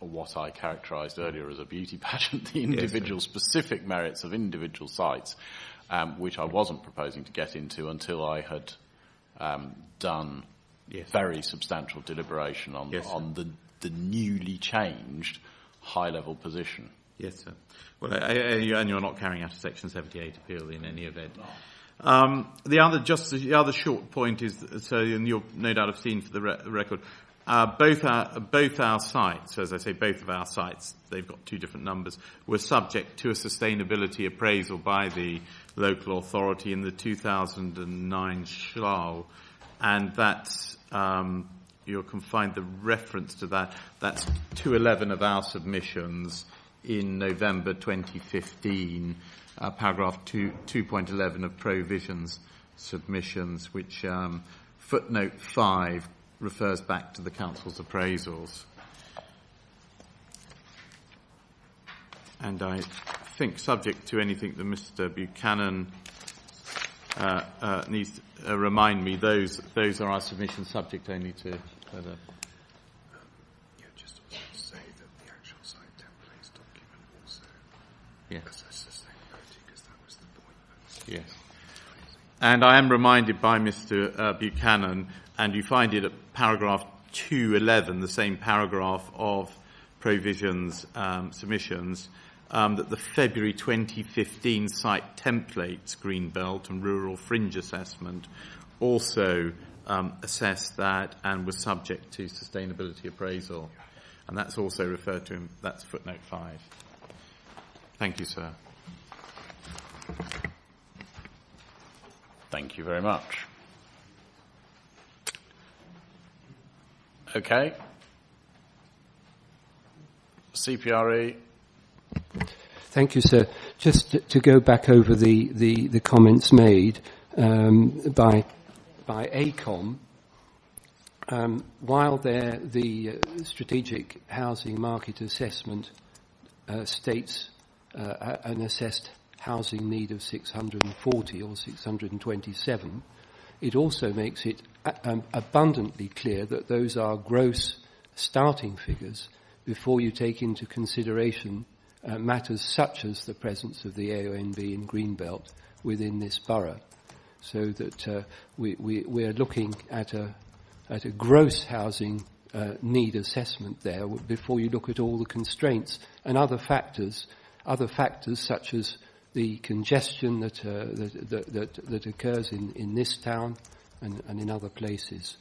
what I characterised earlier as a beauty pageant, the individual specific merits of individual sites, which I wasn't proposing to get into until I had done very substantial deliberation on the newly changed high-level position. Yes, sir. Well, and you're not carrying out a Section 78 appeal in any event. The other short point is, so and you'll no doubt have seen for the record, both our sites, as I say, both of our sites, they've got two different numbers, were subject to a sustainability appraisal by the local authority in the 2009 SHLAW, and that's you can find the reference to that. That's 211 of our submissions in November 2015, paragraph 2.11 of provisions submissions, which footnote 5 refers back to the council's appraisals. And I think, subject to anything that Mr. Buchanan needs to remind me, those are our submissions, subject only to further. Just to say that the actual site templates document also assesses sustainability, because that was the point. Yes. And I am reminded by Mr. Buchanan, and you find it at paragraph 211, the same paragraph of provisions submissions, that the February 2015 site templates Greenbelt and Rural Fringe assessment also assessed that and was subject to sustainability appraisal. And that's also referred to in, that's footnote 5. Thank you, sir. Thank you very much. Okay. CPRE. Thank you, sir. Just to go back over the comments made by ACOM, while the strategic housing market assessment states an assessed housing need of 640 or 627, it also makes it abundantly clear that those are gross starting figures before you take into consideration matters such as the presence of the AONB in Greenbelt within this borough. So that we're looking at a gross housing need assessment there before you look at all the constraints and other factors such as the congestion that occurs in this town and in other places.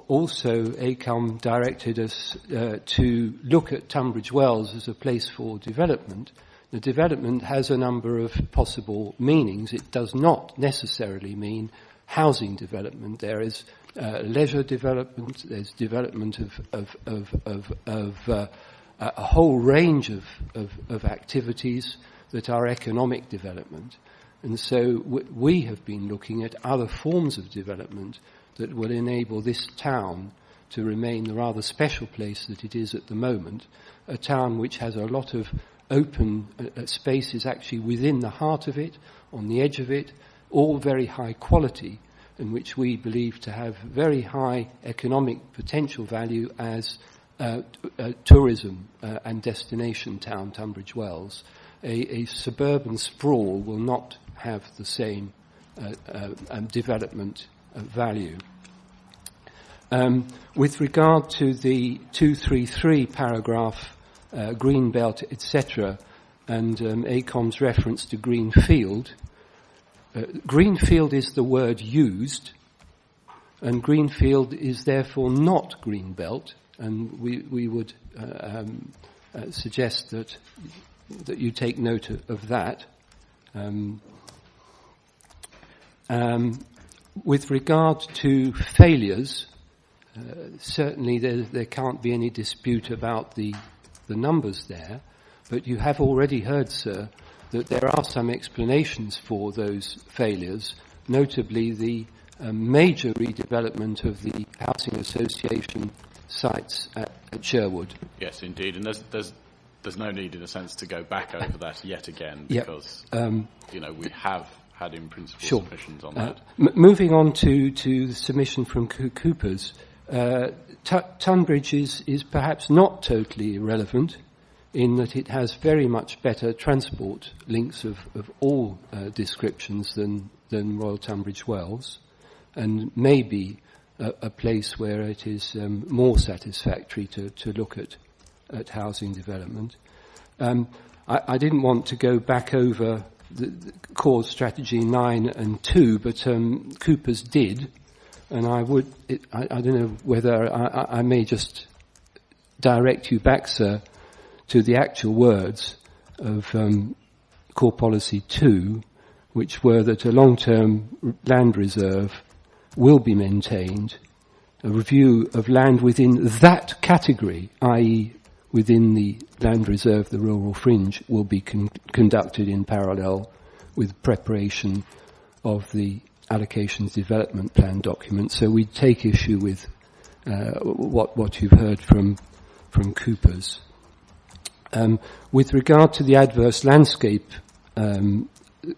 Also, ACOM directed us to look at Tunbridge Wells as a place for development. The development has a number of possible meanings. It does not necessarily mean housing development. There is leisure development. There's development of a whole range of activities that are economic development. And so we have been looking at other forms of development that will enable this town to remain the rather special place that it is at the moment, a town which has a lot of open spaces actually within the heart of it, on the edge of it, all very high quality, and which we believe to have very high economic potential value as tourism and destination town, Tunbridge Wells, a suburban sprawl will not have the same development value. With regard to the 233 paragraph, green belt, etc., and ACOM's reference to greenfield, greenfield is the word used, and greenfield is therefore not green belt, and we would suggest that you take note of that. With regard to failures, certainly there can't be any dispute about the numbers there, but you have already heard, sir, that there are some explanations for those failures, notably the major redevelopment of the housing association sites at Sherwood. Yes, indeed, and there's no need, in a sense, to go back over that yet again, because we have had in principle submissions on that. Moving on to the submission from Coopers, Tunbridge is perhaps not totally irrelevant, in that it has very much better transport links of all descriptions than Royal Tunbridge Wells, and may be a place where it is more satisfactory to look at housing development. I didn't want to go back over the core strategy 9 and 2, but Coopers did, and I don't know whether I may just direct you back, sir, to the actual words of core policy 2, which were that a long-term land reserve will be maintained, a review of land within that category, i.e. within the land reserve, the rural fringe, will be conducted in parallel with preparation of the allocations development plan document. So we take issue with what you've heard from Coopers. With regard to the adverse landscape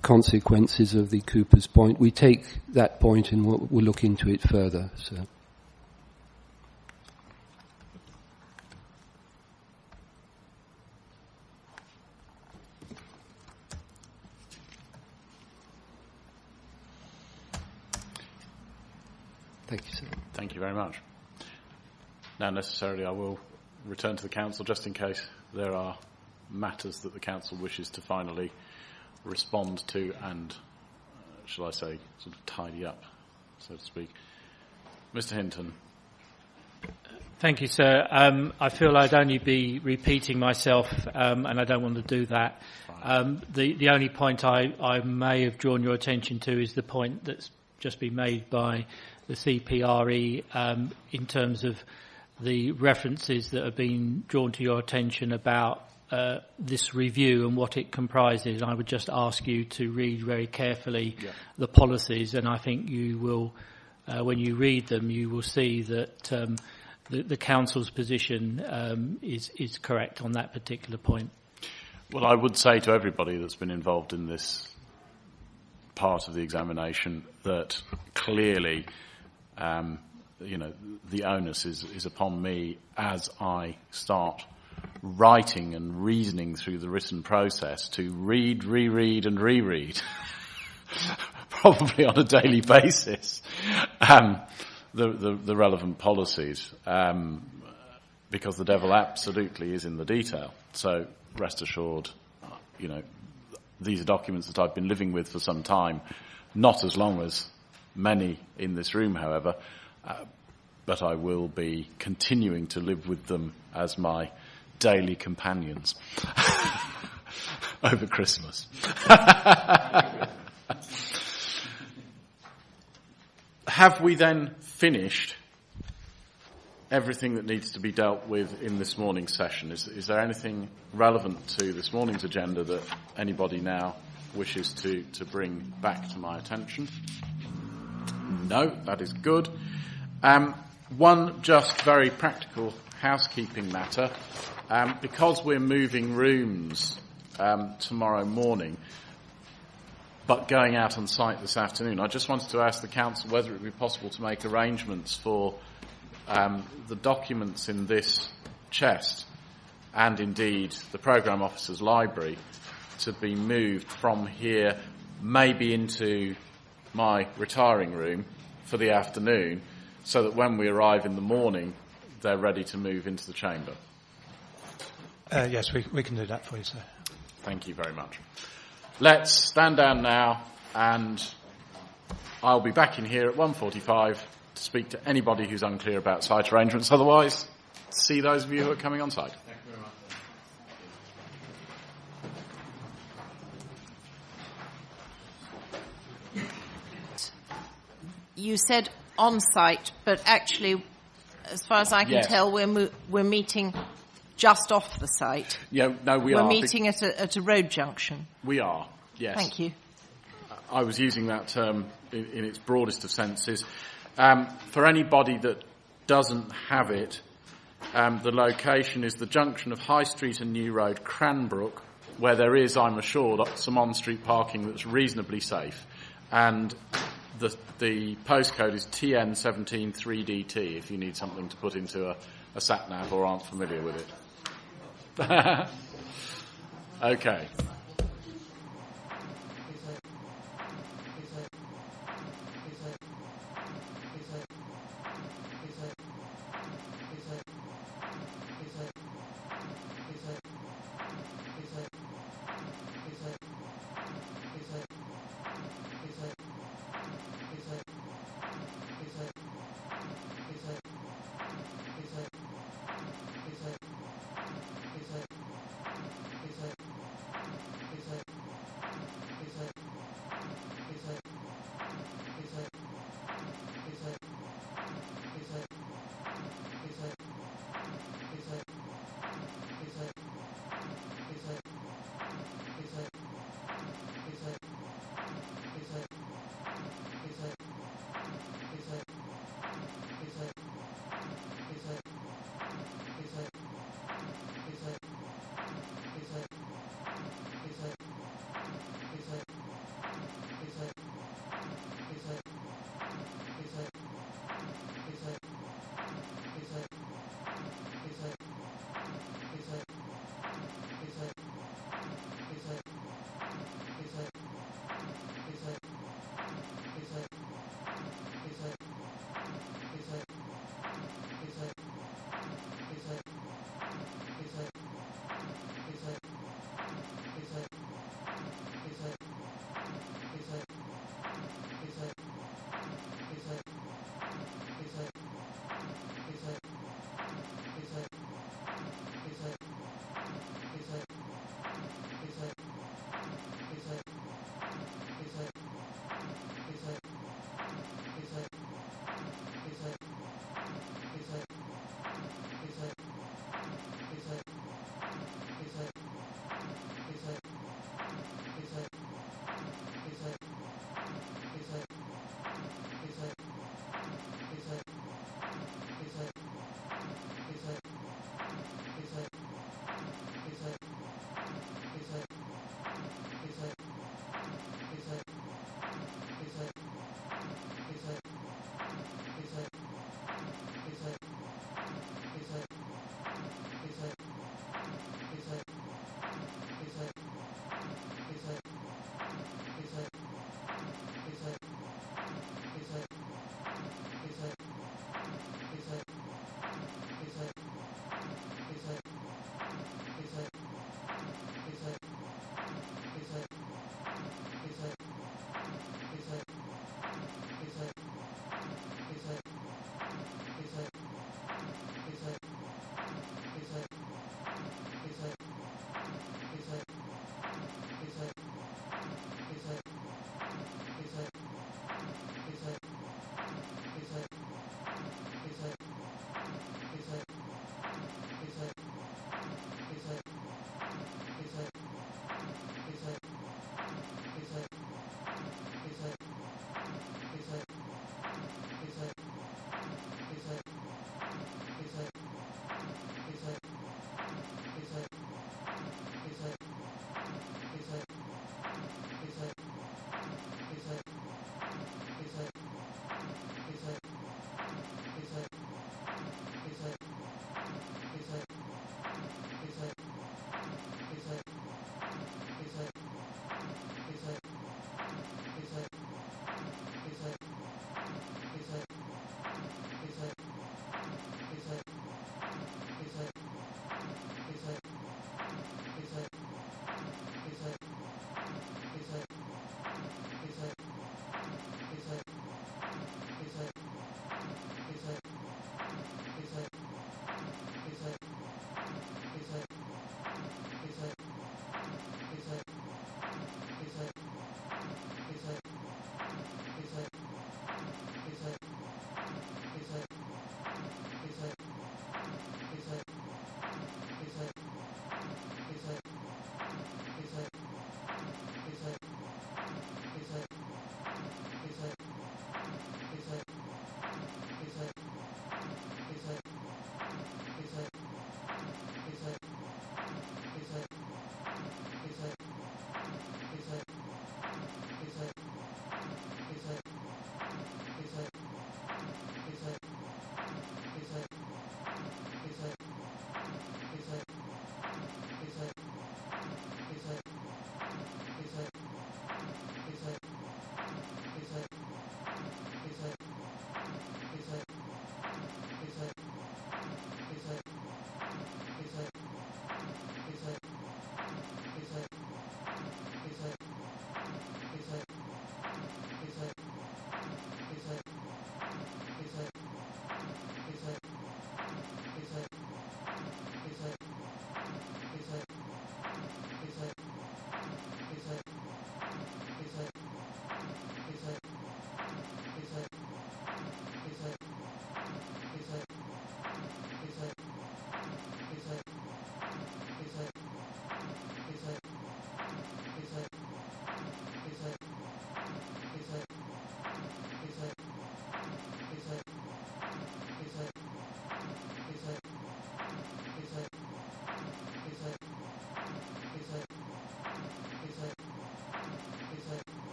consequences of the Coopers point, we take that point and we'll look into it further. So. Thank you, sir. Thank you very much. Now, necessarily, I will return to the Council just in case there are matters that the Council wishes to finally respond to and, shall I say, sort of tidy up, so to speak. Mr. Hinton. Thank you, sir. I feel I'd only be repeating myself, and I don't want to do that. The only point I may have drawn your attention to is the point that's just been made by the CPRE in terms of the references that have been drawn to your attention about this review and what it comprises. I would just ask you to read very carefully the policies, and I think you will, when you read them, you will see that the Council's position is correct on that particular point. Well, I would say to everybody that's been involved in this part of the examination that clearly the onus is upon me as I start writing and reasoning through the written process to read, reread and reread, probably on a daily basis, the relevant policies, because the devil absolutely is in the detail. So rest assured, these are documents that I've been living with for some time, not as long as many in this room, however, but I will be continuing to live with them as my daily companions over Christmas. Have we then finished everything that needs to be dealt with in this morning's session? Is there anything relevant to this morning's agenda that anybody now wishes to bring back to my attention? No, that is good. One just very practical housekeeping matter. Because we're moving rooms tomorrow morning, but going out on site this afternoon, I just wanted to ask the Council whether it would be possible to make arrangements for the documents in this chest and indeed the programme officer's library to be moved from here maybe into my retiring room for the afternoon so that when we arrive in the morning they're ready to move into the chamber. Yes, we can do that for you, sir. Thank you very much. Let's stand down now, and I'll be back in here at 1:45 to speak to anybody who's unclear about site arrangements. Otherwise, see those of you who are coming on site. Thank you very much. You said on site, but actually, as far as I can tell, we're meeting just off the site. Yeah, no, we're meeting at a road junction. We are, yes. Thank you. I was using that term in its broadest of senses. For anybody that doesn't have it, the location is the junction of High Street and New Road, Cranbrook, where there is, I'm assured, some on-street parking that's reasonably safe. And the postcode is TN17 3DT if you need something to put into a sat-nav or aren't familiar with it. Okay.